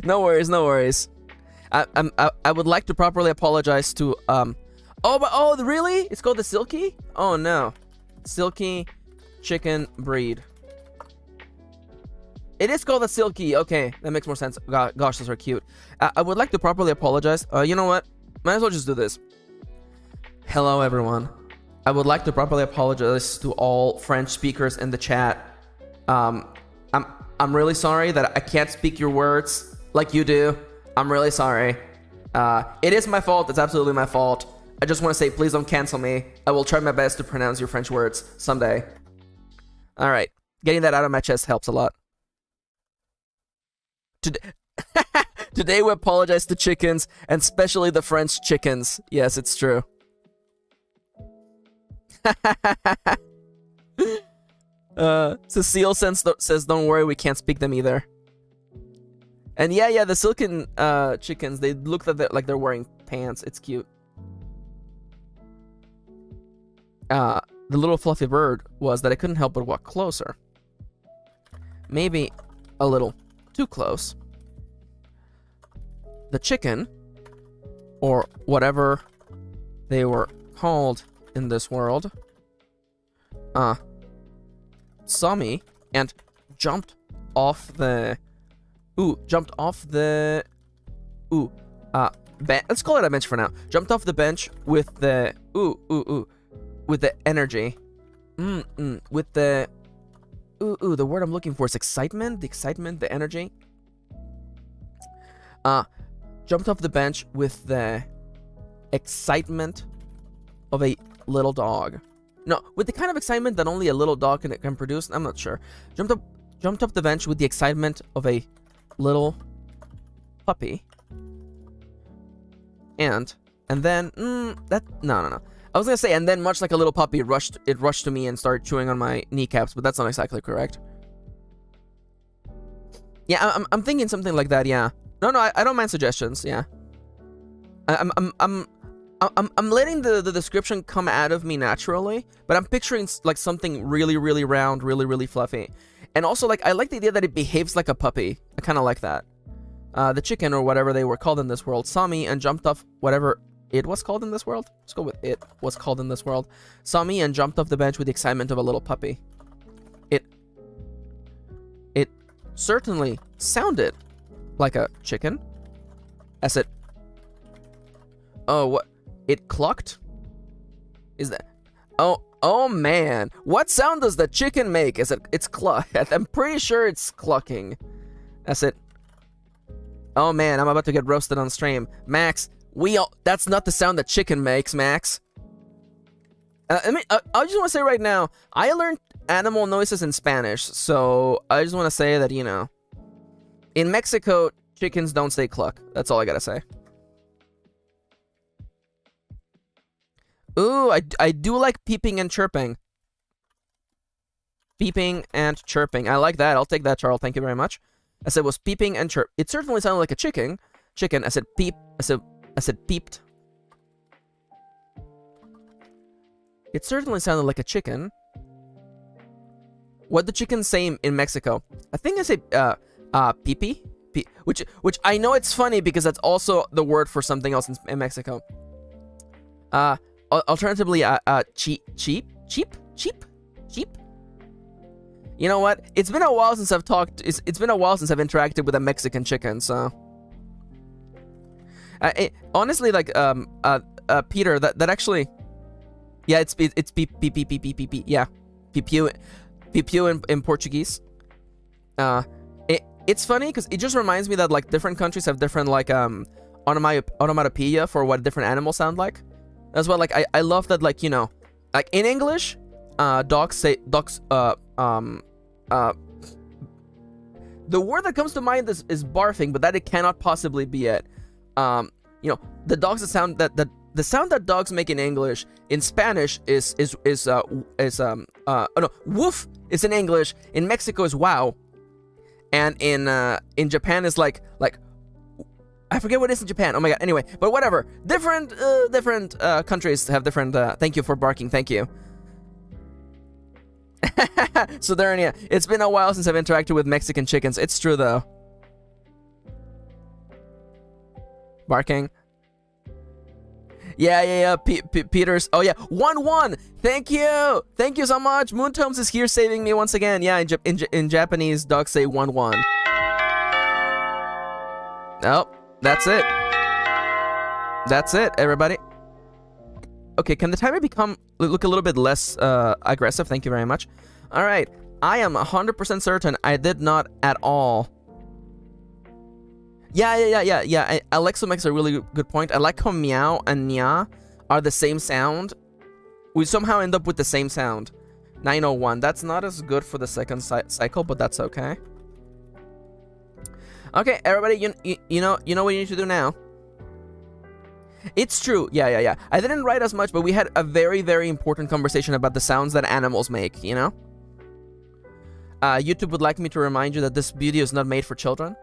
No worries. I would like to properly apologize to really? It's called the Silky? Oh no. Silky chicken breed. It is called the Silky. Okay, that makes more sense. Gosh, those are cute. I would like to properly apologize. You know what? Might as well just do this. Hello, everyone. I would like to properly apologize to all French speakers in the chat. I'm really sorry that I can't speak your words like you do. I'm really sorry. It is my fault. It's absolutely my fault. I just want to say, please don't cancel me. I will try my best to pronounce your French words someday. All right. Getting that out of my chest helps a lot. Today we apologize to chickens, and especially the French chickens. Yes, it's true. Cecile says, don't worry, we can't speak them either. And yeah, the silken chickens, they look like they're wearing pants. It's cute. The little fluffy bird was that I couldn't help but walk closer. Maybe a little too close. The chicken, or whatever they were called in this world, saw me and jumped off the let's call it a bench for now. Jumped off the bench with the with the energy, with the the word I'm looking for is excitement. The energy. Jumped off the bench with the excitement of a little dog. No, with the kind of excitement that only a little dog can produce. I'm not sure. Jumped up the bench with the excitement of a little puppy. And then no. I was gonna say, and then much like a little puppy, it rushed to me and started chewing on my kneecaps, but that's not exactly correct. Yeah, I'm thinking something like that. Yeah. No, I don't mind suggestions. Yeah. I'm I'm letting the description come out of me naturally, but I'm picturing like something really, really round, really, really fluffy. And also, like, I like the idea that it behaves like a puppy. I kind of like that. The chicken, or whatever they were called in this world, saw me and jumped off whatever it was called in this world. Let's go with it was called in this world. Saw me and jumped off the bench with the excitement of a little puppy. It certainly sounded like a chicken. As it... Oh, what? It clucked? Is that... Oh man. What sound does the chicken make? It's cluck. I'm pretty sure it's clucking. As it... Oh man, I'm about to get roasted on stream. Max, that's not the sound that chicken makes, Max. I just want to say right now, I learned animal noises in Spanish, so I just want to say that, you know, in Mexico, chickens don't say cluck. That's all I gotta say. Ooh, I do like peeping and chirping. Peeping and chirping. I like that. I'll take that, Charles. Thank you very much. I said was peeping and chirp. It certainly sounded like a chicken. I said peep. I said peeped. It certainly sounded like a chicken. What the chickens say in Mexico? I think they say pee-pee. Which I know it's funny because that's also the word for something else in Mexico. Alternatively, cheap. You know what? It's been a while since I've talked. It's been a while since I've interacted with a Mexican chicken. So, honestly, like Peter, that actually, yeah, it's beep. Yeah, pipiu in Portuguese. It's funny because it just reminds me that like different countries have different like onomatopoeia for what different animals sound like. As well, like I love that, like, you know, like in English, dogs. The word that comes to mind is barfing, but that it cannot possibly be it. You know, the dogs the sound that dogs make in English in Spanish is woof is in English. In Mexico is wow, and in Japan is like I forget what it is in Japan. Oh my god. Anyway, but whatever. Different countries have different. Thank you for barking. Thank you. So there, yeah. It's been a while since I've interacted with Mexican chickens. It's true though. Barking. Yeah. Peter's. Oh yeah. 1-1. Thank you so much. Moontomes is here saving me once again. Yeah. In Japanese, dogs say 1-1. Oh. That's it, everybody. Okay, can the timer look a little bit less aggressive? Thank you very much. All right, I am 100% certain I did not at all. Yeah. Alexa makes a really good point. I like how meow and nya are the same sound. We somehow end up with the same sound. 901. That's not as good for the second cycle, but that's okay. Okay, everybody, you know what you need to do now. It's true. Yeah. I didn't write as much, but we had a very, very important conversation about the sounds that animals make, you know? YouTube would like me to remind you that this video is not made for children.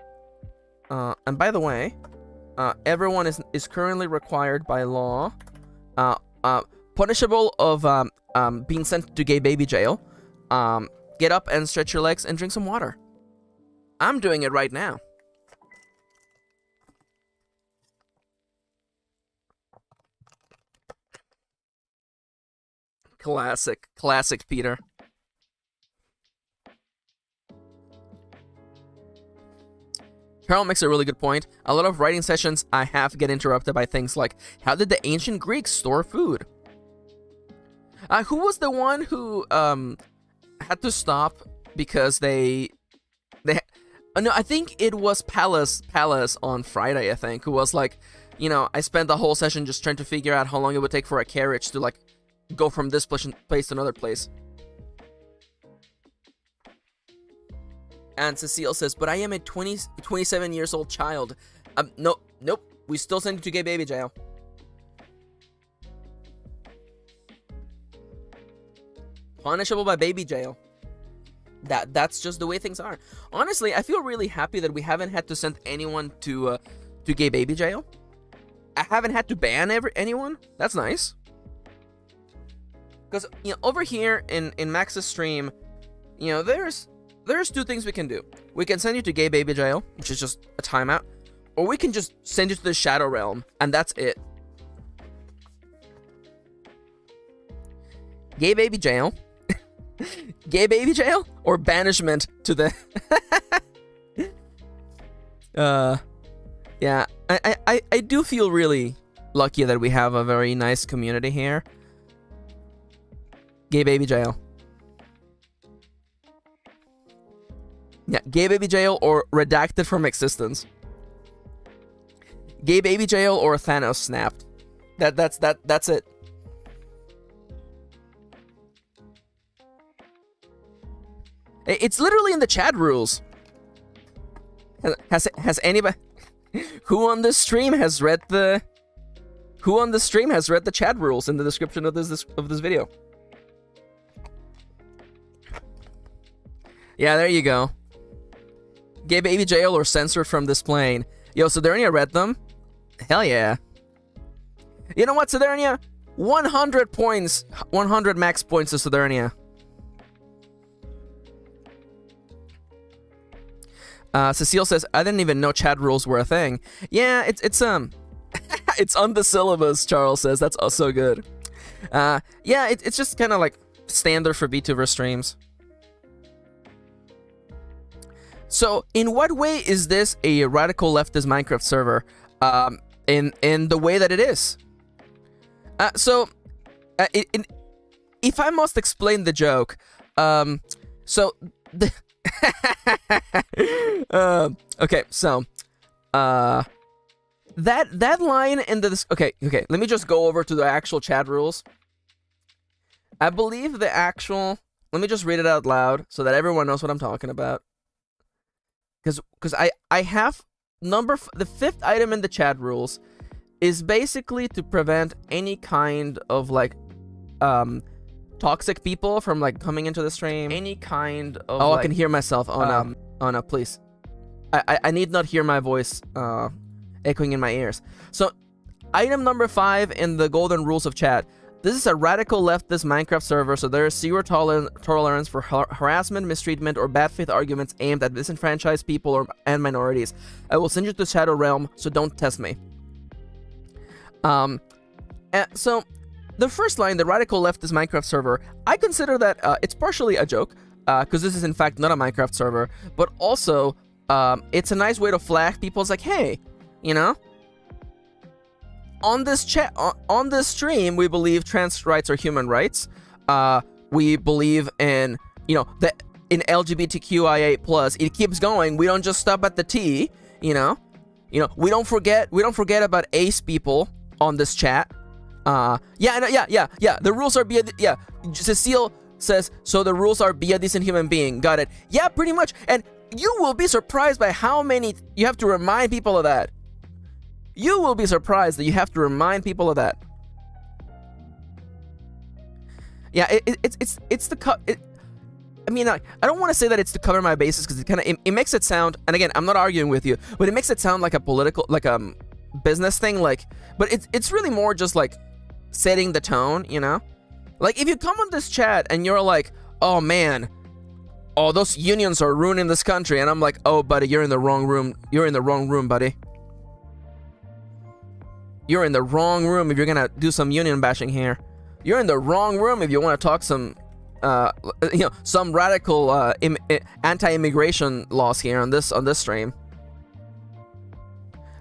And by the way, everyone is currently required by law, punishable of being sent to gay baby jail. Get up and stretch your legs and drink some water. I'm doing it right now. Classic Peter. Carol makes a really good point. A lot of writing sessions I have get interrupted by things like, how did the ancient Greeks store food? Who was the one who had to stop because no, I think it was Palace on Friday, I think, who was like, you know, I spent the whole session just trying to figure out how long it would take for a carriage to like go from this place to another place. And Cecile says, but I am a 27 years old child. Nope. We still send you to gay baby jail. Punishable by baby jail. That's just the way things are. Honestly, I feel really happy that we haven't had to send anyone to gay baby jail. I haven't had to ban anyone. That's nice. Because, you know, over here in Max's stream, you know, there's 2 things we can do. We can send you to gay baby jail, which is just a timeout, or we can just send you to the Shadow Realm, and that's it. Gay baby jail, gay baby jail, or banishment to the. Yeah, I do feel really lucky that we have a very nice community here. Gay baby jail. Yeah, gay baby jail or redacted from existence. Gay baby jail or Thanos snapped. That's it. It's literally in the chat rules. Has anybody who on this stream has read the chat rules in the description of this video? Yeah, there you go. Gay baby jail or censored from this plane. Yo, Sidonia read them? Hell yeah. You know what, Sidonia? 100 points. 100 max points to Sidonia. Cecile says, I didn't even know chat rules were a thing. Yeah, it's it's on the syllabus, Charles says. That's also good. Yeah, it's just kind of like standard for VTuber streams. So, in what way is this a radical leftist Minecraft server? In the way that it is. If I must explain the joke, so the okay, so that line in the okay, let me just go over to the actual chat rules. I believe the actual, let me just read it out loud so that everyone knows what I'm talking about. Because I have the 5th item in the chat rules is basically to prevent any kind of like toxic people from like coming into the stream. Any kind of I can hear myself. Oh no, please. I need not hear my voice echoing in my ears. So item number 5 in the golden rules of chat. This is a radical leftist Minecraft server, so there is 0 tolerance for harassment, mistreatment, or bad faith arguments aimed at disenfranchised people and minorities. I will send you to Shadow Realm, so don't test me. So, the first line, the radical leftist Minecraft server, I consider that it's partially a joke, because this is in fact not a Minecraft server, but also, it's a nice way to flag people. It's like, hey, you know, on this chat, on this stream, we believe trans rights are human rights. We believe in, you know, that in LGBTQIA+. It keeps going. We don't just stop at the T. You know, we don't forget about ace people on this chat. Yeah. The rules are yeah. Cecile says so. The rules are be a decent human being. Got it. Yeah, pretty much. And you will be surprised by how many you have to remind people of that. You will be surprised that you have to remind people of that. Yeah, it's the I mean, I don't want to say that it's to cover my bases because it makes it sound. And again, I'm not arguing with you, but it makes it sound like a political, like a business thing. Like, but it's really more just like setting the tone. You know, like if you come on this chat and you're like, oh man, oh those unions are ruining this country, and I'm like, oh buddy, you're in the wrong room. You're in the wrong room, buddy. You're in the wrong room if you're gonna do some union bashing here. You're in the wrong room if you want to talk some, you know, some radical anti-immigration laws here on this stream.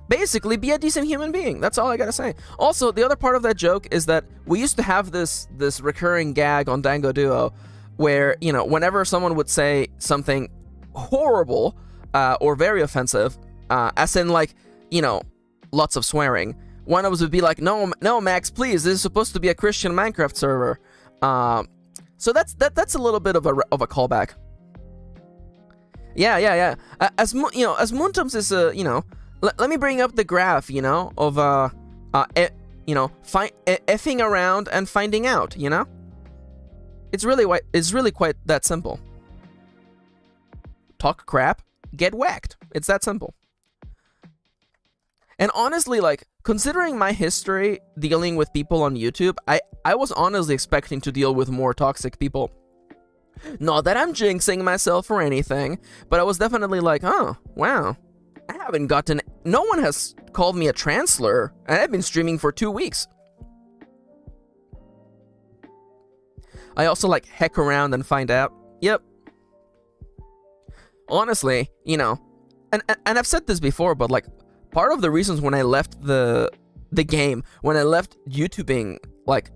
Basically, be a decent human being. That's all I gotta say. Also, the other part of that joke is that we used to have this recurring gag on Dango Duo, where you know, whenever someone would say something horrible or very offensive, as in like, you know, lots of swearing. One of us would be like, no, Max, please. This is supposed to be a Christian Minecraft server. So that's a little bit of a callback. Yeah. As you know, as Muntums is you know, let me bring up the graph, you know, of you know, effing around and finding out. You know, it's really quite that simple. Talk crap, get whacked. It's that simple. And honestly, like, considering my history dealing with people on YouTube, I was honestly expecting to deal with more toxic people. Not that I'm jinxing myself or anything, but I was definitely like, oh, wow. I haven't gotten... No one has called me a translor, and I've been streaming for 2 weeks. I also, like, heck around and find out. Yep. Honestly, you know, and I've said this before, but, like, part of the reasons when I left the game, when I left YouTubing, like,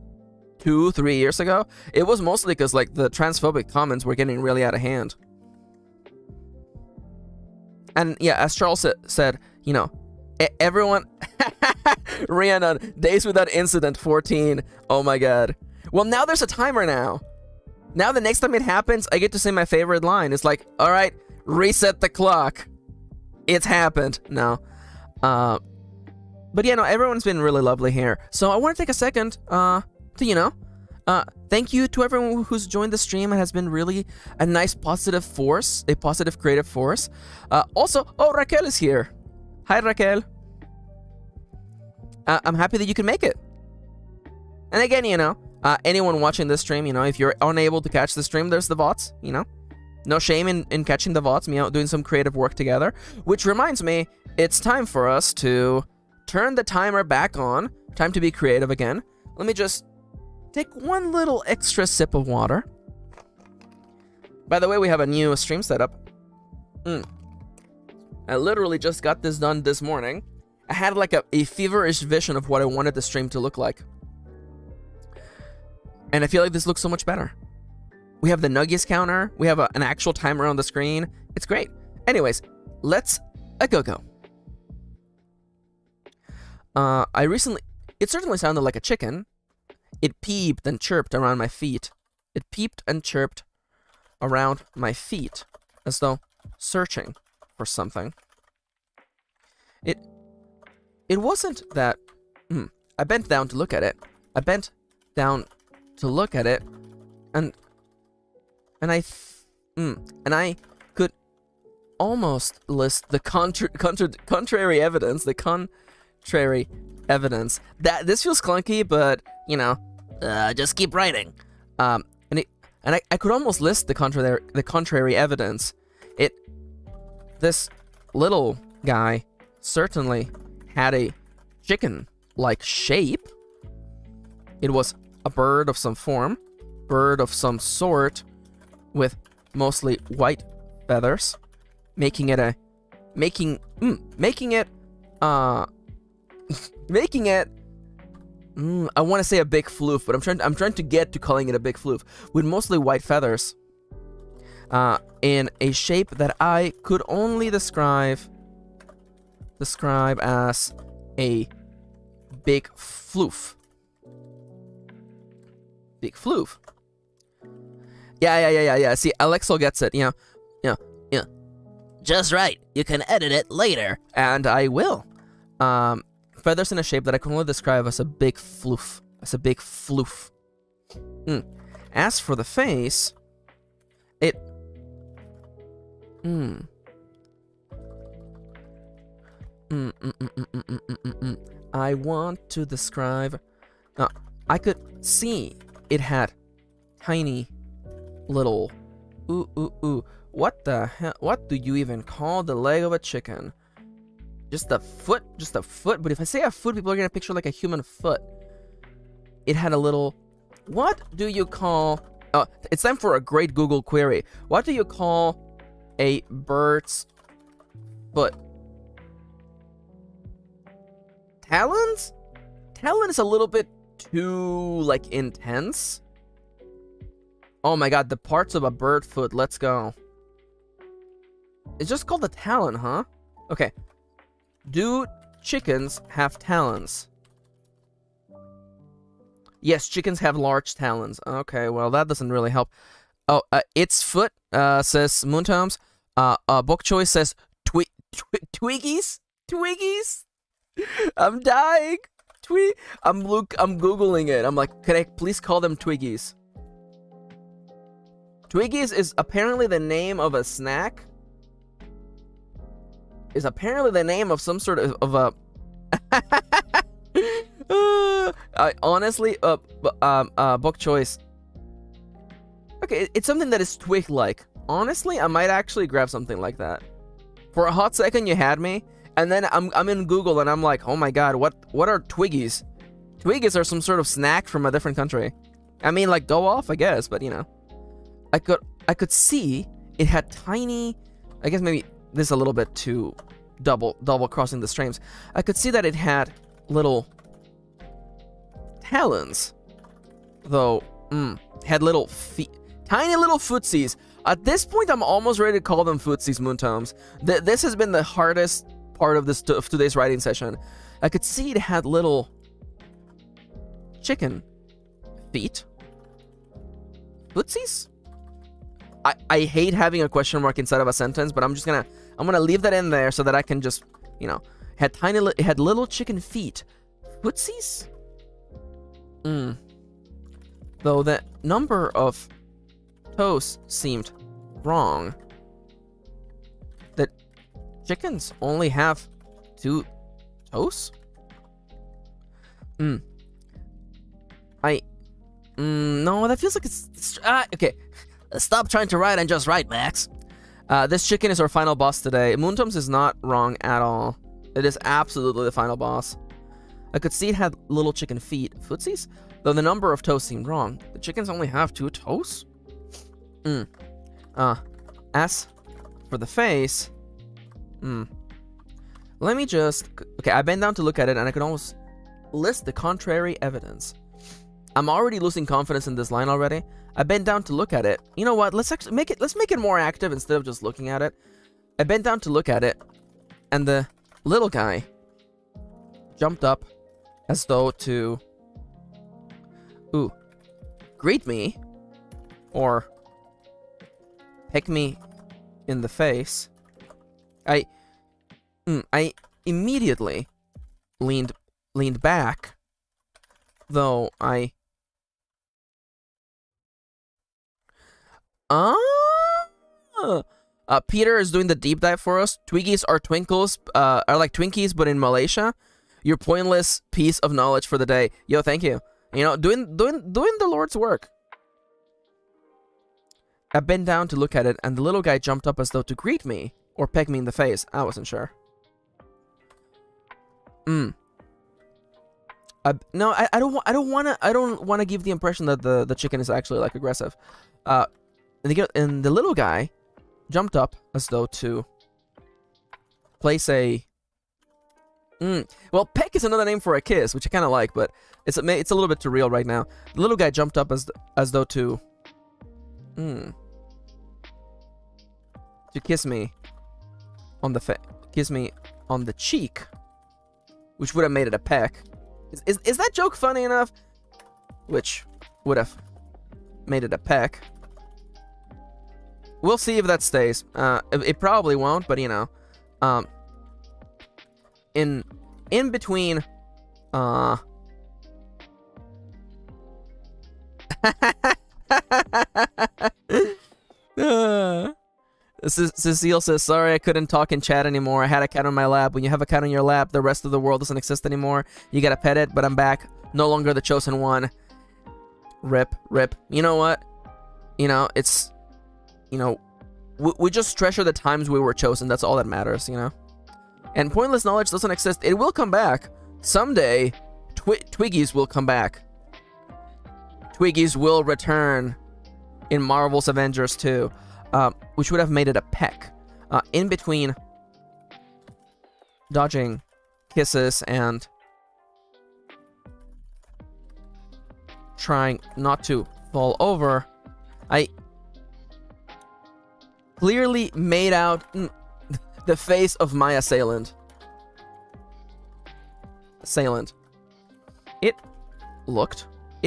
2-3 years ago, it was mostly because, like, the transphobic comments were getting really out of hand. And yeah, as Charles said, you know, everyone... Rhiannon, days without incident, 14. Oh my god. Well, now there's a timer now. Now the next time it happens, I get to say my favorite line. It's like, alright, reset the clock. It's happened. No. But yeah, no, everyone's been really lovely here. So I want to take a second, to, you know, thank you to everyone who's joined the stream. It has been really a nice positive force, a positive creative force. Also, oh, Raquel is here. Hi, Raquel. I'm happy that you can make it. And again, you know, anyone watching this stream, you know, if you're unable to catch the stream, there's the VODs, you know. No shame in catching the VODs, you know, doing some creative work together. Which reminds me, it's time for us to turn the timer back on. Time to be creative again. Let me just take one little extra sip of water. By the way, we have a new stream setup. I literally just got this done this morning. I had like a feverish vision of what I wanted the stream to look like. And I feel like this looks so much better. We have the Nuggies counter. We have an actual timer on the screen. It's great. Anyways, let's go. It certainly sounded like a chicken. It peeped and chirped around my feet. It peeped and chirped around my feet, as though searching for something. It wasn't that... I bent down to look at it. And I could almost list the contrary evidence. That this feels clunky, but you know, Just keep writing. I could almost list the contrary evidence. This little guy certainly had a chicken-like shape. It was a bird of some form, bird of some sort, with mostly white feathers, making it I want to say a big floof, but I'm trying to get to calling it a big floof, with mostly white feathers, in a shape that I could only describe as a big floof. Big floof. Yeah. See, Alexo gets it. Yeah. Just right. You can edit it later. And I will. Feathers in a shape that I can only describe as a big floof. As for the face, I want to describe... I could see it had tiny little... What the hell? What do you even call the leg of a chicken? Just a foot? But if I say a foot, people are gonna picture like a human foot. It had a little... What do you call... it's time for a great Google query. What do you call a bird's foot? Talons? Talon is a little bit too, like, intense. Oh my god, the parts of a bird foot. Let's go. It's just called a talon, huh? Okay. Do chickens have talons? Yes, chickens have large talons. Okay, well, that doesn't really help. Oh, its foot, says Moontoms. Book Choice says Twiggies? Twiggies? I'm dying. I'm Googling it. I'm like, can I please call them Twiggies? Twiggies is apparently the name of a snack. Is apparently the name of some sort of a Honestly, book choice. Okay, it's something that is twig-like. Honestly, I might actually grab something like that. For a hot second, you had me, and then I'm in Google and I'm like, oh my god, what are Twiggies? Twiggies are some sort of snack from a different country. I mean, like, go off, I guess, but you know, I could see it had tiny. I guess maybe this is a little bit too double crossing the streams. I could see that it had little talons, though. Had little feet, tiny little footsies. At this point, I'm almost ready to call them footsies, Moontomes. This has been the hardest part of today's writing session. I could see it had little chicken feet. Footsies? I hate having a question mark inside of a sentence, but I'm gonna leave that in there so that I can just, you know, it had little chicken feet. Footsies? Though the number of toes seemed wrong. That chickens only have 2 toes? No, that feels like it's okay. Stop trying to write and just write, Max. This chicken is our final boss today. Moontomes is not wrong at all. It is absolutely the final boss. I could see it had little chicken feet. Footsies? Though the number of toes seemed wrong. The chickens only have 2 toes? As for the face... Let me just... Okay, I bent down to look at it and I could almost list the contrary evidence. I'm already losing confidence in this line already. I bent down to look at it. You know what? Let's make it more active instead of just looking at it. I bent down to look at it, and the little guy jumped up as though to greet me or peck me in the face. I immediately leaned back, though I Peter is doing the deep dive for us. Twiggies are twinkles, are like Twinkies, but in Malaysia. Your pointless piece of knowledge for the day. Yo, thank you. You know, doing the Lord's work. I bent down to look at it, and the little guy jumped up as though to greet me or peck me in the face. I wasn't sure. No, I don't want to give the impression that the chicken is actually like aggressive. And the little guy jumped up as though to place a... Well, peck is another name for a kiss, which I kind of like, but it's a little bit too real right now. The little guy jumped up as though to... to kiss me on the cheek, which would have made it a peck. Is that joke funny enough? Which would have made it a peck. We'll see if that stays. It probably won't, but you know, in between, Cecile says, sorry I couldn't talk in chat anymore. I had a cat on my lap. When you have a cat on your lap, the rest of the world doesn't exist anymore. You gotta pet it, but I'm back. No longer the chosen one. Rip. You know what? You know, it's... You know, we just treasure the times we were chosen. That's all that matters, you know? And pointless knowledge doesn't exist. It will come back. Someday, Twiggies will come back. Twiggies will return in Marvel's Avengers 2. Which would have made it a peck. In between dodging kisses and trying not to fall over, I clearly made out the face of my assailant. It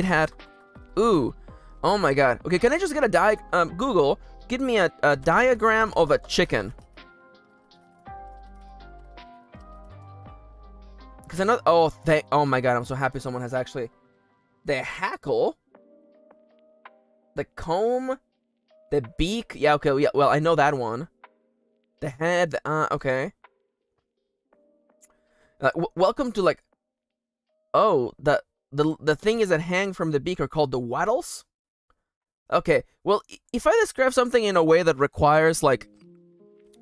had... Ooh. Oh my god. Okay, can I just get a Google... Give me a diagram of a chicken. Because I know... Oh my god, I'm so happy someone has actually... The hackle. The comb. The beak. Yeah, okay. Yeah, well, I know that one. The head. Okay. Welcome to like. Oh, the thing is that hang from the beak are called the wattles. Okay, well, if I describe something in a way that requires like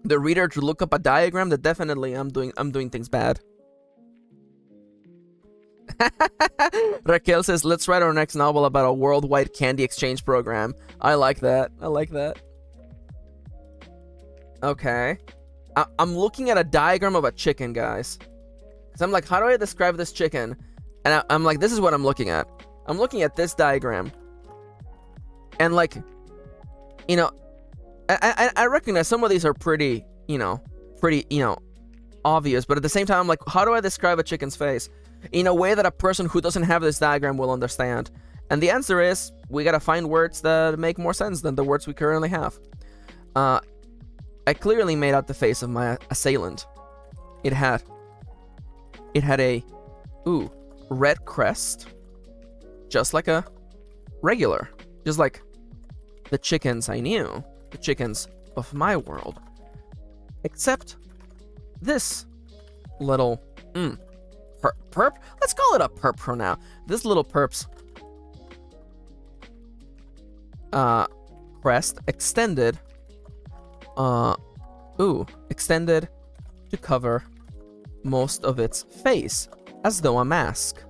the reader to look up a diagram, then definitely I'm doing things bad. Raquel says, let's write our next novel about a worldwide candy exchange program. I like that. I like that. Okay. I'm looking at a diagram of a chicken, guys. So I'm like, how do I describe this chicken? And I'm like, this is what I'm looking at. I'm looking at this diagram. And like, you know, I recognize some of these are pretty, obvious. But at the same time, I'm like, how do I describe a chicken's face in a way that a person who doesn't have this diagram will understand? And the answer is, we gotta find words that make more sense than the words we currently have. I clearly made out the face of my assailant. It had a, red crest. Just like a regular. Just like the chickens I knew. The chickens of my world. Except this little, perp? Let's call it a perp for now. This little perp's crest extended extended to cover most of its face, as though a mask.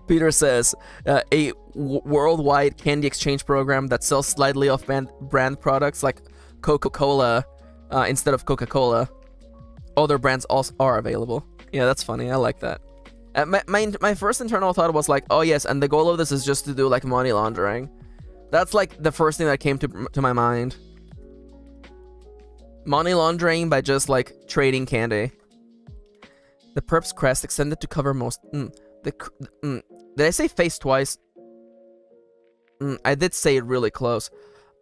Peter says, a worldwide candy exchange program that sells slightly off-brand products like Coca-Cola instead of Coca-Cola. Other brands also are available. Yeah, that's funny. I like that. My first internal thought was like, oh yes, and the goal of this is just to do like money laundering. That's like the first thing that came to my mind. Money laundering by just like trading candy. The perp's crest extended to cover most. Did I say face twice? I did say it really close.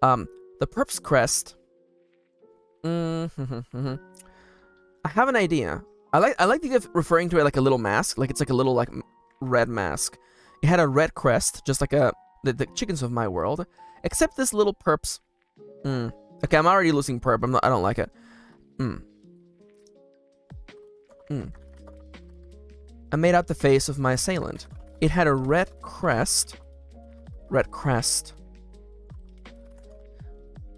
The perp's crest. I have an idea. I like the idea of referring to it like a little mask, like it's like a little like red mask. It had a red crest, just like the chickens of my world, except this little perp's. Okay, I'm already losing perp. I don't like it. I made out the face of my assailant. It had a red crest. Red crest.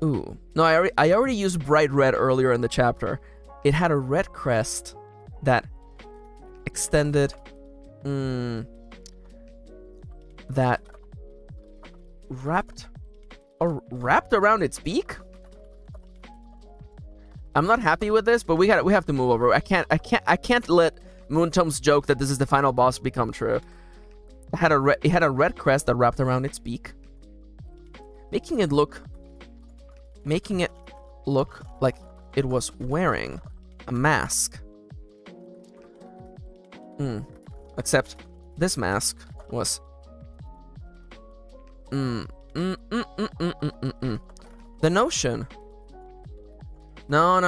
Ooh. No, I already used bright red earlier in the chapter. It had a red crest that extended. That wrapped around its beak? I'm not happy with this, but we have to move over. I can't let Moontome's joke that this is the final boss become true. It had a red crest that wrapped around its beak, making it look like it was wearing a mask. Except this mask was the notion. No.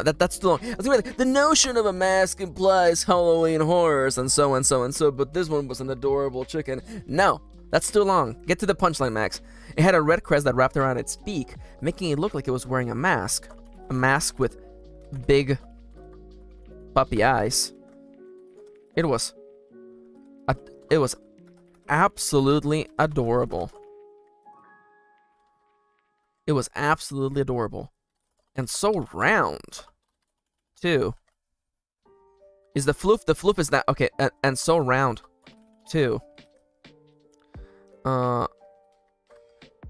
That's too long. I was gonna be like, the notion of a mask implies Halloween horrors and so and so and so, but this one was an adorable chicken. No, that's too long. Get to the punchline, Max. It had a red crest that wrapped around its beak, making it look like it was wearing a mask. A mask with big puppy eyes. It was absolutely adorable. It was absolutely adorable. And so round, too. Is the floof? The floof is that okay? And so round, too.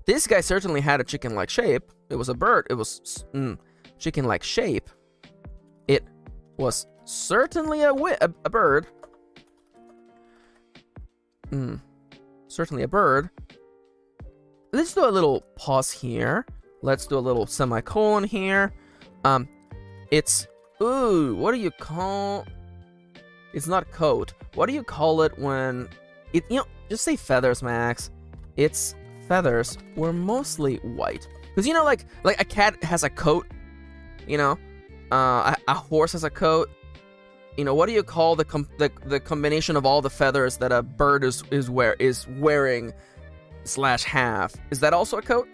This guy certainly had a chicken-like shape. It was a bird. It was chicken-like shape. It was certainly a bird. Certainly a bird. Let's do a little pause here. Let's do a little semicolon here. It's what do you call? It's not coat. What do you call it when it? Just say feathers, Max. Its feathers were mostly white, because like a cat has a coat. A horse has a coat. What do you call the combination of all the feathers that a bird is wearing / have? Is that also a coat?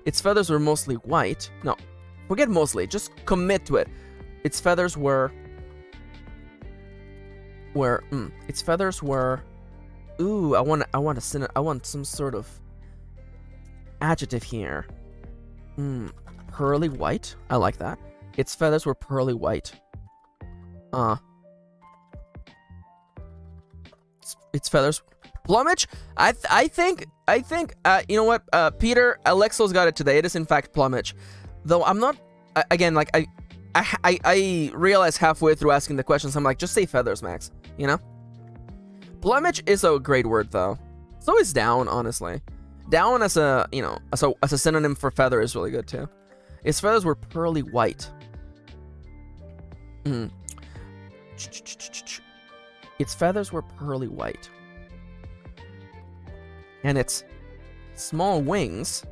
Its feathers were mostly white. No, Forget mostly. Just commit to it. Its feathers were... its feathers were... Ooh, I want some sort of adjective here. Pearly white. I like that. Its feathers were pearly white. Its feathers... Plumage? I think, you know what, Peter, Alexo's got it today. It is, in fact, plumage. Though I'm not... Again, like, I realized halfway through asking the questions, I'm like, just say feathers, Max. You know? Plumage is a great word, though. So is down, honestly. Down as a, you know, as a synonym for feather is really good, too. Its feathers were pearly white. Its feathers were pearly white. And its small wings...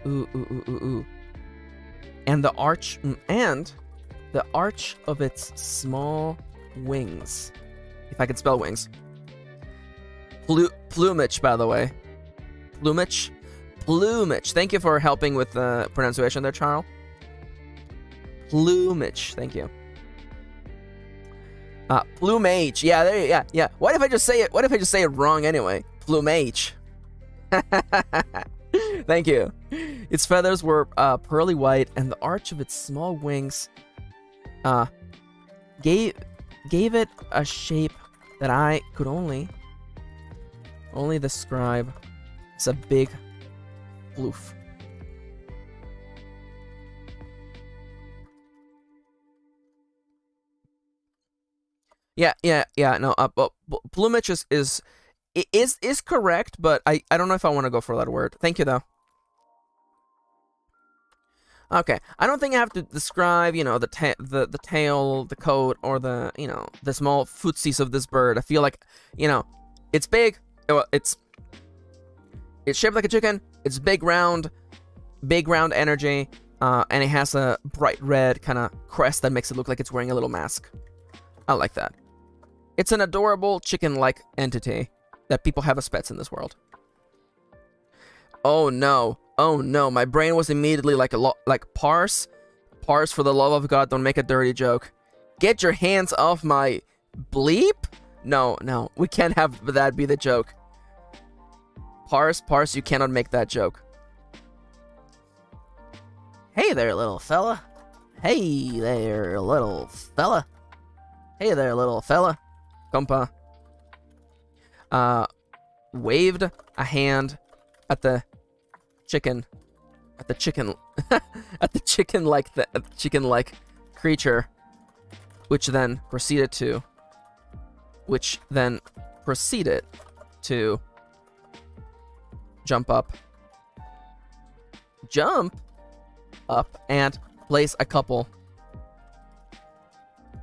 Ooh. And the arch... And the arch of its small wings. If I could spell wings. Plumage, by the way. Plumage. Thank you for helping with the pronunciation there, Charles. Plumage. Thank you. Plumage. Yeah, yeah. What if I just say it wrong anyway? Plumage. Thank you. Its feathers were pearly white, and the arch of its small wings gave it a shape that I could only describe as a big floof. Yeah. No, plumage is correct, but I don't know if I want to go for that word. Thank you, though. Okay, I don't think I have to describe, you know, the tail, the coat, or the, you know, the small footsies of this bird. I feel like, you know, it's big. Well, it's shaped like a chicken. It's big round energy, and it has a bright red kind of crest that makes it look like it's wearing a little mask. I like that. It's an adorable chicken-like entity that people have as pets in this world. Oh no, my brain was immediately like parse, for the love of God, don't make a dirty joke. Get your hands off my bleep? No, we can't have that be the joke. Parse, you cannot make that joke. Hey there, little fella. Hey there, little fella. Compa. Waved a hand at the chicken. At the chicken-like creature, which then proceeded to jump up and place a couple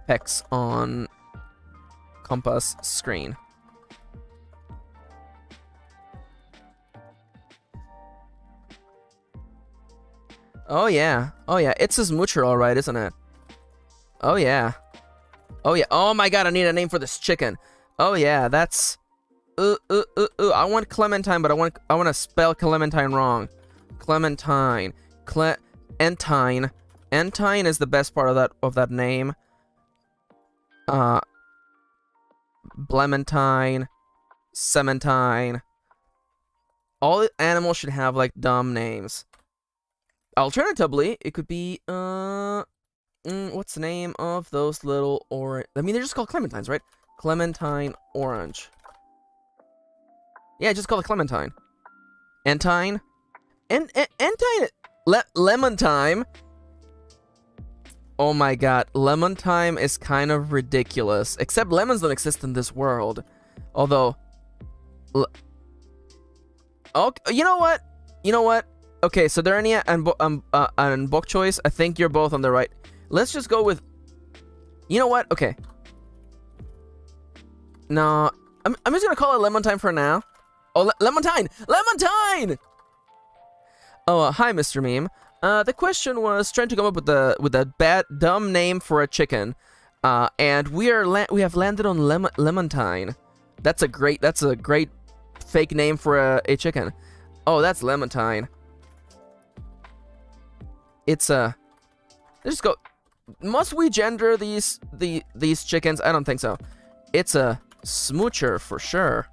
pecks on Compa's screen. Oh yeah, it's a smoocher, all right, isn't it? Oh yeah. Oh my God, I need a name for this chicken. Oh yeah, that's I want Clementine, but I want to spell Clementine wrong. Clementine. Entine. Entine is the best part of that name. Blementine. Cementine. All animals should have like dumb names. Alternatively, it could be what's the name of those little orange? I mean, they're just called clementines, right? Clementine orange. Yeah, just call it Clementine. Entine. Entine. Lemon time. Oh my God, lemon time is kind of ridiculous. Except lemons don't exist in this world. Although, okay, you know what? Okay, so Dernia and Book Choice, I think you're both on the right. Let's just go with... You know what? Okay. No, I'm just gonna call it Lemon Time for now. Oh, Lemontine! Lemontine! Oh, hi, Mr. Meme. The question was trying to come up with a dumb name for a chicken, and we have landed on Lemontine. That's a great fake name for a chicken. Oh, that's Lemontine. It's a... Let's just go... Must we gender these chickens? I don't think so. It's a smoocher for sure.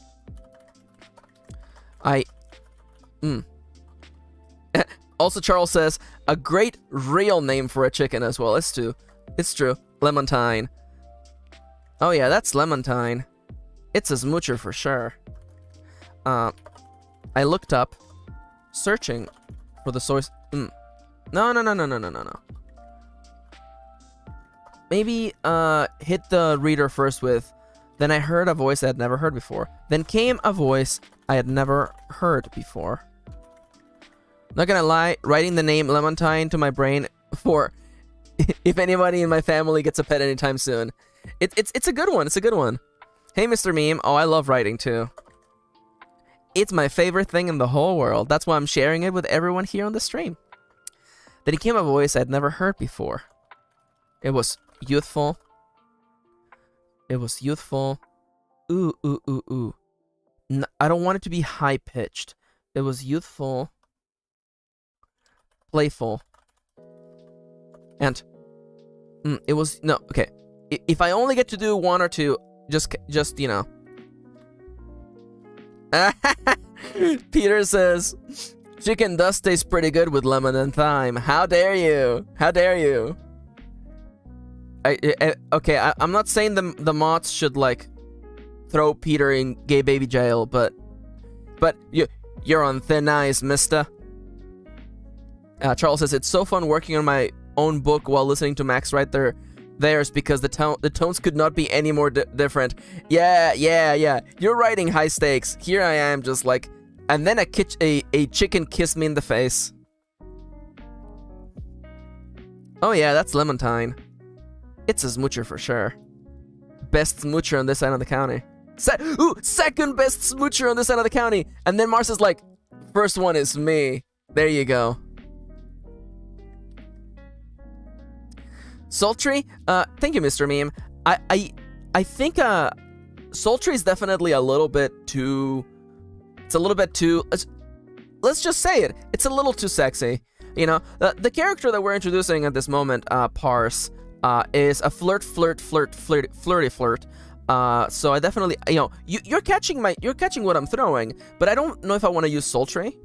Also, Charles says, a great real name for a chicken as well. It's true. It's true. Clementine. Oh yeah, that's Clementine. It's a smoocher for sure. I looked up, searching for the source. No. Maybe hit the reader first with, then I heard a voice I had never heard before. Then came a voice I had never heard before. Not gonna lie, writing the name Clementine to my brain for if anybody in my family gets a pet anytime soon. It's a good one. It's a good one. Hey, Mr. Meme. Oh, I love writing too. It's my favorite thing in the whole world. That's why I'm sharing it with everyone here on the stream. Then came a voice I'd never heard before. It was youthful. It was youthful. Ooh, ooh, ooh, ooh. I don't want it to be high-pitched. It was youthful. Playful. And... it was... No, okay. If I only get to do one or two, just you know. Peter says, chicken does taste pretty good with lemon and thyme. How dare you? How dare you? Okay, I'm not saying the mods should, like, throw Peter in gay baby jail, but you're on thin ice, mister. Charles says, it's so fun working on my own book while listening to Max write theirs because the tones could not be any more different. Yeah. You're writing high stakes. Here I am just like, and then a chicken kissed me in the face. Oh yeah, that's Clementine. It's a smoocher for sure. Best smoocher on this side of the county. Second best smoocher on this side of the county. And then Mars is like, first one is me. There you go. Sultry? Thank you, Mr. Meme. I think sultry is definitely a little bit too... It's a little bit too... Let's just say it. It's a little too sexy. You know, the character that we're introducing at this moment, Parse, is a flirty flirt. So I definitely, you know, you're catching what I'm throwing, but I don't know if I want to use sultry.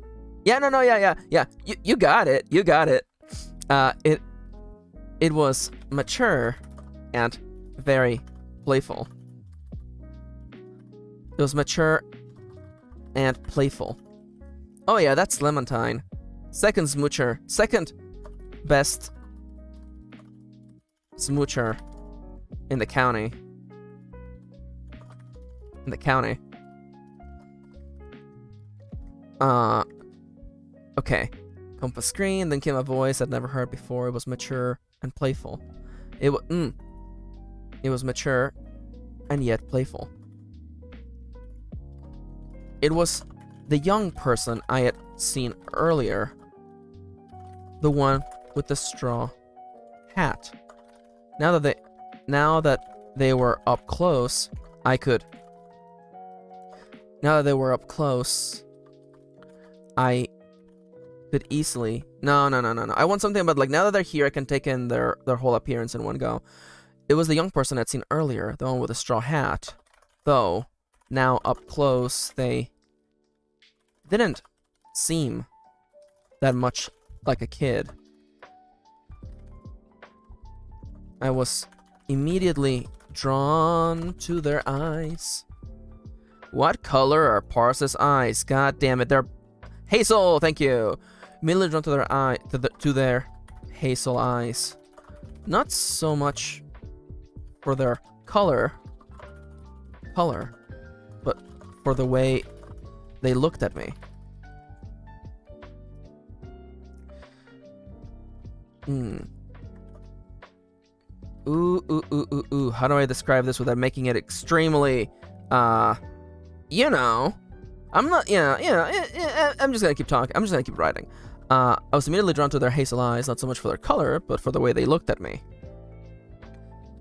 Yeah. You got it. It was mature and very playful. It was mature and playful. Oh yeah, that's Clementine. Second smoocher. Second best smoocher in the county. Okay. Come up a screen, then came a voice I'd never heard before. It was mature and playful. It was mature and yet playful. It was the young person I had seen earlier. The one with the straw hat. Now that they were up close, I could easily... No. I want something about, like, now that they're here, I can take in their whole appearance in one go. It was the young person I'd seen earlier, the one with the straw hat. Though, now up close, they didn't seem that much like a kid. I was immediately drawn to their eyes. What color are Parse's eyes? God damn it, they're hazel. Thank you. Immediately drawn to their to their hazel eyes. Not so much for their color, but for the way they looked at me. Ooh. How do I describe this without making it extremely, you know, I'm not, I'm just gonna keep talking. I'm just gonna keep writing. I was immediately drawn to their hazel eyes, not so much for their color, but for the way they looked at me.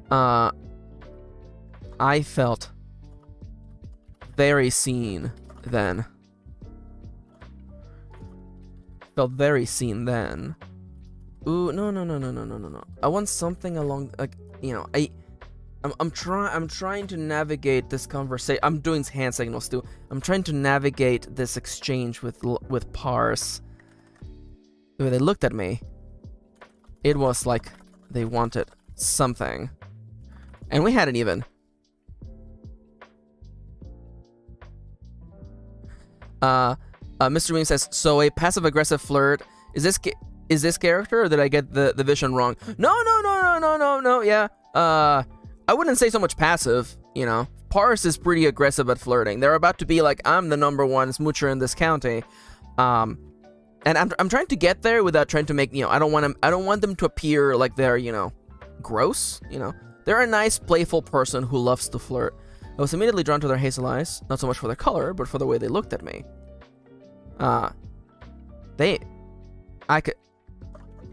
I felt very seen then. Ooh, no. I want something along, like, you know, I'm trying to navigate this conversation. I'm doing hand signals too. I'm trying to navigate this exchange with Parse. When they looked at me, it was like they wanted something, and we hadn't even. Mr. Beam says, so a passive-aggressive flirt. Is this character, or did I get the vision wrong? No. Yeah. I wouldn't say so much passive. You know, Parse is pretty aggressive at flirting. They're about to be like, I'm the #1 smoocher in this county. And I'm trying to get there without trying to make, you know, I don't want them to appear like they're, you know, gross. You know, they're a nice, playful person who loves to flirt. I was immediately drawn to their hazel eyes, not so much for their color, but for the way they looked at me.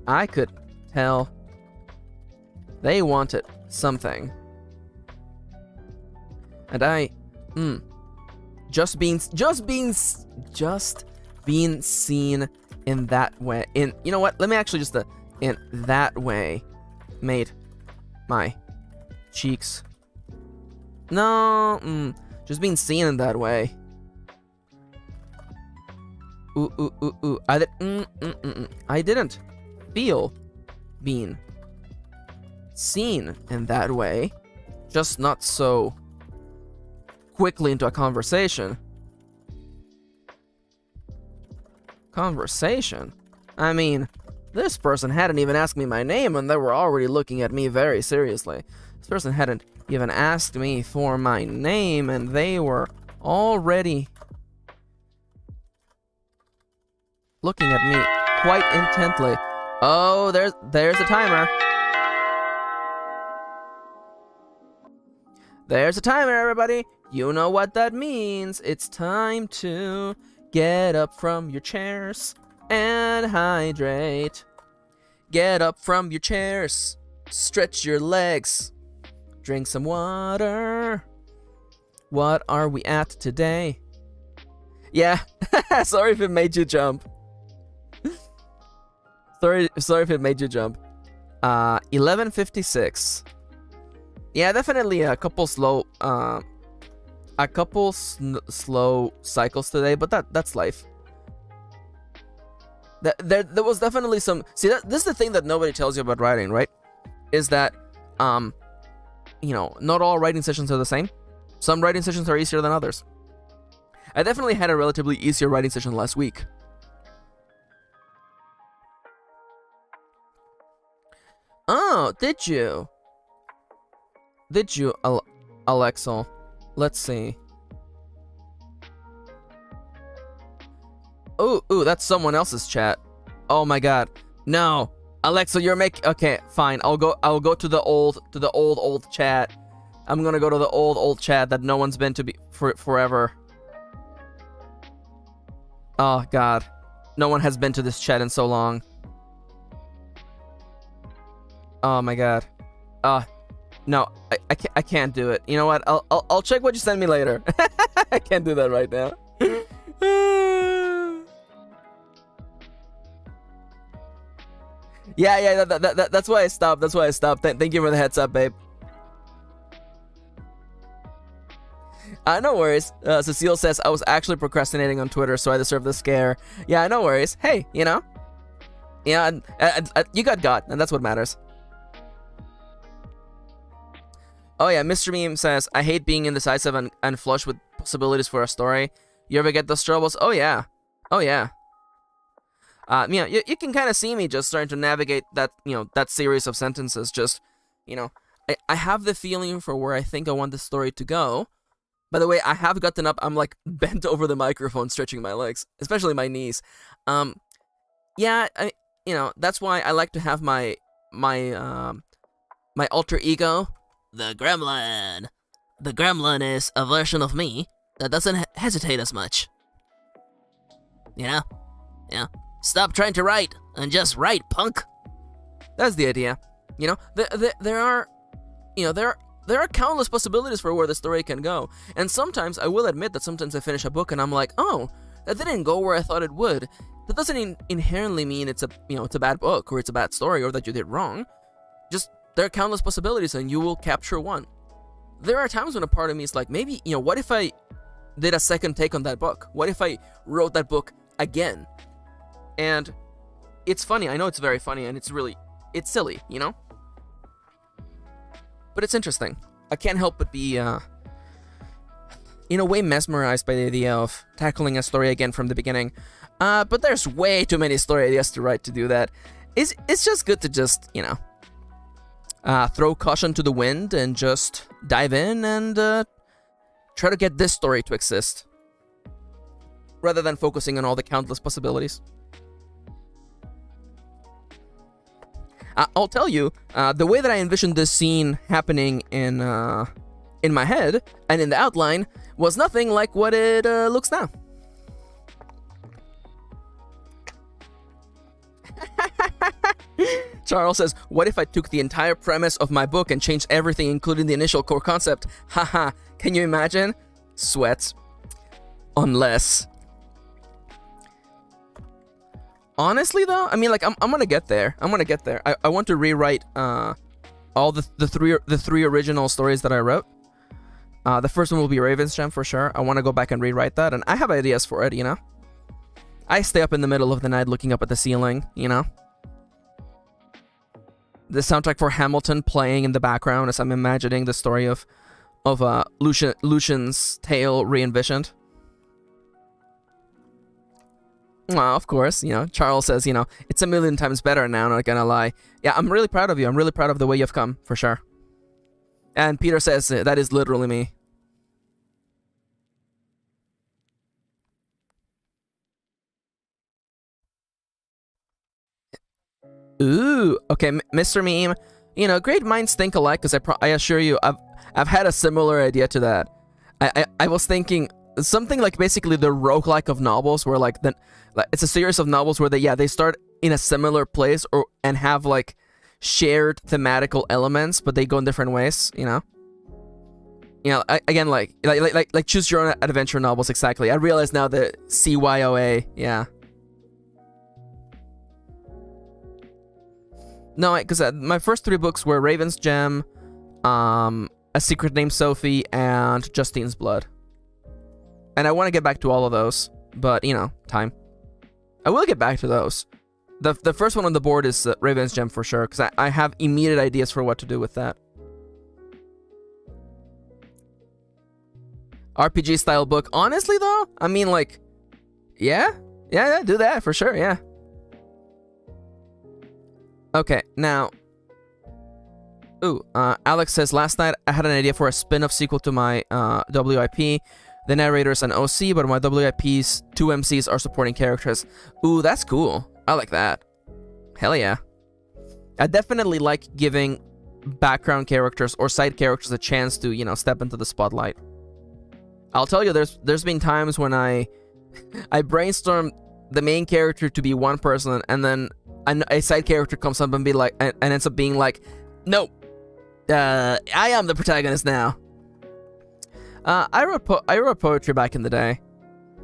I could tell they wanted something. And I, just being seen in that way, you know what? Let me actually just, in that way, made my cheeks. No, just being seen in that way. Ooh. I didn't feel being seen in that way. Just not so quickly into a conversation. I mean, this person hadn't even asked me my name and they were already looking at me very seriously. This person hadn't even asked me for my name and they were already looking at me quite intently. Oh, there's a timer. There's a timer, everybody. You know what that means. It's time to get up from your chairs and hydrate. Get up from your chairs. Stretch your legs. Drink some water. What are we at today? Yeah, sorry if it made you jump. Sorry if it made you jump. 11:56. Yeah, definitely a couple slow cycles today, but that's life. There was definitely some. See, this is the thing that nobody tells you about writing, right? Is that you know, not all writing sessions are the same. Some writing sessions are easier than others. I definitely had a relatively easier writing session last week. Oh, did you? Did you, Alexel? Let's see. Ooh, that's someone else's chat. Oh my god. No. Alexa, you're okay, fine. I'll go to the old chat. I'm gonna go to the old chat that no one's been to forever. Oh god. No one has been to this chat in so long. Oh my god. No, I can't do it. You know what? I'll check what you send me later. I can't do that right now. Yeah. That's why I stopped. Thank you for the heads up, babe. No worries. Cecile says I was actually procrastinating on Twitter, so I deserve the scare. Yeah, no worries. Hey, you know. Yeah, you got God, and that's what matters. Oh yeah, Mr. Meme says, I hate being indecisive and flush with possibilities for a story. You ever get those troubles? Oh yeah. You know, you can kind of see me just starting to navigate that, you know, that series of sentences. Just, you know, I have the feeling for where I think I want the story to go. By the way, I have gotten up. I'm like bent over the microphone, stretching my legs, especially my knees. Yeah, you know, that's why I like to have my alter ego. The gremlin. The gremlin is a version of me that doesn't hesitate as much. You know? Yeah. Stop trying to write and just write, punk. That's the idea. You know, there are countless possibilities for where the story can go. And sometimes I will admit that sometimes I finish a book and I'm like, oh, that didn't go where I thought it would. that doesn't inherently mean it's a it's a bad book or it's a bad story or that you did wrong. Just there are countless possibilities and you will capture one. There are times when a part of me is like, maybe, what if I did a second take on that book? What if I wrote that book again? And it's funny. I know it's very funny and it's silly, But it's interesting. I can't help but be, in a way, mesmerized by the idea of tackling a story again from the beginning. But there's way too many story ideas to write to do that. It's just good to just, throw caution to the wind and just dive in and try to get this story to exist, rather than focusing on all the countless possibilities. I'll tell you, the way that I envisioned this scene happening in my head and in the outline was nothing like what it looks now. Charles says, what if I took the entire premise of my book and changed everything, including the initial core concept? Haha, can you imagine? Sweats. Unless. Honestly, though, I mean, like, I'm gonna get there. I want to rewrite all the three original stories that I wrote. The first one will be Raven's Gem for sure. I want to go back and rewrite that, and I have ideas for it, I stay up in the middle of the night looking up at the ceiling, The soundtrack for Hamilton playing in the background as I'm imagining the story of Lucian's tale re-envisioned. Well, of course, Charles says, it's a million times better now, not gonna lie. Yeah, I'm really proud of you. I'm really proud of the way you've come, for sure. And Peter says, that is literally me. Ooh, okay, Mr. Meme. Great minds think alike, because I assure you, I've had a similar idea to that. I was thinking something like basically the roguelike of novels, where it's a series of novels where they start in a similar place and have like shared thematical elements, but they go in different ways. Again, like choose your own adventure novels. Exactly. I realize now that CYOA. Yeah. No, because my first three books were Raven's Gem, A Secret Named Sophie, and Justine's Blood. And I want to get back to all of those, but, time. I will get back to those. The first one on the board is Raven's Gem for sure, because I have immediate ideas for what to do with that. RPG style book. Honestly, though, I mean, like, yeah, do that for sure, yeah. Okay, now, Alex says, last night I had an idea for a spin-off sequel to my WIP. The narrator's an OC, but my WIP's two MCs are supporting characters. Ooh, that's cool. I like that. Hell yeah. I definitely like giving background characters or side characters a chance to, step into the spotlight. I'll tell you, there's been times when I brainstorm the main character to be one person, and then a side character comes up and be like, and ends up being like, no, I am the protagonist now. I wrote poetry back in the day.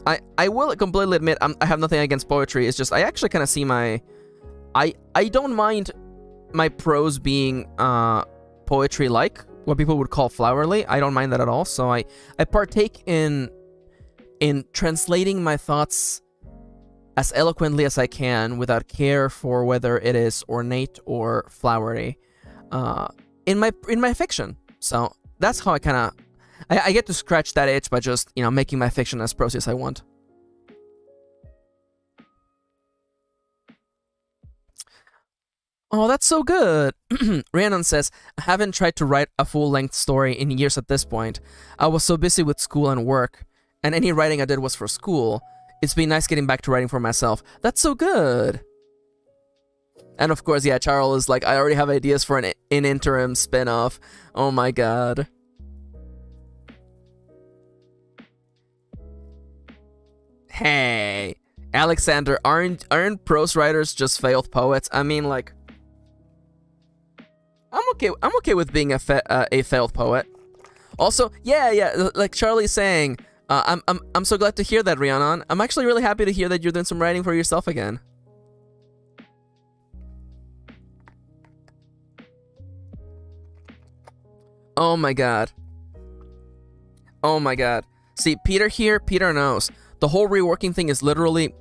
I will completely admit I have nothing against poetry. It's just I actually kind of see I don't mind my prose being poetry-like, what people would call flowery. I don't mind that at all. So I partake in translating my thoughts as eloquently as I can without care for whether it is ornate or flowery in my fiction. So that's how I get to scratch that itch by just, making my fiction as prosy as I want. Oh, that's so good. Rhiannon says, I haven't tried to write a full-length story in years at this point. I was so busy with school and work, and any writing I did was for school. It's been nice getting back to writing for myself. That's so good. And of course, yeah, Charles is like, I already have ideas for an interim spin-off. Oh my god. Hey, Alexander, aren't prose writers just failed poets? I mean, like, I'm okay with being a failed poet. Also, yeah, like Charlie's saying, I'm so glad to hear that, Rhiannon. I'm actually really happy to hear that you're doing some writing for yourself again. Oh my god. Oh my god. See, Peter here, Peter knows. The whole reworking thing is literally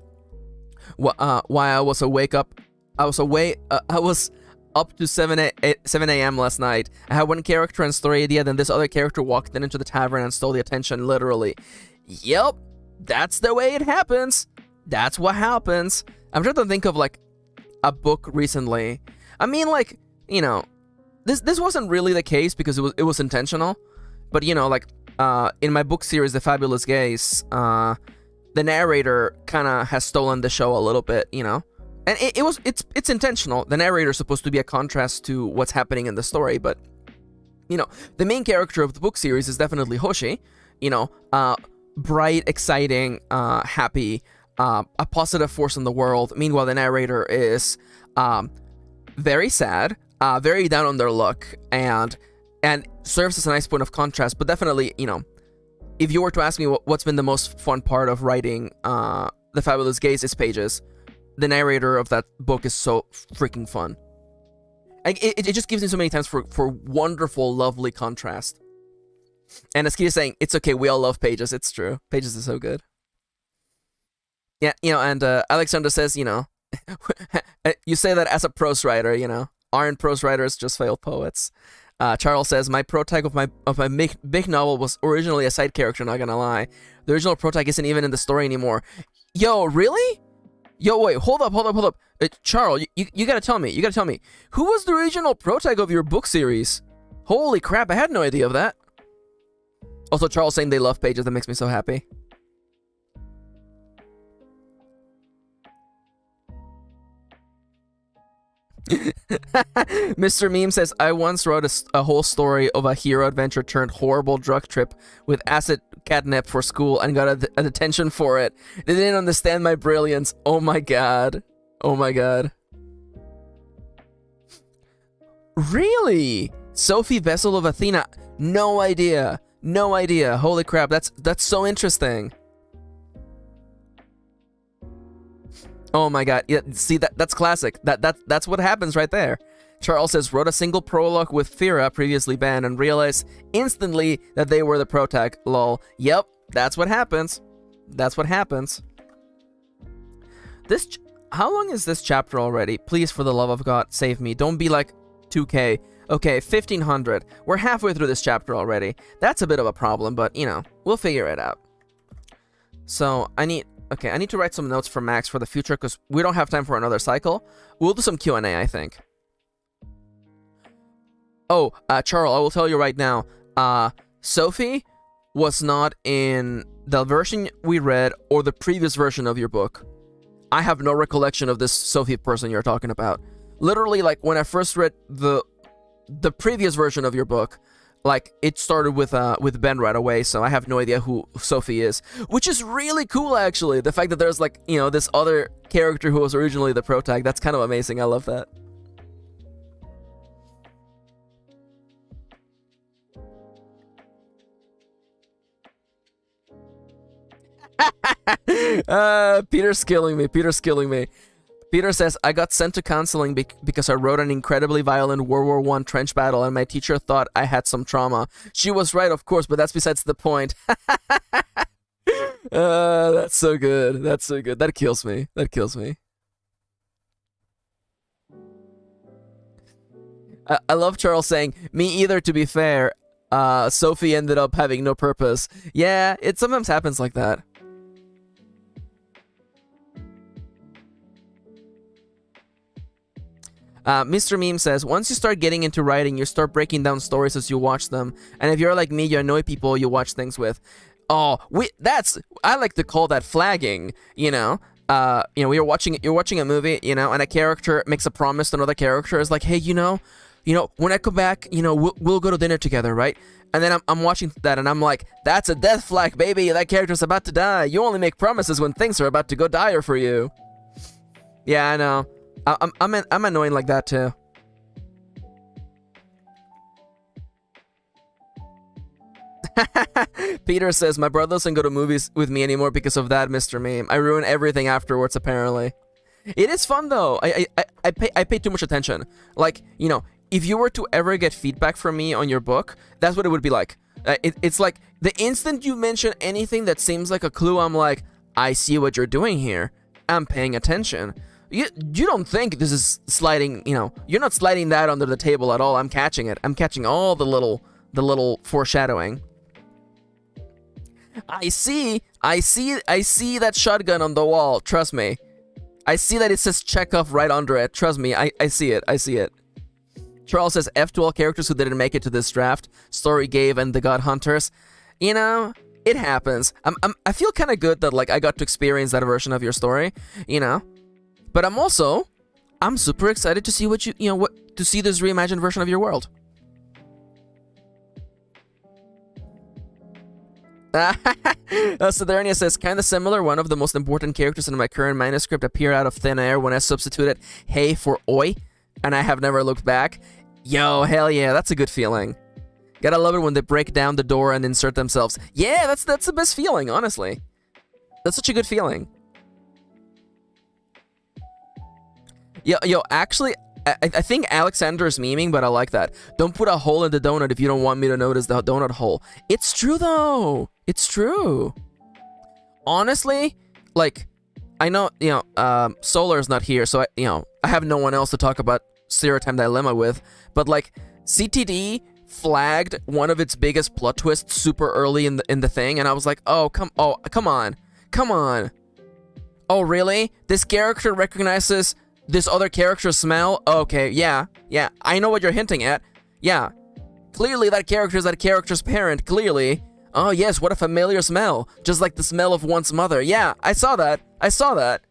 why I was I was up to 7 a.m. last night. I had one character and story idea, then this other character walked into the tavern and stole the attention, literally. Yep, that's the way it happens. That's what happens. I'm trying to think of, like, a book recently. I mean, like, you know, this wasn't really the case because it was intentional. But, you know, like, in my book series, The Fabulous Gays, the narrator kind of has stolen the show a little bit, you know? And it's intentional. The narrator is supposed to be a contrast to what's happening in the story, but, you know, the main character of the book series is definitely Hoshi, you know, bright, exciting, happy, a positive force in the world. Meanwhile, the narrator is very sad, very down on their luck, and serves as a nice point of contrast. But definitely, you know, if you were to ask me what's been the most fun part of writing The Fabulous Gays' pages, the narrator of that book is so freaking fun. Like, it just gives me so many times for wonderful, lovely contrast. And as Kid is saying, it's okay, we all love Pages. It's true. Pages is so good. Yeah, you know, and Alexander says, you know, you say that as a prose writer, you know. Aren't prose writers just failed poets? Charles says, my protag of my big novel was originally a side character, not gonna lie. The original protag isn't even in the story anymore. Yo, really? Yo, wait, hold up. Charles, you gotta tell me, who was the original protag of your book series? Holy crap, I had no idea of that. Also, Charles saying they love Pages, that makes me so happy. Mr. Meme says, I once wrote a whole story of a hero adventure turned horrible drug trip with acid catnip for school and got a detention for it. They didn't understand my brilliance. Oh my god. Oh my god. Really? Sophie, Vessel of Athena? No idea. No idea. Holy crap, that's so interesting. Oh my god. Yeah, see, that's classic. That's what happens right there. Charles says, wrote a single prologue with Fira, previously banned, and realized instantly that they were the protag. Lol. Yep, that's what happens. That's what happens. How long is this chapter already? Please, for the love of God, save me. Don't be like 2K. Okay, 1500. We're halfway through this chapter already. That's a bit of a problem, but, you know, we'll figure it out. So, I need to write some notes for Max for the future because we don't have time for another cycle. We'll do some Q&A, I think. Oh, Charles, I will tell you right now. Sophie was not in the version we read or the previous version of your book. I have no recollection of this Sophie person you're talking about. Literally, like, when I first read the previous version of your book, like, it started with Ben right away, so I have no idea who Sophie is. Which is really cool, actually. The fact that there's, like, you know, this other character who was originally the protag. That's kind of amazing. I love that. Peter's killing me. Peter says, I got sent to counseling because I wrote an incredibly violent World War I trench battle and my teacher thought I had some trauma. She was right, of course, but that's besides the point. That's so good. That's so good. That kills me. I love Charles saying, me either, to be fair. Sophie ended up having no purpose. Yeah, it sometimes happens like that. Mr. Meme says, once you start getting into writing, you start breaking down stories as you watch them. And if you're like me, you annoy people you watch things with. Oh, I like to call that flagging, you know? You're watching a movie, you know, and a character makes a promise to another character. It's like, hey, you know, when I come back, you know, we'll go to dinner together, right? And then I'm watching that and I'm like, that's a death flag, baby. That character's about to die. You only make promises when things are about to go dire for you. Yeah, I know. I'm annoying like that too. Peter says, my brother doesn't go to movies with me anymore because of that, Mr. Meme. I ruin everything afterwards, apparently. It is fun, though. I pay too much attention. Like, you know, if you were to ever get feedback from me on your book, that's what it would be like. It's like, the instant you mention anything that seems like a clue, I'm like, I see what you're doing here. I'm paying attention. You don't think this is sliding, you know, you're not sliding that under the table at all. I'm catching it. I'm catching all the little foreshadowing. I see that shotgun on the wall. Trust me. I see that it says Chekhov right under it. Trust me, I see it. Charles says, F to all characters who didn't make it to this draft. Story gave and the God Hunters. You know, it happens. I feel kind of good that, like, I got to experience that version of your story, you know? But I'm super excited to see to see this reimagined version of your world. Sidonia says, kinda similar. One of the most important characters in my current manuscript appeared out of thin air when I substituted hey for oi, and I have never looked back. Yo, hell yeah, that's a good feeling. Gotta love it when they break down the door and insert themselves. Yeah, that's the best feeling, honestly. That's such a good feeling. Yo, actually, I think Alexander is memeing, but I like that. Don't put a hole in the donut if you don't want me to notice the donut hole. It's true, though. It's true. Honestly, like, I know, you know, Solar's not here, so I have no one else to talk about Zero Time Dilemma with, but, like, CTD flagged one of its biggest plot twists super early in the thing, and I was like, come on. Oh, really? This character recognizes this other character's smell? Okay, yeah, I know what you're hinting at. Yeah, clearly that character is that character's parent, clearly. Oh yes, what a familiar smell. Just like the smell of one's mother. Yeah, I saw that.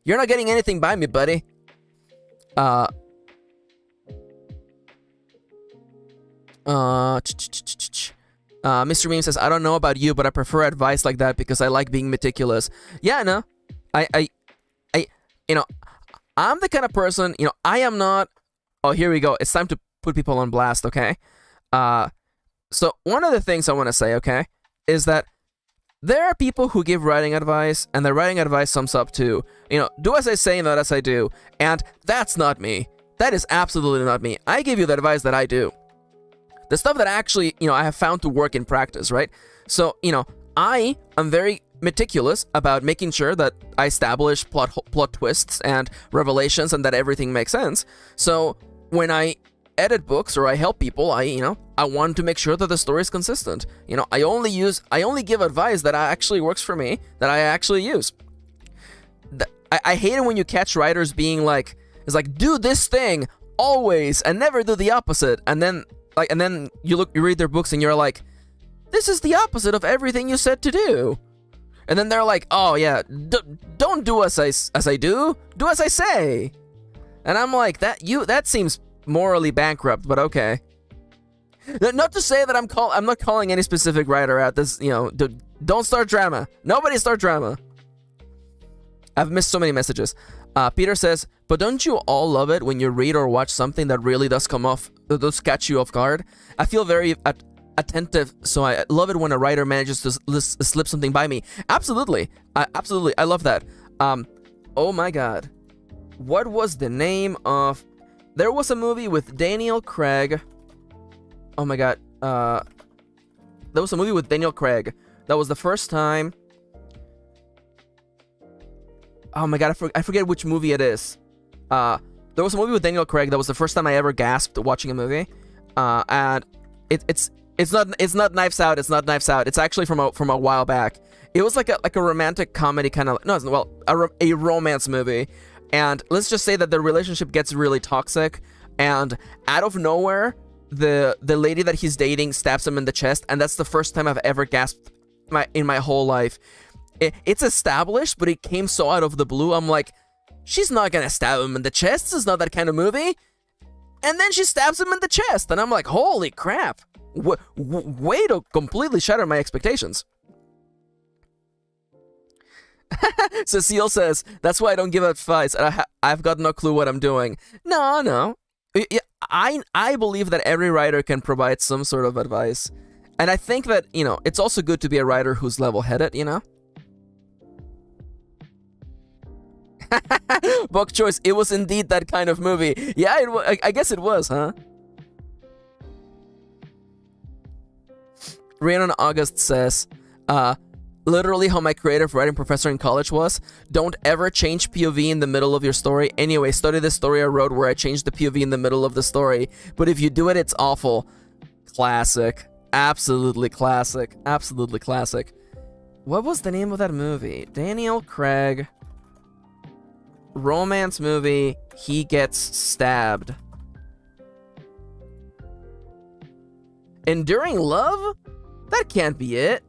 You're not getting anything by me, buddy. Mr. Meme says, I don't know about you, but I prefer advice like that because I like being meticulous. Yeah, no. You know, I'm the kind of person, you know, I am not... Oh, here we go. It's time to put people on blast, okay? So one of the things I want to say, okay, is that there are people who give writing advice, and the writing advice sums up to, you know, do as I say, not as I do. And that's not me. That is absolutely not me. I give you the advice that I do. The stuff that actually, you know, I have found to work in practice, right? So, you know, I am very meticulous about making sure that I establish plot twists and revelations and that everything makes sense. So when I edit books or I help people, I want to make sure that the story is consistent. You know, I only give advice that actually works for me, that I actually use. I hate it when you catch writers being like, it's like, do this thing always and never do the opposite, and then you read their books and you're like, this is the opposite of everything you said to do. And then they're like, oh yeah, don't do as I do as I say. And I'm like, that seems morally bankrupt, but okay. Not to say that I'm not calling any specific writer out. This, you know, don't start drama. Nobody start drama. I've missed so many messages. Peter says, but don't you all love it when you read or watch something that really does catch you off guard? I feel very attentive, so I love it when a writer manages to slip something by me. Absolutely. I love that. Oh my god. What was the name of... There was a movie with Daniel Craig. Oh my god. There was a movie with Daniel Craig. That was the first time... Oh my god, I forget which movie it is. There was a movie with Daniel Craig that was the first time I ever gasped watching a movie. And it's not Knives Out. It's not Knives Out. It's actually from a while back. It was like a romantic comedy kind of... No, well, a romance movie. And let's just say that the relationship gets really toxic. And out of nowhere, the lady that he's dating stabs him in the chest. And that's the first time I've ever gasped in my whole life. It's established, but it came so out of the blue. I'm like, she's not gonna stab him in the chest. This is not that kind of movie. And then she stabs him in the chest. And I'm like, holy crap. Way to completely shatter my expectations. Cecile says, that's why I don't give advice. I've got no clue what I'm doing. No. I believe that every writer can provide some sort of advice. And I think that, you know, it's also good to be a writer who's level-headed, you know? Book choice, it was indeed that kind of movie. Yeah, I guess it was, huh? Rhiannon August says, literally how my creative writing professor in college was. Don't ever change POV in the middle of your story. Anyway, study the story I wrote where I changed the POV in the middle of the story. But if you do it, it's awful. Classic. Absolutely classic. Absolutely classic. What was the name of that movie? Daniel Craig. Romance movie. He gets stabbed. Enduring Love? That can't be it.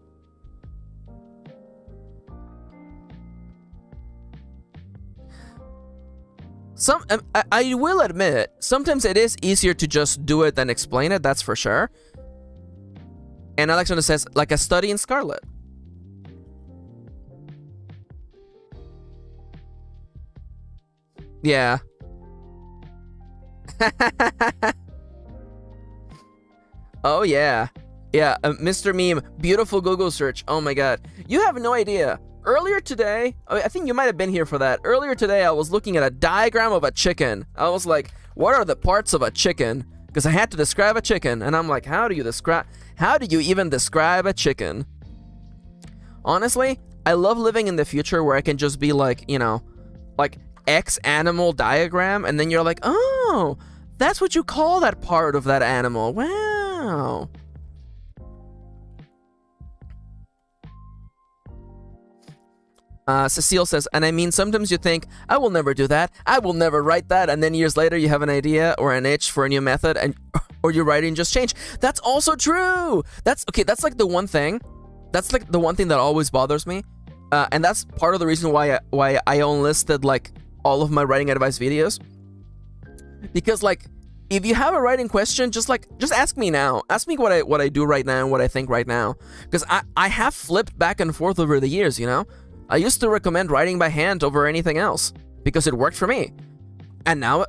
I will admit, sometimes it is easier to just do it than explain it, that's for sure. And Alexander says, like A Study in Scarlet. Yeah. Oh, yeah. Yeah, Mr. Meme, beautiful Google search. Oh my god. You have no idea. Earlier today, I think you might have been here for that. Earlier today, I was looking at a diagram of a chicken. I was like, what are the parts of a chicken? Because I had to describe a chicken. And I'm like, how do you even describe a chicken? Honestly, I love living in the future where I can just be like, you know, like X animal diagram. And then you're like, oh, that's what you call that part of that animal. Wow. Cecile says, and I mean, sometimes you think, I will never do that, I will never write that, and then years later you have an idea or an itch for a new method, and or your writing just changed. That's also true. That's like the one thing. That's like the one thing that always bothers me, and that's part of the reason why I unlisted like all of my writing advice videos. Because like, if you have a writing question, just ask me now. Ask me what I do right now and what I think right now. Because I have flipped back and forth over the years, you know. I used to recommend writing by hand over anything else because it worked for me. And now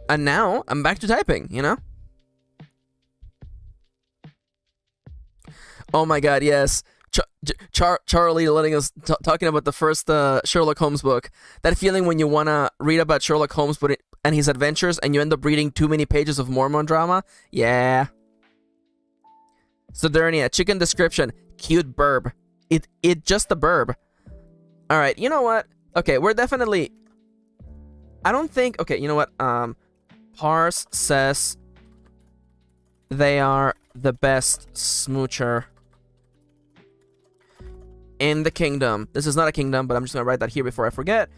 I'm back to typing, you know? Oh my god, yes. Charlie letting us talking about the first Sherlock Holmes book. That feeling when you want to read about Sherlock Holmes and his adventures and you end up reading too many pages of Mormon drama? Yeah. Sodernia, chicken description, cute burb. It just a burb. Alright, you know what? Okay, we're definitely... I don't think... Okay, you know what? Parse says they are the best smoocher in the kingdom. This is not a kingdom, but I'm just gonna write that here before I forget.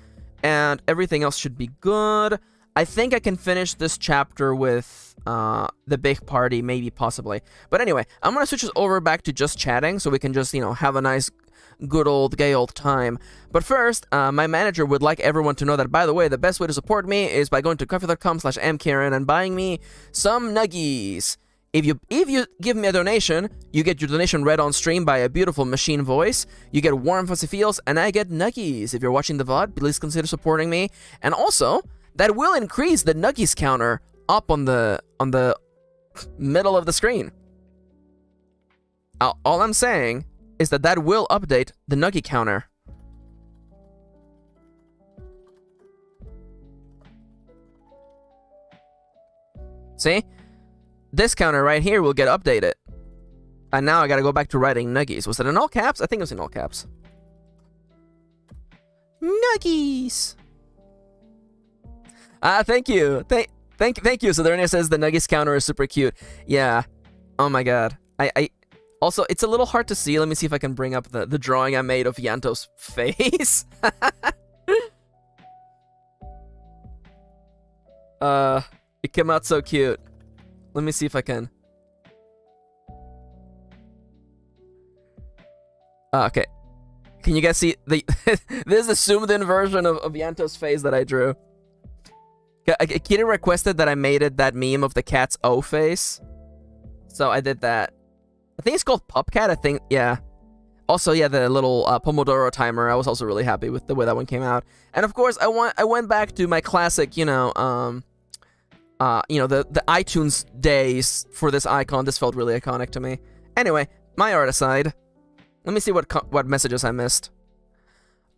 And everything else should be good. I think I can finish this chapter with the big party, maybe, possibly. But anyway, I'm gonna switch this over back to just chatting so we can just, you know, have a nice... good old gay old time. But first, my manager would like everyone to know that, by the way, the best way to support me is by going to coffee.com/MKirin and buying me some nuggies. If you give me a donation, you get your donation read on stream by a beautiful machine voice, you get warm fuzzy feels, and I get nuggies. If you're watching the VOD, please consider supporting me. And also, that will increase the nuggies counter up on the middle of the screen. All I'm saying is that will update the nuggie counter. See? This counter right here will get updated. And now I gotta go back to writing nuggies. Was it in all caps? I think it was in all caps. Nuggies! Thank you. Thank you. So Sodernia says the nuggies counter is super cute. Yeah. Oh my god. Also, it's a little hard to see. Let me see if I can bring up the drawing I made of Yanto's face. It came out so cute. Let me see if I can. Okay. Can you guys see this is the zoomed in version of Yanto's face that I drew. Kirin requested that I made it that meme of the cat's O face. So I did that. I think it's called Pupcat, I think, yeah. Also, yeah, the little Pomodoro timer, I was also really happy with the way that one came out. And of course, I went back to my classic, you know, the iTunes days for this icon. This felt really iconic to me. Anyway, My art aside. Let me see what messages I missed.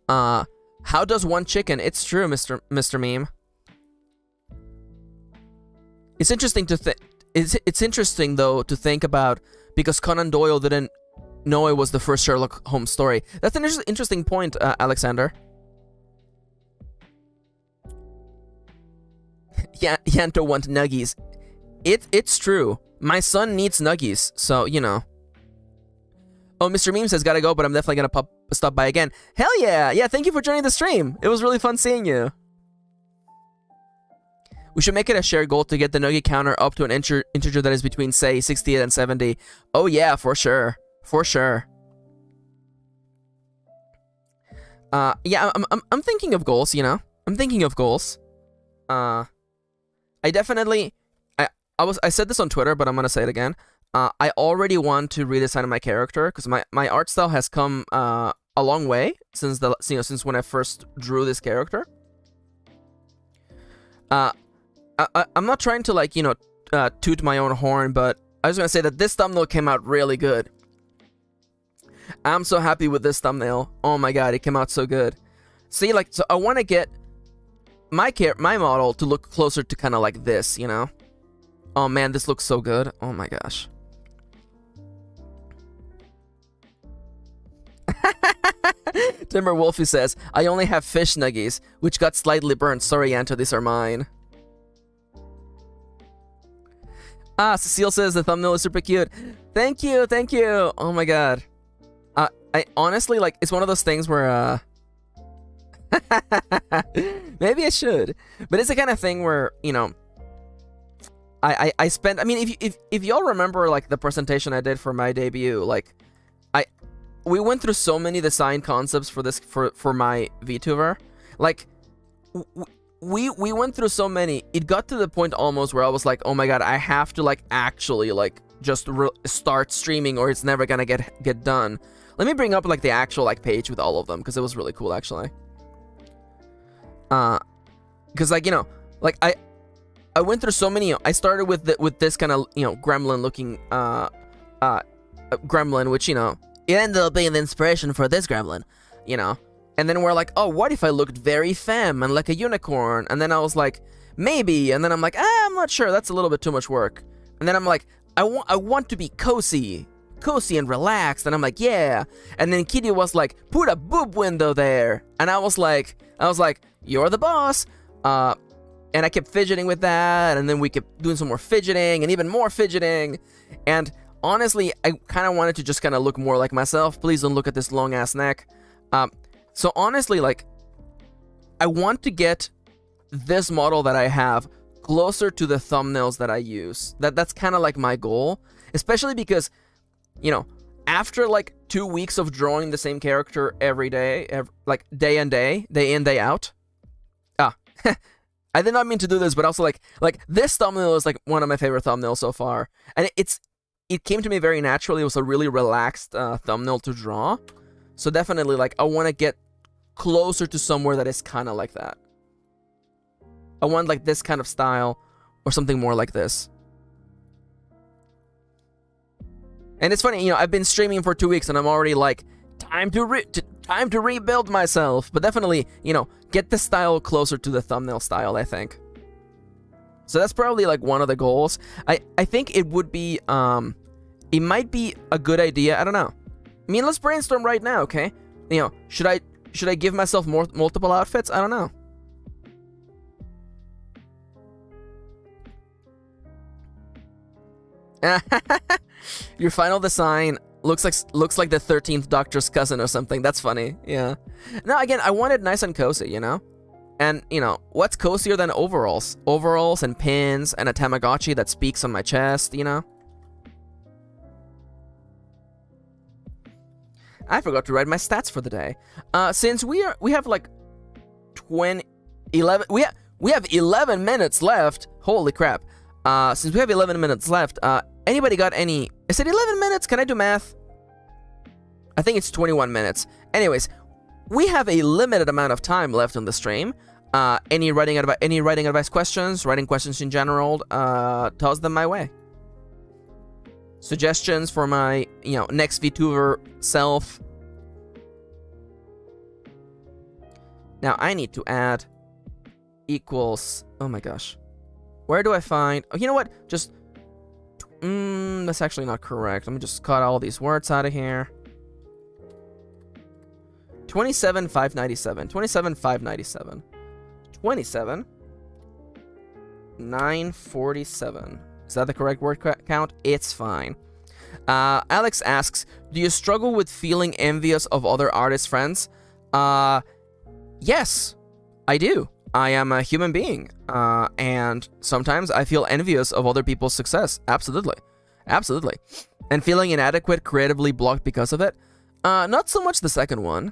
How does one chicken? It's true, Mr. Meme. It's interesting to think. It's interesting though to think about, because Conan Doyle didn't know it was the first Sherlock Holmes story. That's an interesting point, Alexander. Yeah, Yanto want nuggies. It's true. My son needs nuggies, so you know. Oh, Mr. Meme says gotta go, but I'm definitely gonna stop by again. Hell yeah! Yeah, thank you for joining the stream. It was really fun seeing you. We should make it a shared goal to get the nugget counter up to an integer that is between, say, 68 and 70. Oh yeah, for sure. For sure. Yeah, I'm thinking of goals, you know? I'm thinking of goals. I definitely... I said this on Twitter, but I'm gonna say it again. I already want to redesign my character, because my art style has come a long way since since when I first drew this character. I'm not trying to, like, you know, toot my own horn, but I was gonna say that this thumbnail came out really good. I'm so happy with this thumbnail. Oh my god, it came out so good. See, like, so I want to get my model to look closer to kind of like this, you know? Oh man, this looks so good. Oh my gosh. Timber Wolfie says, I only have fish nuggies, which got slightly burnt. Sorry, Anto, these are mine. Cecile says the thumbnail is super cute. Thank you, thank you. Oh my god. I honestly, like, it's one of those things where, maybe I should. But it's the kind of thing where, you know, I spent, I mean, if y'all remember, like, the presentation I did for my debut, like, we went through so many design concepts for this, for my VTuber. Like, we went through so many. It got to the point almost where I was like, oh my god, I have to, like, actually, like, just start streaming or it's never gonna get done. Let me bring up, like, the actual, like, page with all of them, because it was really cool, actually. Because, like, you know, like, I went through so many. I started with this kind of, you know, gremlin looking gremlin, which, you know, it ended up being the inspiration for this gremlin, you know. And then we're like, oh, what if I looked very femme and like a unicorn? And then I was like, maybe. And then I'm like, I'm not sure. That's a little bit too much work. And then I'm like, I want to be cozy and relaxed. And I'm like, yeah. And then Kitty was like, put a boob window there. And I was like, you're the boss. And I kept fidgeting with that, and then we kept doing some more fidgeting, and even more fidgeting. And honestly, I kind of wanted to just kind of look more like myself. Please don't look at this long-ass neck. So honestly, like, I want to get this model that I have closer to the thumbnails that I use. That's kind of like my goal, especially because, you know, after like 2 weeks of drawing the same character every day, like day in, day out. I did not mean to do this, but also like this thumbnail is like one of my favorite thumbnails so far, and it came to me very naturally. It was a really relaxed thumbnail to draw, so definitely, like, I want to get closer to somewhere that is kind of like that. I want like this kind of style or something more like this. And it's funny, you know, I've been streaming for 2 weeks and I'm already like, time to rebuild myself. But definitely, you know, get the style closer to the thumbnail style, I think. So that's probably like one of the goals. I think it would be, it might be a good idea. I don't know. I mean, let's brainstorm right now, okay? You know, should I give myself multiple outfits? I don't know. Your final design looks like the 13th Doctor's cousin or something. That's funny. Yeah. No, again, I want it nice and cozy, you know? And, you know, what's cozier than overalls? Overalls and pins and a Tamagotchi that speaks on my chest, you know? I forgot to write my stats for the day. Since we have like 11 minutes left. Holy crap. Since we have 11 minutes left, anybody got any... Is it 11 minutes? Can I do math? I think it's 21 minutes. Anyways, we have a limited amount of time left on the stream. Any writing advice questions, writing questions in general, toss them my way. suggestions for my, next VTuber self. Now I need to add equals. Oh my gosh. Where do I find? Oh, you know what? Just. That's actually not correct. Let me just cut all these words out of here. 27,597. 27,597. 27,947. Is that the correct word count? It's fine. Alex asks, do you struggle with feeling envious of other artists' friends? Yes, I do. I am a human being, and sometimes I feel envious of other people's success. Absolutely. Absolutely. And feeling inadequate, creatively blocked because of it. Not so much the second one.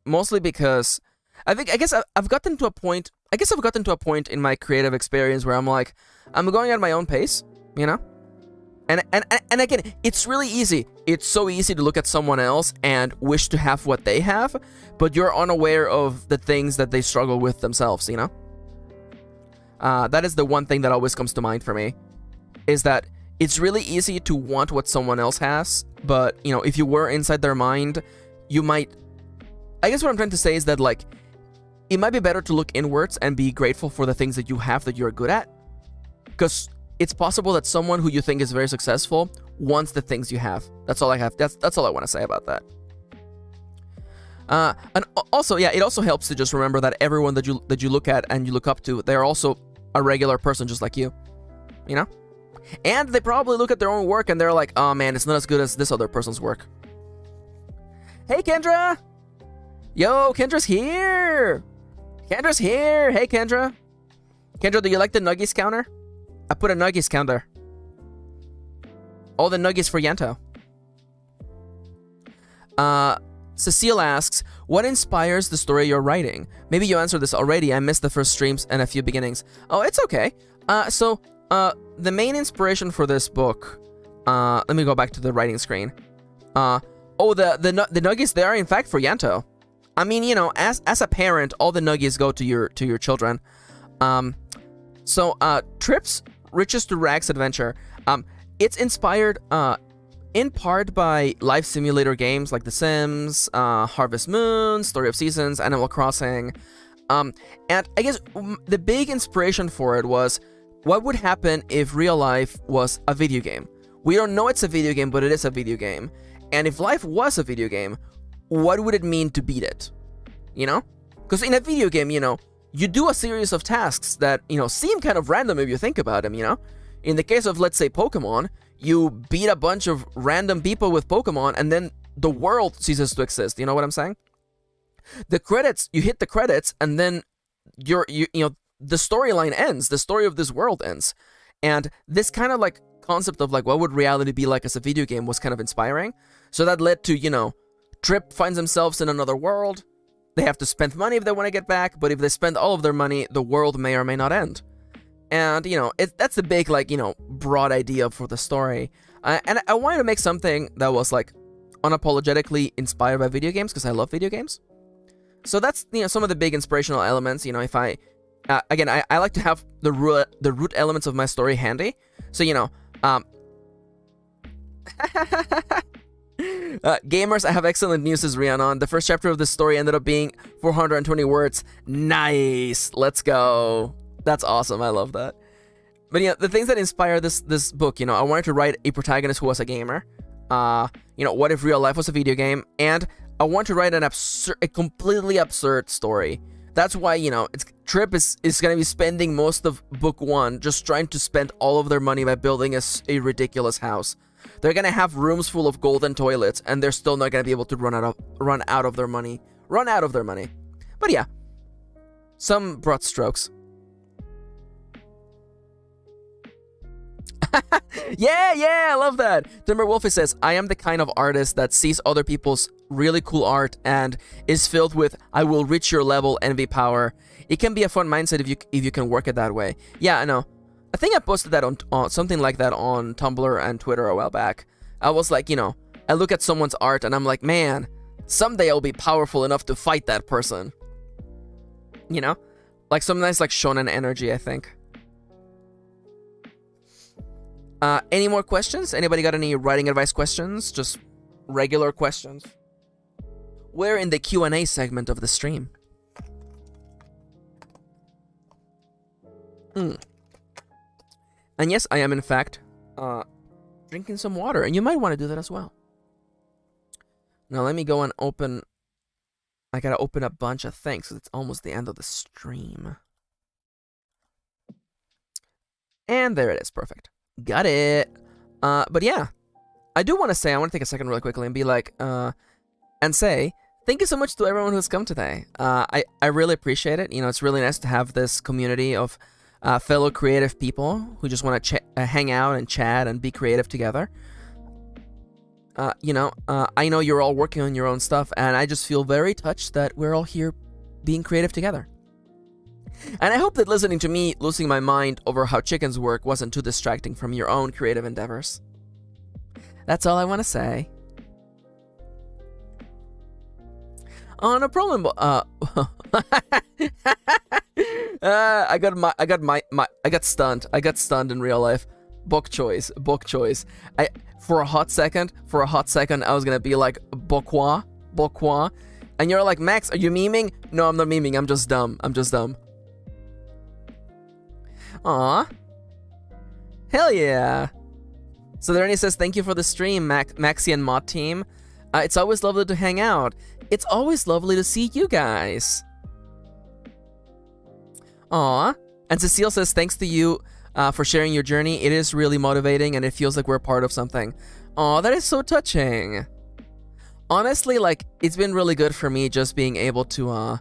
Mostly because I guess I've gotten to a point in my creative experience where I'm like, I'm going at my own pace, And again, it's really easy. It's so easy to look at someone else and wish to have what they have, but you're unaware of the things that they struggle with themselves, That is the one thing that always comes to mind for me, is that it's really easy to want what someone else has, but, if you were inside their mind, you might... I guess what I'm trying to say is that, like, it might be better to look inwards and be grateful for the things that you have that you're good at, because it's possible that someone who you think is very successful wants the things you have. That's all I have. That's all I want to say about that. And also, yeah, it also helps to just remember that everyone that you look at and you look up to, they're also a regular person just like you, And they probably look at their own work and they're like, oh man, it's not as good as this other person's work. Hey, Kendra! Yo, Kendra's here! Kendra's here! Hey, Kendra! Kendra, do you like the Nuggies counter? I put a Nuggies counter. All the Nuggies for Yanto. Cecile asks, what inspires the story you're writing? Maybe you answered this already. I missed the first streams and a few beginnings. Oh, it's okay. So the main inspiration for this book... let me go back to the writing screen. The Nuggies, they are in fact for Yanto. I mean, as a parent, all the Nuggies go to your children. Trips Riches to Rags Adventure. It's inspired in part by life simulator games like The Sims, Harvest Moon, Story of Seasons, Animal Crossing. And I guess the big inspiration for it was what would happen if real life was a video game. We don't know it's a video game, but it is a video game. And if life was a video game, what would it mean to beat it? Because in a video game, you do a series of tasks that, seem kind of random if you think about them, In the case of, let's say, Pokemon, you beat a bunch of random people with Pokemon, and then the world ceases to exist. You know what I'm saying? The credits, you hit the credits, and then the storyline ends. The story of this world ends. And this kind of, like, concept of, like, what would reality be like as a video game was kind of inspiring. So that led to, Trip finds themselves in another world. They have to spend money if they want to get back, but if they spend all of their money, the world may or may not end. And, that's the big, like, broad idea for the story. And I wanted to make something that was, like, unapologetically inspired by video games, because I love video games. So that's, some of the big inspirational elements. If I... again, I like to have the root elements of my story handy. So, gamers, I have excellent news, says Rhiannon. The first chapter of this story ended up being 420 words. Nice! Let's go. That's awesome. I love that. But, the things that inspire this book, I wanted to write a protagonist who was a gamer. What if real life was a video game? And I want to write a completely absurd story. That's why, Trip is going to be spending most of book 1 just trying to spend all of their money by building a ridiculous house. They're going to have rooms full of golden toilets, and they're still not going to be able to run out of their money. But yeah, some broad strokes. Yeah, I love that. Timber Wolfie says, I am the kind of artist that sees other people's really cool art and is filled with, I will reach your level, envy power. It can be a fun mindset if you can work it that way. Yeah, I know. I think I posted that on something like that on Tumblr and Twitter a while back. I was like, I look at someone's art and I'm like, man, someday I'll be powerful enough to fight that person. Like some nice, like, shonen energy, I think. Any more questions? Anybody got any writing advice questions? Just regular questions. We're in the Q&A segment of the stream. And yes, I am in fact drinking some water, and you might want to do that as well. Now let me go and open. I gotta open a bunch of things because it's almost the end of the stream. And there it is, perfect. Got it. But yeah, I do want to say, I want to take a second really quickly and be like, and say, thank you so much to everyone who's come today. I really appreciate it. You know, it's really nice to have this community of fellow creative people who just want to hang out and chat and be creative together. I know you're all working on your own stuff, and I just feel very touched that we're all here being creative together. And I hope that listening to me losing my mind over how chickens work wasn't too distracting from your own creative endeavors. That's all I want to say. Oh, no problem. I got stunned. I got stunned in real life. Book choice. For a hot second, I was gonna be like, Bokwa. And you're like, Max, are you memeing? No, I'm not memeing. I'm just dumb. Aw. Hell yeah. So there says, thank you for the stream, Maxi and Mod team. It's always lovely to hang out. It's always lovely to see you guys. Aw. And Cecile says, thanks to you for sharing your journey. It is really motivating, and it feels like we're part of something. Aw, that is so touching. Honestly, like, it's been really good for me just being able to,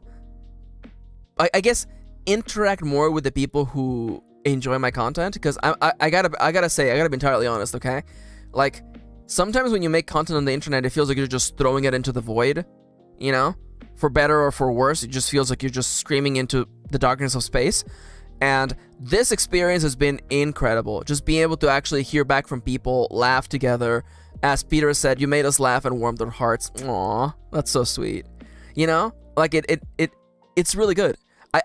I guess, interact more with the people who enjoy my content, because I gotta say, I gotta be entirely honest, okay? Like, sometimes when you make content on the internet, it feels like you're just throwing it into the void, you know? For better or for worse, it just feels like you're just screaming into the darkness of space. And this experience has been incredible. Just being able to actually hear back from people, laugh together. As Peter said, you made us laugh and warmed our hearts. Aw, that's so sweet. You know? Like, it's really good.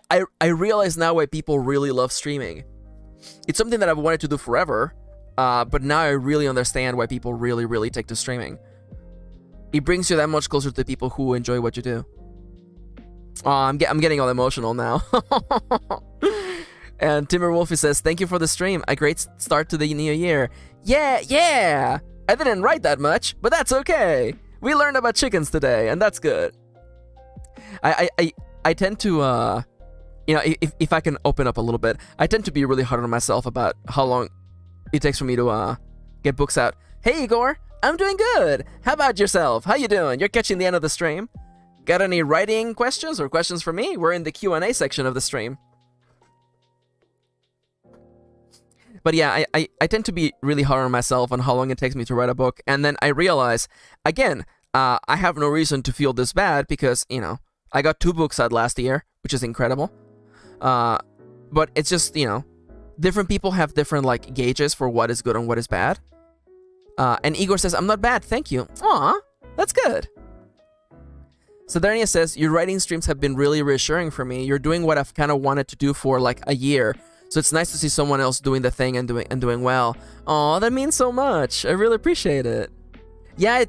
I realize now why people really love streaming. It's something that I've wanted to do forever, but now I really understand why people really, really take to streaming. It brings you that much closer to the people who enjoy what you do. I'm getting all emotional now. And Timber Wolfie says, thank you for the stream. A great start to the new year. Yeah. I didn't write that much, but that's okay. We learned about chickens today, and that's good. I tend to, if I can open up a little bit, I tend to be really hard on myself about how long it takes for me to get books out. Hey, Igor, I'm doing good. How about yourself? How you doing? You're catching the end of the stream. Got any writing questions or questions for me? We're in the Q&A section of the stream. But yeah, I tend to be really hard on myself on how long it takes me to write a book. And then I realize, again, I have no reason to feel this bad because, I got 2 books out last year, which is incredible. But it's just, different people have different, like, gauges for what is good and what is bad. And Igor says, I'm not bad, thank you. Aw, that's good. So Darnia says, your writing streams have been really reassuring for me. You're doing what I've kind of wanted to do for, like, a year. So it's nice to see someone else doing the thing and doing well. Aw, that means so much. I really appreciate it. Yeah,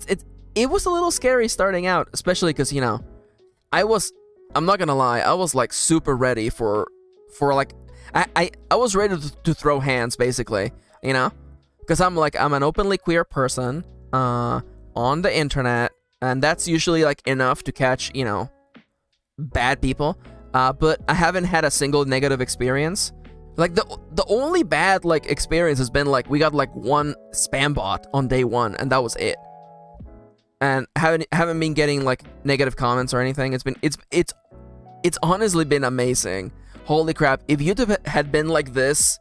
it was a little scary starting out, especially because, I'm not gonna lie, I was like super ready for like, I was ready to throw hands basically, because I'm an openly queer person on the internet, and that's usually like enough to catch, bad people. But I haven't had a single negative experience. Like the only bad like experience has been like we got like 1 spam bot on day 1, and that was it. And haven't been getting like negative comments or anything. It's honestly been amazing. Holy crap! If YouTube had been like this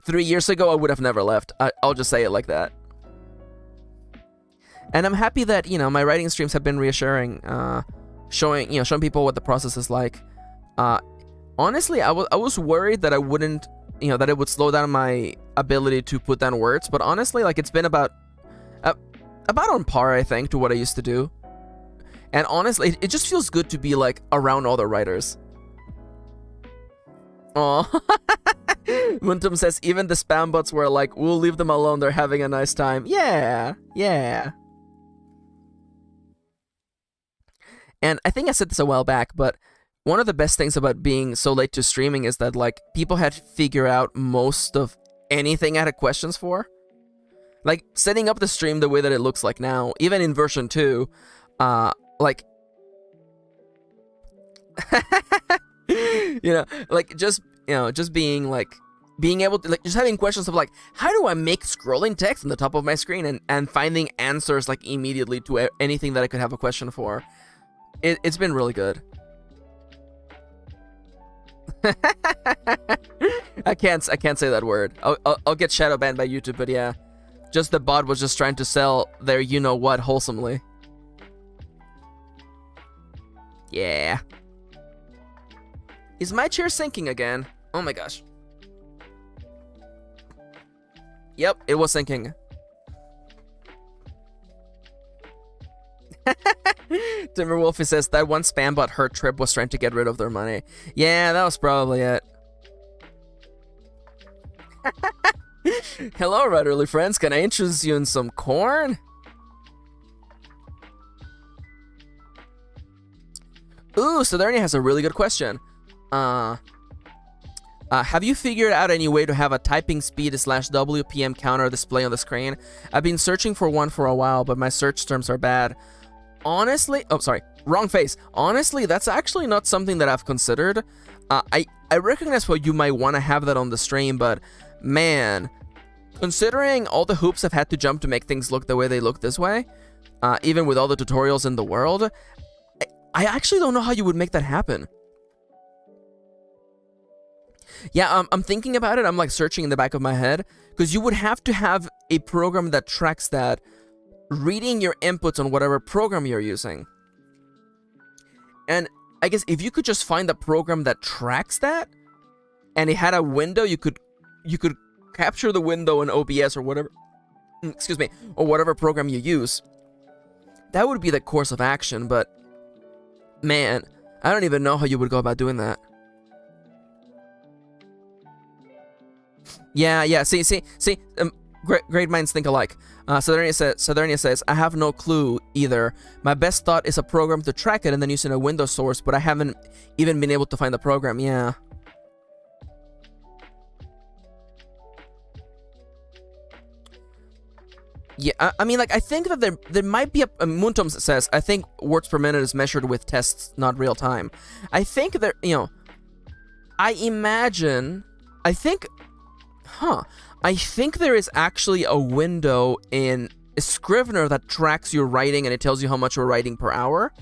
3 years ago, I would have never left. I'll just say it like that. And I'm happy that my writing streams have been reassuring, showing people what the process is like. Honestly, I was worried that I wouldn't, that it would slow down my ability to put down words. But honestly, like, it's been about on par, I think, to what I used to do. And honestly, it just feels good to be, like, around other writers. Aw. Muntum says even the spam bots were like, we'll leave them alone, they're having a nice time. Yeah, yeah. And I think I said this a while back, but one of the best things about being so late to streaming is that, like, people had to figure out most of anything I had questions for. Like, setting up the stream the way that it looks like now, even in version 2, like... just being, like... Being able to, like, just having questions of, like, how do I make scrolling text on the top of my screen and finding answers, like, immediately to anything that I could have a question for. It's been really good. I can't say that word. I'll get shadow banned by YouTube, but yeah. Just the bot was just trying to sell their you-know-what wholesomely. Yeah. Is my chair sinking again? Oh my gosh. Yep, it was sinking. Timberwolfie says that one spam bot Hurt Trip was trying to get rid of their money. Yeah, that was probably it. Hello, Rudderly friends. Can I introduce you in some corn? Ooh, so Darnie has a really good question. Have you figured out any way to have a typing speed / WPM counter display on the screen? I've been searching for one for a while, but my search terms are bad. Honestly, oh, sorry, wrong face. Honestly, that's actually not something that I've considered. I recognize why you might want to have that on the stream, but man, considering all the hoops I've had to jump to make things look the way they look this way, even with all the tutorials in the world, I actually don't know how you would make that happen. Yeah, I'm thinking about it. I'm like searching in the back of my head, because you would have to have a program that tracks that, reading your inputs on whatever program you're using. And I guess if you could just find a program that tracks that, and it had a window, you could capture the window in OBS or whatever, excuse me, or whatever program you use. That would be the course of action, but man, I don't even know how you would go about doing that. Yeah, see, great minds think alike. Southernia says, I have no clue either. My best thought is a program to track it and then using a Windows source, but I haven't even been able to find the program, yeah. Yeah, I mean, like, I think that there might be a... Muntum says, I think words per minute is measured with tests, not real time. I think there, you know... I think there is actually a window in Scrivener that tracks your writing and it tells you how much you're writing per hour.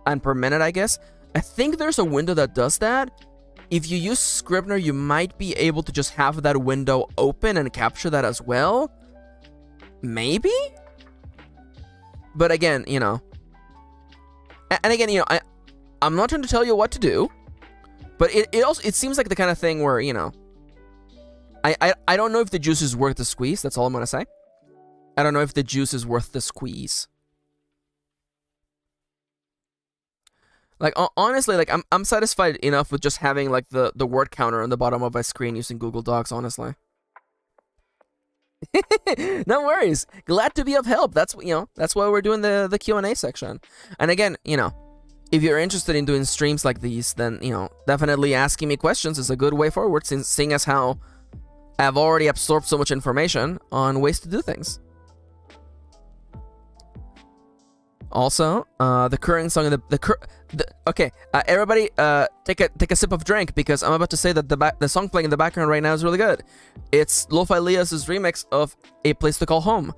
And per minute, I guess. I think there's a window that does that. If you use Scrivener, you might be able to just have that window open and capture that as well. Maybe? But again, you know... And again, you know, I'm not trying to tell you what to do. But it seems like the kind of thing where, you know... I don't know if the juice is worth the squeeze. That's all I'm gonna say. I don't know if the juice is worth the squeeze. Like, honestly, like, I'm satisfied enough with just having, like, the word counter on the bottom of my screen using Google Docs, honestly. No worries. Glad to be of help. That's, you know, that's why we're doing the Q&A section. And again, you know, if you're interested in doing streams like these, then, you know, definitely asking me questions is a good way forward, seeing as how I've already absorbed so much information on ways to do things. Also, the current song in okay, everybody, take a sip of drink, because I'm about to say that the song playing in the background right now is really good. It's Lo-Fi Lias' remix of A Place to Call Home.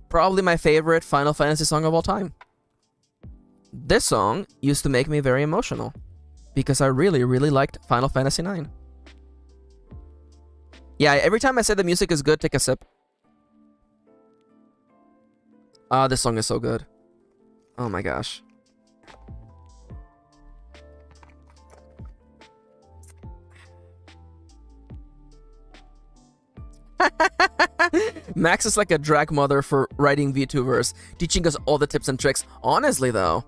Probably my favorite Final Fantasy song of all time. This song used to make me very emotional, because I really, really liked Final Fantasy IX. Yeah, every time I say the music is good, take a sip. This song is so good. Oh my gosh. Max is like a drag mother for writing VTubers, teaching us all the tips and tricks. Honestly, though.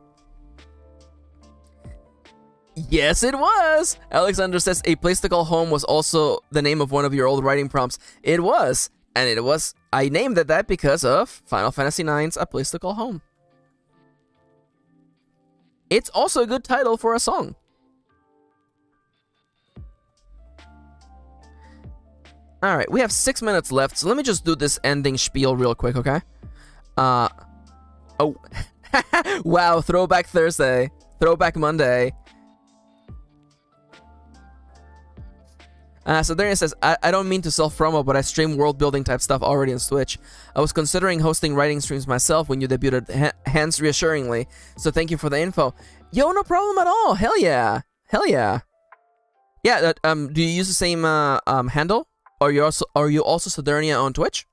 Yes, it was! Alexander says a place to call home was also the name of one of your old writing prompts. It was. And it was. I named it that because of Final Fantasy IX's A Place to Call Home. It's also a good title for a song. Alright, we have 6 minutes left, so let me just do this ending spiel real quick, okay? Oh. Wow, Throwback Thursday. Throwback Monday. So Darian says, I don't mean to self-promo, but I stream world-building type stuff already on Twitch. I was considering hosting writing streams myself when you debuted, hence reassuringly. So thank you for the info. Yo, no problem at all. Hell yeah. Hell yeah. Yeah, do you use the same handle? Are you also Sodernia on Twitch?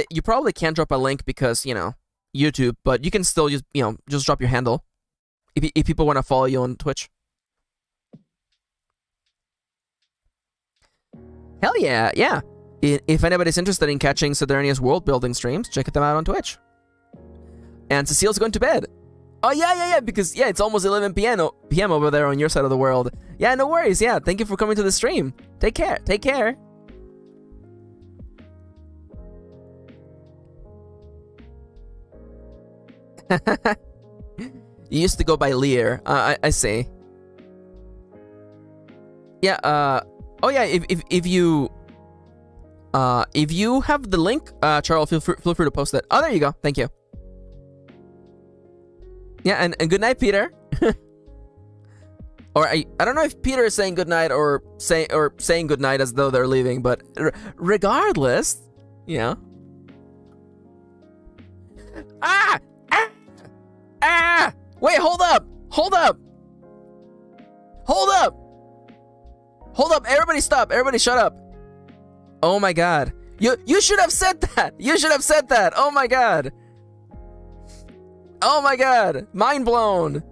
You probably can't drop a link because, you know, YouTube, but you can still use, you know, just drop your handle if people want to follow you on Twitch. Hell yeah, yeah. If anybody's interested in catching Sodernia's world-building streams, check them out on Twitch. And Cecile's going to bed. Oh, yeah, because, yeah, it's almost 11 p.m. over there on your side of the world. Yeah, no worries, yeah. Thank you for coming to the stream. Take care, take care. You used to go by Lear. I see. Yeah, oh yeah, if you have the link, Charles, feel free to post it. Oh, there you go. Thank you. Yeah, and good night, Peter. Or I don't know if Peter is saying good night or saying good night as though they're leaving, but regardless, yeah. Wait, hold up! Everybody stop! Everybody shut up! Oh my god! You should have said that! You should have said that! Oh my god! Oh my god! Mind blown!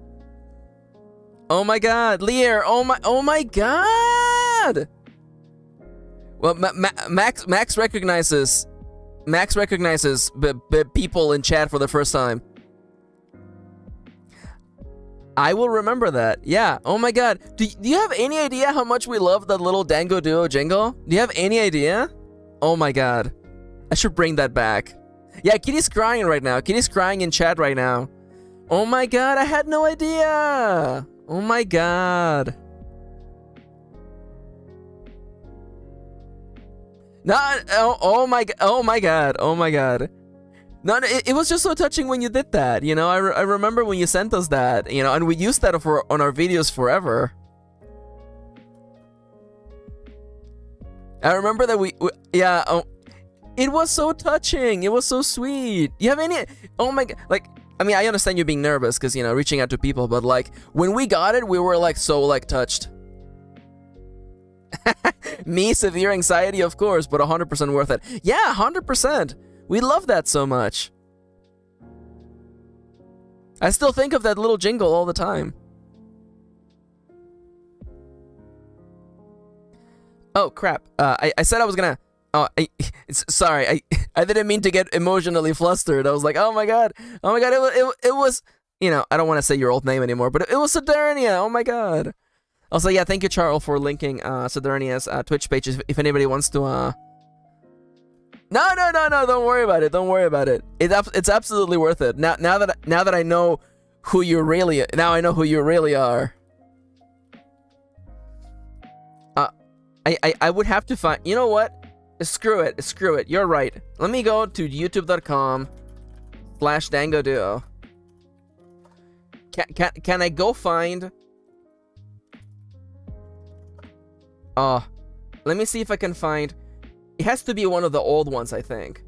Oh my god, Lear! Oh my god! Well, Max recognizes people in chat for the first time. I will remember that. Yeah. Oh my god. Do you have any idea how much we love that little Dango Duo jingle? Do you have any idea? Oh my god. I should bring that back. Yeah, Kitty's crying right now. Kitty's crying in chat right now. Oh my god, I had no idea. Oh my god. No, oh my god. No, it was just so touching when you did that, you know. I remember when you sent us that, you know, and we used that on our videos forever. I remember that yeah, oh, it was so touching. It was so sweet. You have any? Oh my god, like, I mean, I understand you being nervous because, you know, reaching out to people, but like when we got it, we were like so like touched. Me, severe anxiety, of course, but 100% worth it. Yeah, 100%. We love that so much. I still think of that little jingle all the time. Oh crap! I said I was gonna. Oh, sorry. I didn't mean to get emotionally flustered. I was like, oh my god. It was. You know, I don't want to say your old name anymore, but it was Sodernia. Oh my god. Also, yeah, thank you, Charles, for linking Sodernia's Twitch page if anybody wants to. No, don't worry about it. Don't worry about it. It's absolutely worth it. Now that I know who you really are. I would have to find. You know what? Screw it. You're right. Let me go to youtube.com/DangoDuo. Can I go find? Let me see if I can find. It has to be one of the old ones, I think.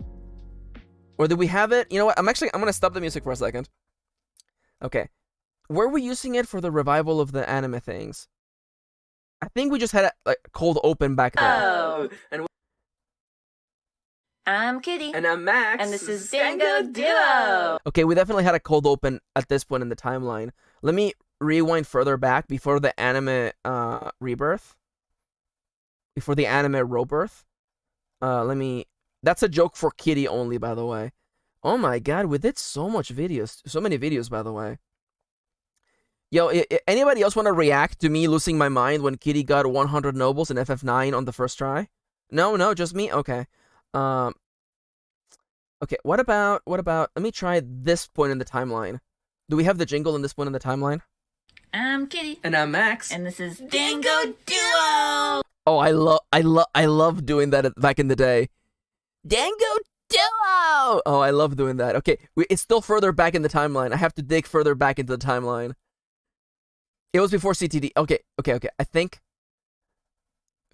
Or do we have it? You know what? I'm gonna stop the music for a second. Okay. Were we using it for the revival of the anime things? I think we just had a like cold open back then. Oh. And I'm Kitty. And I'm Max. And this is Dango Duo. Okay, we definitely had a cold open at this point in the timeline. Let me rewind further back before the anime rebirth. Before the anime rebirth. That's a joke for Kitty only, by the way. Oh my god, we did so many videos, by the way. Yo, anybody else want to react to me losing my mind when Kitty got 100 nobles in FF9 on the first try? No, just me? Okay. Okay, what about, let me try this point in the timeline. Do we have the jingle in this point in the timeline? I'm Kitty. And I'm Max. And this is Dango Duo! Oh, I love doing that back in the day. Dango Duo! Oh, I love doing that. Okay, it's still further back in the timeline. I have to dig further back into the timeline. It was before CTD. Okay. I think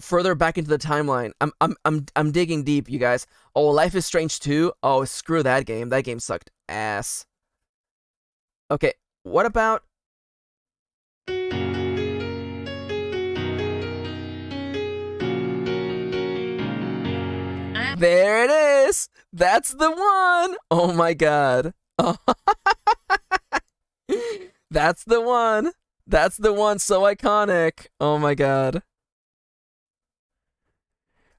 further back into the timeline. I'm digging deep, you guys. Oh, Life is Strange 2. Oh, screw that game. That game sucked ass. Okay, what about there it is. That's the one. Oh my god. Oh. That's the one. That's the one. So iconic. Oh my god.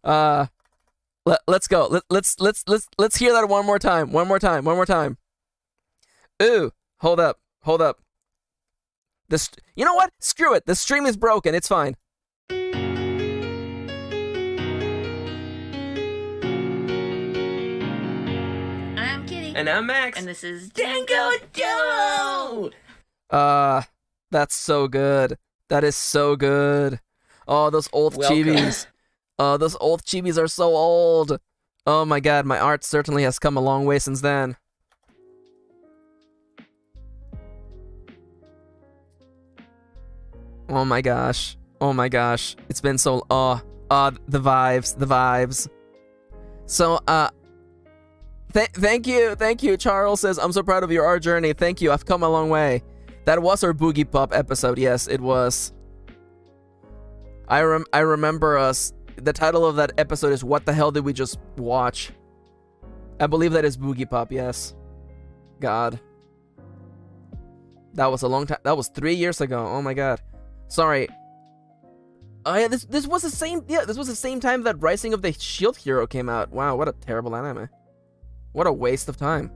Let's go. Let's hear that one more time. One more time. Ooh, hold up. This, you know what? Screw it. The stream is broken. It's fine. I'm Kitty. And I'm Max. And this is Dango Duo! That's so good. That is so good. Oh, those old chibis. Oh, those old chibis are so old. Oh my god, my art certainly has come a long way since then. Oh my gosh. It's been so, the vibes. So, thank you. Charles says, I'm so proud of your art journey. Thank you, I've come a long way. That was our Boogie Pop episode. Yes, it was. I remember us. The title of that episode is What the Hell Did We Just Watch? I believe that is Boogie Pop, yes. God. That was a long time. That was 3 years ago. Oh my god. Sorry. Oh yeah, this was the same. Yeah, this was the same time that Rising of the Shield Hero came out. Wow, what a terrible anime. What a waste of time.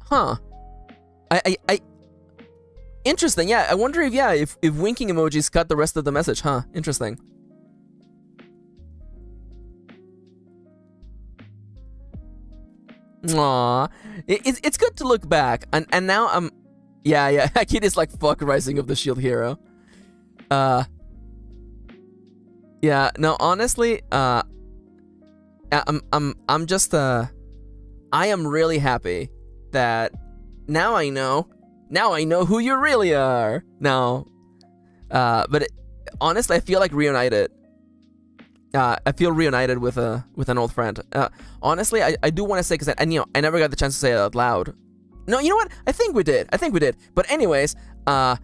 Huh. I interesting. Yeah, I wonder if winking emojis cut the rest of the message. Huh. Interesting. Aww. It's good to look back. And now I'm... Yeah. Kid is like, fuck Rising of the Shield Hero. Yeah, no, honestly, I'm just, I am really happy that now I know who you really are. Now, but honestly, I feel like reunited. I feel reunited with an old friend. Honestly, I do want to say, because I never got the chance to say it out loud. No, you know what? I think we did. But anyways, I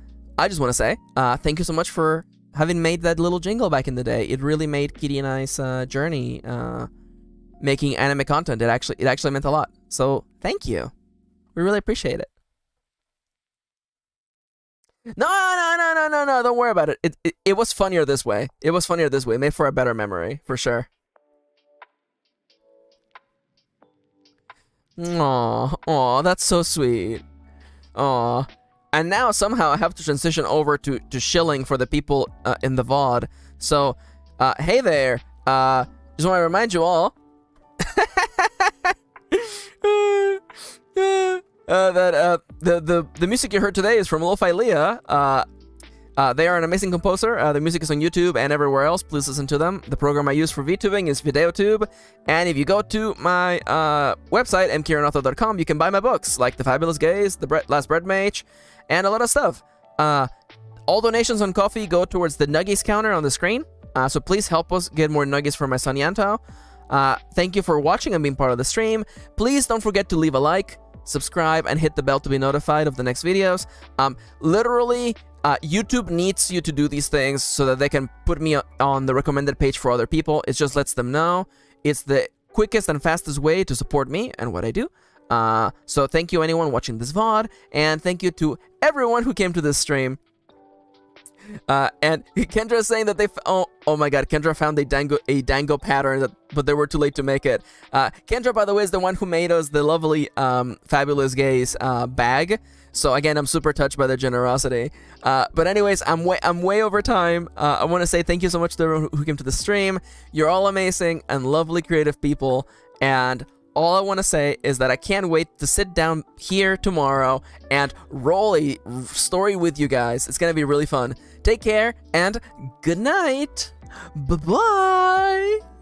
just want to say, thank you so much for having made that little jingle back in the day. It really made Kitty and I's journey making anime content. It actually meant a lot. So thank you. We really appreciate it. No, don't worry about it. It was funnier this way. It made for a better memory, for sure. Aw, that's so sweet. Aw. And now somehow I have to transition over to shilling for the people in the VOD. So, hey there. Just want to remind you all that the music you heard today is from Lo-Fi Leah. They are an amazing composer. The music is on YouTube and everywhere else. Please listen to them. The program I use for VTubing is VideoTube. And if you go to my website, MKirinauthor.com, you can buy my books, like The Fabulous Gaze, The Last Bread Mage, and a lot of stuff. All donations on coffee go towards the Nuggies counter on the screen. So please help us get more Nuggies for my son Yanto. Thank you for watching and being part of the stream. Please don't forget to leave a like, subscribe, and hit the bell to be notified of the next videos. Literally, YouTube needs you to do these things so that they can put me on the recommended page for other people. It just lets them know. It's the quickest and fastest way to support me and what I do. So thank you anyone watching this VOD, and thank you to everyone who came to this stream. And Kendra is saying that oh my god, Kendra found a dango pattern, but they were too late to make it. Kendra, by the way, is the one who made us the lovely Fabulous Gays bag. So again, I'm super touched by their generosity. But anyways, I'm way over time. I want to say thank you so much to everyone who came to the stream. You're all amazing and lovely creative people. And all I want to say is that I can't wait to sit down here tomorrow and roll a story with you guys. It's going to be really fun. Take care and good night. Bye-bye.